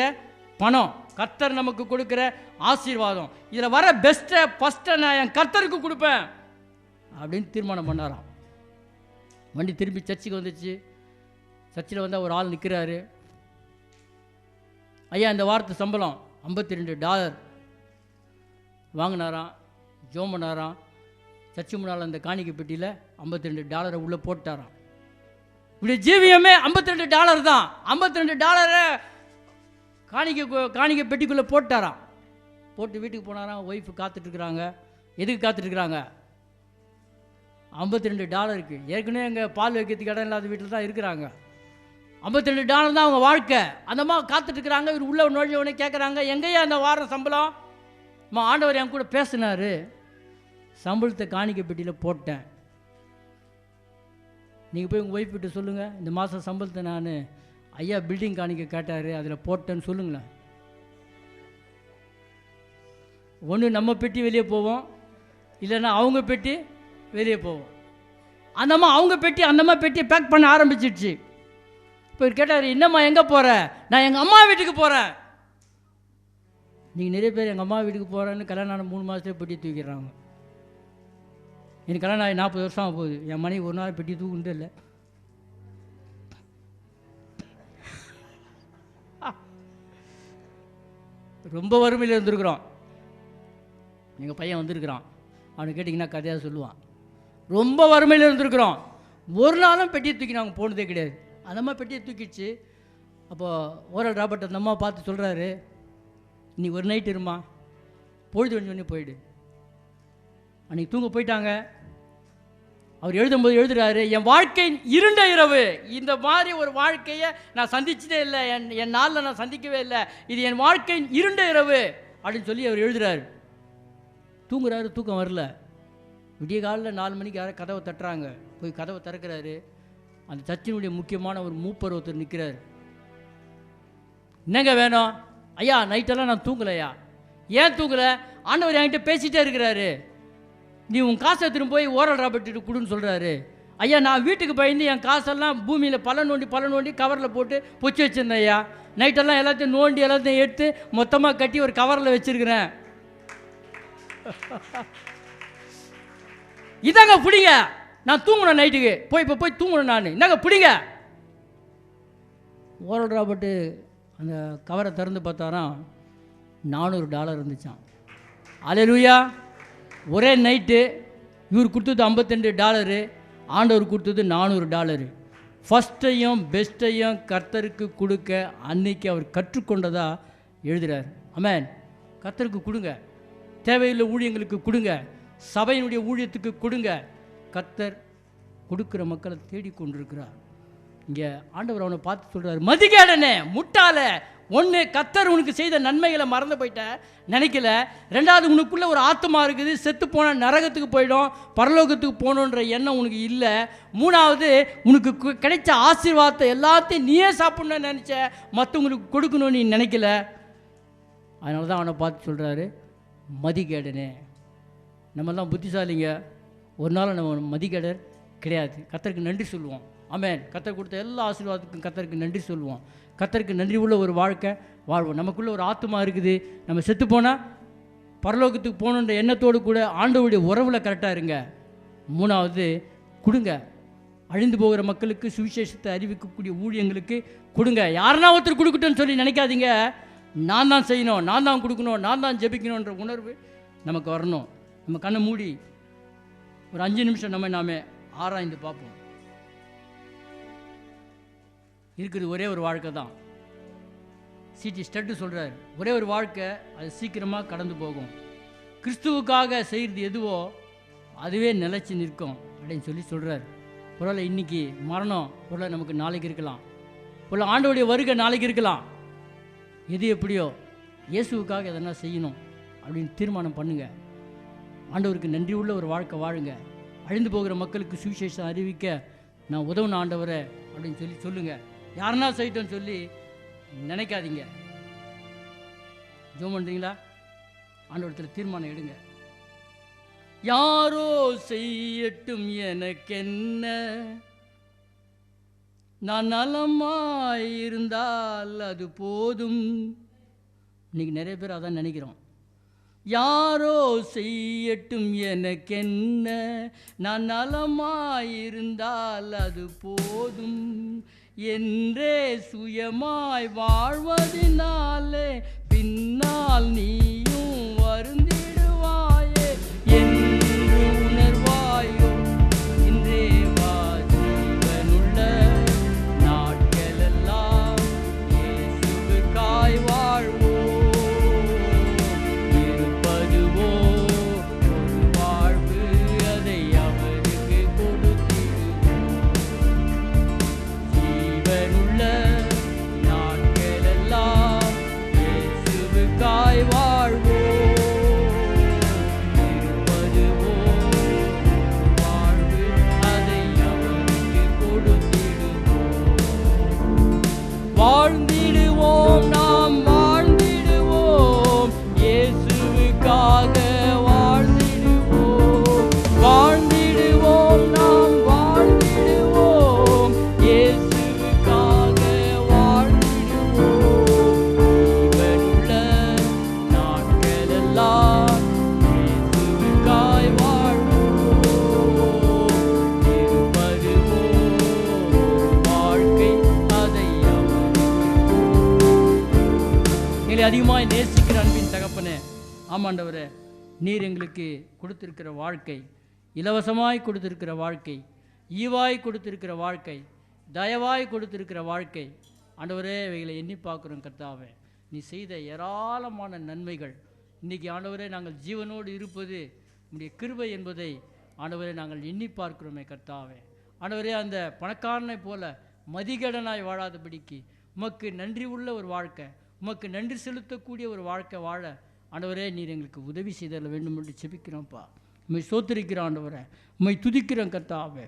பணம், கர்த்தர் நமக்கு கொடுக்குற ஆசீர்வாதம். இதில் வர பெஸ்ட்டை ஃபஸ்ட்டை நான் என் கர்த்தருக்கு கொடுப்பேன் அப்படின்னு தீர்மானம் பண்ணாராம். வண்டி திரும்பி சர்ச்சுக்கு வந்துச்சு. சர்ச்சில் வந்தால் ஒரு ஆள் நிற்கிறாரு. ஐயா இந்த வாரத்து சம்பளம் $52 வாங்கினாராம். ஜோம் பண்ணாராம். சர்ச்சு முன்னால் அந்த காணிக்கை பெட்டியில் $52 உள்ளே போட்டாராம். இப்படி ஜீவியமே $52 தான். $52 காணிக்கை பெட்டிக்குள்ளே போட்டாராம். போட்டு வீட்டுக்கு போனாராம். ஒய்ஃபு காத்துட்ருக்குறாங்க. எதுக்கு காத்துட்ருக்குறாங்க? $52 ஏற்கனவே எங்கள் பால் வைக்கிறதுக்கு இடம் இல்லாத வீட்டில் தான் இருக்கிறாங்க. $52 தான் அவங்க வாழ்க்கை. அந்த மாதிரி காத்துட்ருக்குறாங்க. இவர் உள்ள நுழைஞ்சவொடனே கேட்குறாங்க, எங்கேயா அந்த வாரம் சம்பளம்? ஆண்டவர் என் கூட பேசினார், சம்பளத்தை காணிக்கை பெட்டியில் போட்டேன். நீங்கள் போய் உங்கள் ஒய்ஃப் கிட்ட சொல்லுங்கள், இந்த மாதம் சம்பளத்தை நான் ஐயா பில்டிங் காணிக்க கேட்டார், அதில் போட்டேன்னு சொல்லுங்களேன். ஒன்று நம்ம பெட்டி வெளியே போவோம், இல்லைன்னா அவங்க பெட்டி வெளியே போவோம். அந்தம்மா அவங்க பெட்டி அந்தம்மா பெட்டியை பேக் பண்ண ஆரம்பிச்சிடுச்சு. இப்போ கேட்டார், என்னம்மா எங்கே போகிற? நான் எங்கள் அம்மா வீட்டுக்கு போகிறேன். நீங்கள் நிறைய பேர் எங்கள் அம்மா வீட்டுக்கு போகிறேன்னு கல்யாணம் ஆன 3 மாதத்துலேயே பெட்டி தூக்கிடுறாங்க. எனக்கு கல்யாணம் ஆகி 40 வருஷம் ஆக போகுது. என் மனைவி ஒரு நாள் பெட்டி தூக்குண்டு இல்லை. ரொம்ப வறுமையில் இருந்திருக்கிறோம். எங்கள் பையன் வந்திருக்கிறான், அவனை கேட்டிங்கன்னா கதையாக சொல்லுவான். ரொம்ப வறுமையில் இருந்திருக்கிறோம். ஒரு நாளும் பெட்டியை தூக்கி நாங்கள் போனதே கிடையாது. அந்த அம்மா பெட்டியை தூக்கிடுச்சு. அப்போது ஓரல் ராபர்ட் அந்த அம்மா பார்த்து சொல்கிறாரு, நீ ஒரு நைட் இருமா, பொழுது கொஞ்சம் போயிடு. அன்றைக்கி தூங்க போயிட்டாங்க. அவர் எழுதும்போது எழுதுகிறாரு, என் வாழ்க்கையின் இருண்ட இரவு, இந்த மாதிரி ஒரு வாழ்க்கையை நான் சந்திச்சதே இல்லை, என் நாளில் நான் சந்திக்கவே இல்லை, இது என் வாழ்க்கையின் இருண்ட இரவு அப்படின்னு சொல்லி அவர் எழுதுகிறாரு. தூங்குறாரு, தூக்கம் வரல. விடிய காலையில் 4 மணிக்கு யாரும் கதவை தட்டுறாங்க. போய் கதவை திறக்கிறாரு. அந்த சர்ச்சினுடைய முக்கியமான ஒரு மூப்பர் ஒருத்தர் நிற்கிறார். என்னங்க வேணும்? ஐயா நைட்டெல்லாம் நான் தூங்கலையா. ஏன் தூங்கலை? ஆண்டவர் என்கிட்ட பேசிகிட்டே இருக்கிறாரு, நீ உன் காசை எடுத்துகிட்டு போய் ஓரல் ராபர்ட்டு கொடுன்னு சொல்கிறாரு. ஐயா நான் வீட்டுக்கு பயந்து என் காசெல்லாம் பூமியில் பல நோண்டி கவரில் போட்டு பொச்சி வச்சுருந்தேன் ஐயா. நைட்டெல்லாம் எல்லாத்தையும் நோண்டி எல்லாத்தையும் எடுத்து மொத்தமாக கட்டி ஒரு கவரில் வச்சுருக்கிறேன். இதாங்க பிடிங்க, நான் தூங்கணும் நைட்டுக்கு இப்போ போய் தூங்கணும் நான். என்னங்க பிடிங்க. ஓரல் ராபர்ட்டு அந்த கவரை திறந்து பார்த்தாராம், $400 இருந்துச்சான். அல்லேலூயா. ஒரே நைட்டு இவர் கொடுத்தது $52, ஆண்டவர் கொடுத்தது $400. ஃபஸ்ட்டையும் பெஸ்ட்டையும் கர்த்தருக்கு கொடுக்க அன்னைக்கு அவர் கற்றுக்கொண்டதா எழுதுகிறார். ஆமென். கர்த்தருக்கு கொடுங்க, தேவையுள்ள ஊழியங்களுக்கு கொடுங்க, சபையினுடைய ஊழியத்துக்கு கொடுங்க. கர்த்தர் கொடுக்குற மக்களை தேடிக்கொண்டிருக்கிறார். இங்கே ஆண்டவர் அவனை பார்த்து சொல்கிறார், மதிகேடனே, முட்டாள, ஒன்று கர்த்தர் உனக்கு செய்த நன்மைகளை மறந்து போயிட்ட நினைக்கல. 2வது உனக்குள்ளே ஒரு ஆத்மா இருக்குது, செத்து போனால் நரகத்துக்கு போயிடும், பரலோகத்துக்கு போகணுன்ற எண்ணம் உனக்கு இல்லை. 3வது உனக்கு கிடைச்ச ஆசீர்வாதத்தை எல்லாத்தையும் நீயே சாப்பிட்ணுன்னு நினச்ச, மற்றவங்களுக்கு கொடுக்கணும்னு நீ நினைக்கல. அதனால தான் அவனை பார்த்து சொல்கிறாரு, மதிகேடனே. நம்மெல்லாம் புத்திசாலிங்க, ஒரு நாள் நம்ம மதிகேடர் கிடையாது. கர்த்தருக்கு நன்றி சொல்லுவோம். ஆமென். கர்த்தர் கொடுத்த எல்லா ஆசீர்வாதத்துக்கும் கர்த்தருக்கு நன்றி சொல்லுவோம். கர்த்தருக்கு நன்றி உள்ள ஒரு வாழ்க்கை வாழ்வோம். நமக்குள்ளே ஒரு ஆத்மா இருக்குது, நம்ம செத்து போனால் பரலோகத்துக்கு போகணுன்ற எண்ணத்தோடு கூட ஆண்டவருடைய உறவில் கரெக்டாக இருங்க. 3வது கொடுங்க, அழிந்து போகிற மக்களுக்கு சுவிசேஷத்தை அறிவிக்கக்கூடிய ஊழியங்களுக்கு கொடுங்க. யாருன்னா ஒருத்தர் கொடுக்கட்டும்னு சொல்லி நினைக்காதீங்க. நான் தான் செய்யணும், நான் தான் கொடுக்கணும், நான் தான் ஜெபிக்கணுன்ற உணர்வு நமக்கு வரணும். நம்ம கண்ணை மூடி ஒரு 5 நிமிஷம் நாமே ஆராய்ந்து பார்ப்போம். இருக்கிறது ஒரே ஒரு வாழ்க்கை தான். சிடி ஸ்டட்டு சொல்கிறார், ஒரே ஒரு வாழ்க்கை, அது சீக்கிரமாக கடந்து போகும். கிறிஸ்துவுக்காக செய்கிறது எதுவோ அதுவே நிலைச்சி நிற்கும் அப்படின்னு சொல்லி சொல்கிறார். ஒருவேளை இன்றைக்கி மரணம் ஒருவேளை நமக்கு நாளைக்கு இருக்கலாம், ஒருவேளை ஆண்டவருடைய வருகை நாளைக்கு இருக்கலாம். எது எப்படியோ இயேசுவுக்காக எதனா செய்யணும் அப்படின்னு தீர்மானம் பண்ணுங்கள். ஆண்டவருக்கு நன்றி உள்ள ஒரு வாழ்க்கை வாழுங்க. அழிந்து போகிற மக்களுக்கு சுவிசேஷம் அறிவிக்க நான் உதவுன ஆண்டவரை அப்படின்னு சொல்லி சொல்லுங்கள். யாருன்னா செய்யட்டோன்னு சொல்லி நினைக்காதீங்க. ஜெபம் பண்ணுறீங்களா? ஆண்டவரத்தில் தீர்மானம் எடுங்க. யாரோ செய்யட்டும் எனக்கென்ன, நான் நலமாயிருந்தால் அது போதும். இன்னைக்கு நிறைய பேர் அதான் நினைக்கிறோம். யாரோ செய்யட்டும் எனக்கென்ன, நான் நலமாயிருந்தால் அது போதும் என்றே சுயமாய் வாழ்வதினாலே பின்னால் நீயும் வருந்திடுவாயே என்று உணர்வாயோ. இன்றே வா ஜீவனுள்ள நாட்களெல்லாம் இயேசுவுக்காய் வாழ்வோம். இருப்பதுவோ ஒரு வாழ்வு, அதை அவருக்கு கொடுத்திடுவோம். ஜீவனுள்ள நாட்களெல்லாம் இயேசுவுக்காய் வாழ்வோம். இருப்பதுவோ வாழ்வு, அதை அவருக்கு கொடுத்திடுவோம். வாழ்ந்திடுவோம், நாம் வாழ்ந்திடுவோம், இயேசுவுக்காக வாழ்ந்திடுவோம். வாழ்ந்திடுவோம், நாம் வாழ்ந்திடுவோம், இயேசுவுக்காக வாழ்ந்திடுவோம். ஜீவனுள்ள நாட்களெல்லாம் இயேசுவுக்காய் வாழ்வோம். இருப்பதுவோ ஒரு வாழ்க்கை, அதை எங்களை அதிகமாக நேசிக்கிற அன்பின் தகப்பனே, ஆமாண்டவரே, நீர் எங்களுக்கு கொடுத்திருக்கிற வாழ்க்கை, இலவசமாய் கொடுத்திருக்கிற வாழ்க்கை, ஈவாய் கொடுத்திருக்கிற வாழ்க்கை, தயவாய் கொடுத்திருக்கிற வாழ்க்கை, ஆண்டவரே இவைகளை எண்ணி பார்க்குறோம் கர்த்தாவே. நீ செய்த ஏராளமான நன்மைகள். இன்றைக்கி ஆண்டவரே நாங்கள் ஜீவனோடு இருப்பது உம்முடைய கிருபை என்பதை ஆண்டவரே நாங்கள் எண்ணி பார்க்கிறோமே கர்த்தாவே. ஆண்டவரே, அந்த பணக்காரனை போல மதிகடனாய் வாழாதபடிக்கு உமக்கு நன்றி உள்ள ஒரு வாழ்க்கை, உமக்கு நன்றி செலுத்தக்கூடிய ஒரு வாழ்க்கை வாழ ஆண்டவரே நீர் எங்களுக்கு உதவி செய்தல வேண்டும் என்று செபிக்கிறோம்ப்பா. உம்மை ஸ்தோத்திரிக்கிறோம் ஆண்டவரே, உம்மை துதிக்கிறோம் கர்த்தாவே.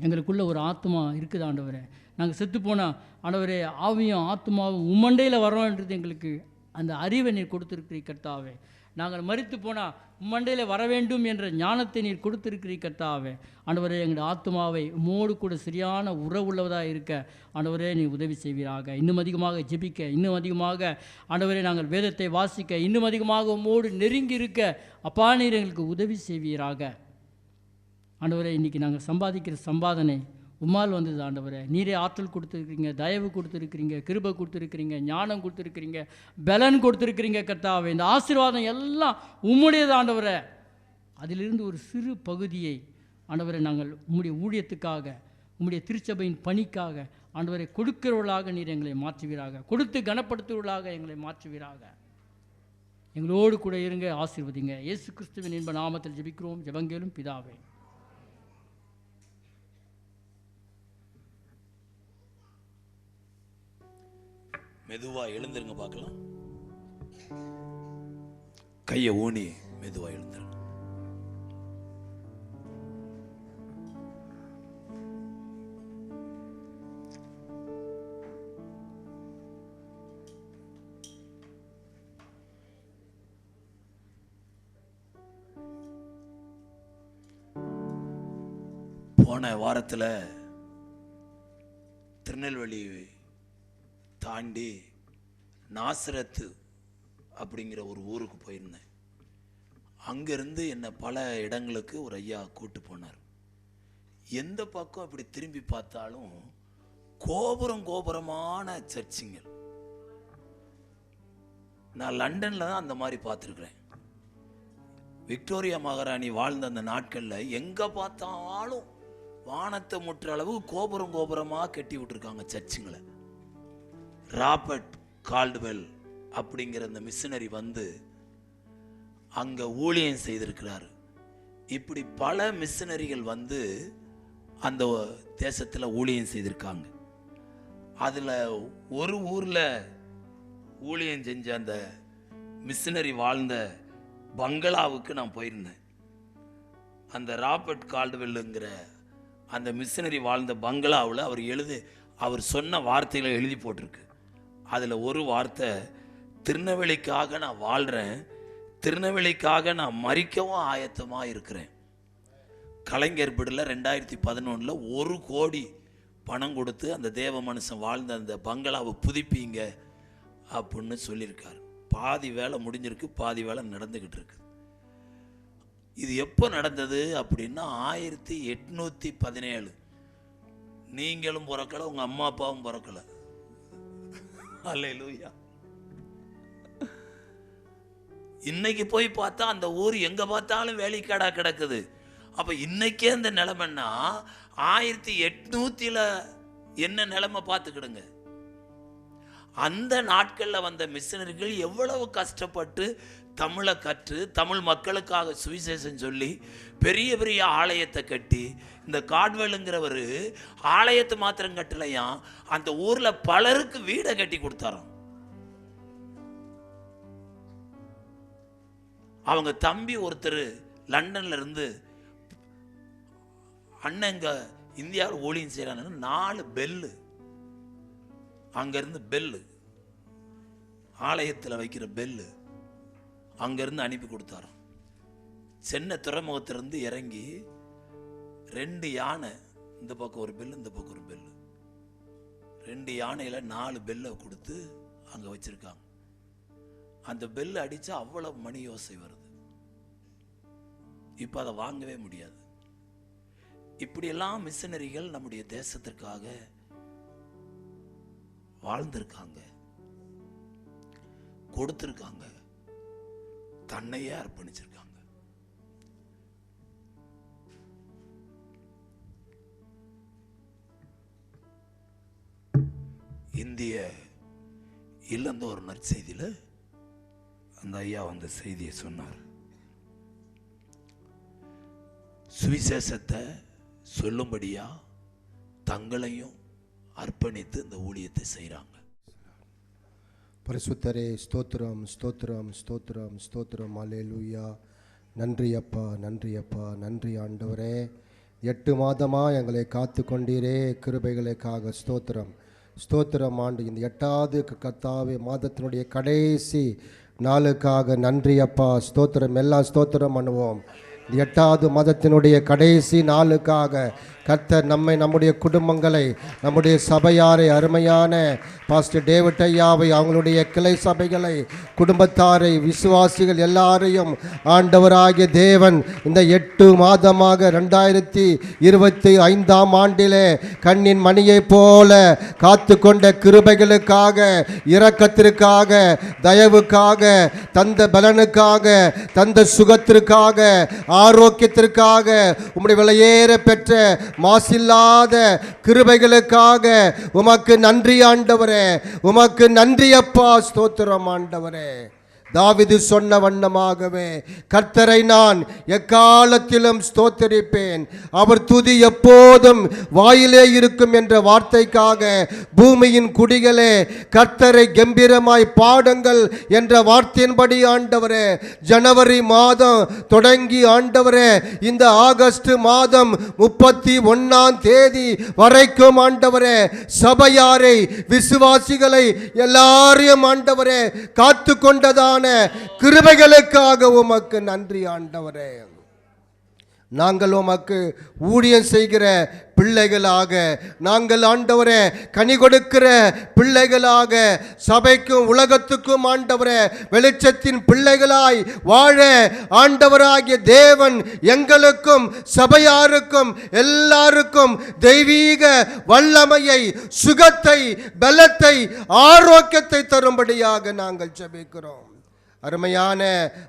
எங்களுக்குள்ள ஒரு ஆத்மா இருக்குது ஆண்டவரே. நாங்கள் செத்து போனால் ஆண்டவரே ஆவியும் ஆத்மாவும் உம்மண்டையில் வரோன்றது எங்களுக்கு அந்த அறிவை நீர் கொடுத்துருக்கிறீ கர்த்தாவே. நாங்கள் மரித்து போனால் உம்மண்டையில் வர வேண்டும் என்ற ஞானத்தை நீர் கொடுத்துருக்கிறீ கர்த்தாவே. ஆண்டவரே, எங்கள் ஆத்மாவை உம்மோடு கூட சரியான உறவுள்ளதாக இருக்க ஆண்டவரே நீ உதவி செய்வீராக. இன்னும் அதிகமாக ஜெபிக்க, இன்னும் அதிகமாக ஆண்டவரே நாங்கள் வேதத்தை வாசிக்க, இன்னும் அதிகமாக உம்மோடு நெருங்கி இருக்க அப்பா நீர் எங்களுக்கு உதவி செய்வீராக. ஆண்டவரே, இன்றைக்கி நாங்கள் சம்பாதிக்கிற சம்பாதனை உம்மால் வந்தது ஆண்டவரே. நீரே ஆற்றல் கொடுத்துருக்கிறீங்க, தயவு கொடுத்துருக்கிறீங்க, கிருபை கொடுத்துருக்கிறீங்க, ஞானம் கொடுத்துருக்கிறீங்க, பலன் கொடுத்துருக்கிறீங்க கர்த்தாவே. இந்த ஆசீர்வாதம் எல்லாம் உம்முடையது ஆண்டவரே. அதிலிருந்து ஒரு சிறு பகுதியை ஆண்டவரை நாங்கள் உம்முடைய ஊழியத்துக்காக, உம்முடைய திருச்சபையின் பணிக்காக ஆண்டவரை கொடுக்கிறவர்களாக நீர் எங்களை மாற்றுவீராக, கொடுத்து கனப்படுத்துவர்களாக எங்களை மாற்றுவீராக. எங்களோடு கூட இருங்க, ஆசீர்வதிங்க. இயேசு கிறிஸ்துவின் இன்ப நாமத்தில் ஜெபிக்கிறோம், ஜெபங்கேலும் பிதாவே. மெதுவா எழுந்திருங்க பார்க்கலாம். கையை ஊனி மெதுவா எழுந்திருங்க. போன வாரத்தில் திருநெல்வேலி தாண்டி நாசரத்து அப்படிங்கிற ஒரு ஊருக்கு போயிருந்தேன். அங்கேருந்து என்னை பல இடங்களுக்கு ஒரு ஐயா கூட்டு போனார். எந்த பக்கம் இப்படி திரும்பி பார்த்தாலும் கோபுரமான சர்ச்சுங்கள். நான் லண்டனில் தான் அந்த மாதிரி பார்த்துருக்குறேன். விக்டோரியா மகாராணி வாழ்ந்த அந்த நாட்களில் எங்கே பார்த்தாலும் வானத்தை முற்ற அளவு கோபுரம் கோபுரமா கட்டி விட்டுருக்காங்க சர்ச்சுங்களை. ராபர்ட் கால்டுவெல் அப்படிங்கிற அந்த மிஷனரி வந்து அங்க ஊழியம் செய்திருக்கிறார். இப்படி பல மிஷனரிகள் வந்து அந்த தேசத்துல ஊழியம் செய்திருக்காங்க. அதுல ஒரு ஊர்ல ஊழியம் செஞ்ச அந்த மிஷனரி வாழ்ந்த பங்களாவுக்கு நான் போயிருந்தேன். அந்த ராபர்ட் கால்டுவெல்லுங்கிற அந்த மிஷனரி வாழ்ந்த பங்களாவில் அவர் சொன்ன வார்த்தைகளை எழுதி போட்டிருக்கு. அதில் ஒரு வார்த்தை, திருநெல்வேலிக்காக நான் வாழ்கிறேன், திருநெல்வேலிக்காக நான் மறிக்கவும் ஆயத்தமாக இருக்கிறேன். கலைஞர் பிடில் 2011 1 கோடி பணம் கொடுத்து அந்த தேவ மனுஷன் வாழ்ந்த அந்த பங்களாவை புதுப்பிங்க அப்படின்னு சொல்லியிருக்காரு. பாதி வேலை முடிஞ்சிருக்கு, பாதி வேலை நடந்துக்கிட்டு இருக்கு. இது எப்போ நடந்தது அப்படின்னா 1817. நீங்களும் பிறக்கல, உங்க அம்மா அப்பாவும் பிறக்கல. அல்லேலூயா. இன்னைக்கு போய் பார்த்தா அந்த ஊர் எங்க பார்த்தாலும் வேலைக்காடா கிடக்குது. அப்ப இன்னைக்கே அந்த நிலைமைன்னா 1800 என்ன நிலைமை பார்த்துக்கிடுங்க. அந்த நாட்கள்ல வந்த மிஷனரிகள் எவ்வளவு கஷ்டப்பட்டு தமிழை கற்று தமிழ் மக்களுக்காக சுவிசேஷம் சொல்லி பெரிய பெரிய ஆலயத்தை கட்டி, இந்த கால்டுவெல்லுங்கிறவர் ஆலயத்தை மாத்திரம் கட்டலையாம், அந்த ஊர்ல பலருக்கு வீடை கட்டி கொடுத்தாராம். அவங்க தம்பி ஒருத்தர் லண்டன்ல இருந்து அண்ணன் இங்க இந்தியாவில் ஊழியம் செய்யறாங்க. 4 பெல்லு அங்கிருந்து பெல்லு, ஆலயத்தில் வைக்கிற பெல்லு அங்கிருந்து அனுப்பி கொடுத்தாராம். சென்னை துறைமுகத்திலிருந்து இறங்கி 2 யானை, இந்த பக்கம் ஒரு பெல்லு, இந்த பக்கம் ஒரு பெல்லு, 2 யானையில 4 பெல்லை கொடுத்து அங்க வச்சிருக்காங்க. அந்த பெல்லு அடிச்சா அவ்வளவு மணி யோசை வருது. இப்ப அதை வாங்கவே முடியாது. இப்படியெல்லாம் மிஷனரிகள் நம்முடைய தேசத்திற்காக வாழ்ந்திருக்காங்க, கொடுத்திருக்காங்க, தன்னையே அர்ப்பணிச்சிருக்காங்க. இந்திய இல்லந்தோர் நற்செய்தியில அந்த ஐயா அந்த செய்தியை சொன்னார். சுவிசேஷத்தை சொல்லும்படியா தங்களையும் அர்ப்பணித்து இந்த ஊழியத்தை செய்கிறாங்க. பரிசுத்தரே, ஸ்தோத்திரம் ஸ்தோத்திரம் ஸ்தோத்திரம் ஸ்தோத்திரம். அல்லேலூயா. நன்றி அப்பா, நன்றி அப்பா, நன்றி ஆண்டவரே. 8 மாதமா எங்களை காத்து கொண்டீரே, கிருபைகளுக்காக ஸ்தோத்திரம் ஸ்தோத்திரம். ஆண்டு இந்த 8வது கர்த்தாவே மாதத்தினுடைய கடைசி நாளுக்காக நன்றி அப்பா, ஸ்தோத்திரம். எல்லாம் ஸ்தோத்திரம் பண்ணுவோம். 8வது மாதத்தினுடைய கடைசி நாளுக்காக கர்த்தர் நம்முடைய குடும்பங்களை, நம்முடைய சபையாரை, அருமையான பாஸ்டர் டேவிட் ஐயாவை, அவங்களுடைய கிளை சபைகளை, குடும்பத்தாரை, விசுவாசிகள் எல்லாரையும் ஆண்டவராகிய தேவன் இந்த 8 மாதமாக 2025ஆம் ஆண்டிலே கண்ணின் மணியைப் போல காத்து கொண்ட கிருபைகளுக்காக, இரக்கத்திற்காக, தயவுக்காக, தந்த பலனுக்காக, தந்த சுகத்திற்காக, ஆரோக்கியத்திற்காக, உம்முடைய விலையேற பெற்ற மாசில்லாத கிருபைகளுக்காக உமக்கு நன்றி ஆண்டவரே, உமக்கு நன்றி அப்பா, ஸ்தோத்திரம் ஆண்டவரே. தாவீது சொன்ன வண்ணமாகவே கர்த்தரை நான் எக்காலத்திலும் ஸ்தோத்திரிப்பேன், அவர் துதி எப்போதும் வாயிலே இருக்கும் என்ற வார்த்தைக்காக பூமியின் குடிகளே கர்த்தரை கம்பீரமாய் பாடுங்கள் என்ற வார்த்தையின்படி ஆண்டவரே, ஜனவரி மாதம் தொடங்கி ஆண்டவரே இந்த ஆகஸ்ட் மாதம் 31ஆம் தேதி வரைக்கும் ஆண்டவரே சபையாரை, விசுவாசிகளை எல்லாரையும் ஆண்டவரே காத்து கொண்டதான் கிருபைகளுக்காக உமக்கு நன்றி ஆண்டவரே. நாங்கள் உமக்கு ஊழியம் செய்கிற பிள்ளைகளாக, நாங்கள் ஆண்டவரே கனி கொடுக்கிற பிள்ளைகளாக, சபைக்கும் உலகத்துக்கும் ஆண்டவரே வெளிச்சத்தின் பிள்ளைகளாய் வாழ ஆண்டவராகிய தேவன் எங்களுக்கும் சபையாருக்கும் எல்லாருக்கும் தெய்வீக வல்லமையை, சுகத்தை, பலத்தை, ஆரோக்கியத்தை தரும்படியாக நாங்கள் ஜெபிக்கிறோம். அருமையான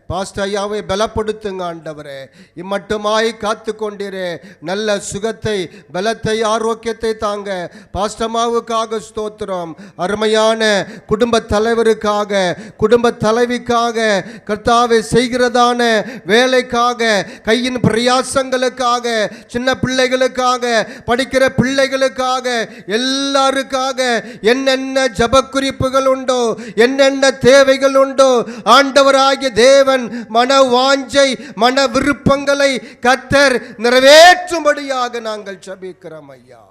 பாஸ்டர் ஐயாவை பலப்படுத்துங்க ஆண்டவரே. இம்மட்டுமாய் காத்து கொண்டிரு. நல்ல சுகத்தை, பலத்தை, ஆரோக்கியத்தை தாங்க. பாஸ்டமாவுக்காக ஸ்தோத்திரம். அருமையான குடும்ப தலைவருக்காக, குடும்ப தலைவிக்காக, கர்த்தாவை செய்கிறதான வேலைக்காக, கையின் பிரயாசங்களுக்காக, சின்ன பிள்ளைகளுக்காக, படிக்கிற பிள்ளைகளுக்காக, எல்லாருக்காக என்னென்ன ஜப குறிப்புகள் உண்டோ, என்னென்ன தேவைகள் உண்டோ, ஆண்டவராகிய தேவன் மன வாஞ்சை, மன விருப்பங்களை கர்த்தர் நிறைவேற்றும்படியாக நாங்கள் ஜெபிக்கிறோம் ஐயா.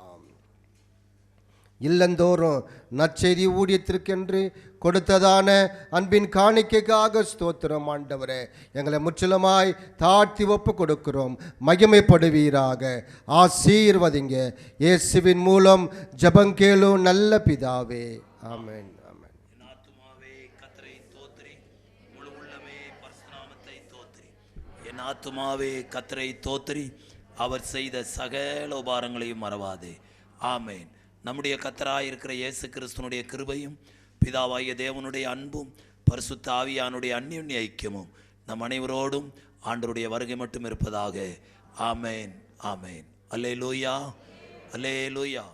இல்லந்தோறும் நற்செய்தி ஊழியத்திற்கென்று கொடுத்ததான அன்பின் காணிக்கைக்காக ஸ்தோத்திரம் ஆண்டவரே. எங்களை முற்றிலுமாய் தாழ்த்தி ஒப்பு கொடுக்கிறோம். மகிமைப்படுவீராக. ஆசீர்வதிங்க. இயேசுவின் மூலம் ஜெபம் கேளும் நல்ல பிதாவே. ஆமென். என் ஆத்துமாவே கர்த்தரை தோத்திரி, அவர் செய்த சகல உபகாரங்களையும் மறவாதே. ஆமேன். நம்முடைய கர்த்தராய் இருக்கிற இயேசு கிறிஸ்துனுடைய கிருபையும், பிதாவாகிய தேவனுடைய அன்பும், பரிசுத்த ஆவியானுடைய அந்யோன்ய ஐக்கியமும் நம் அனைவரோடும் ஆண்டவருடைய வருகை மட்டும் இருப்பதாக. ஆமேன். ஆமேன். அல்லேலூயா, அல்லேலூயா.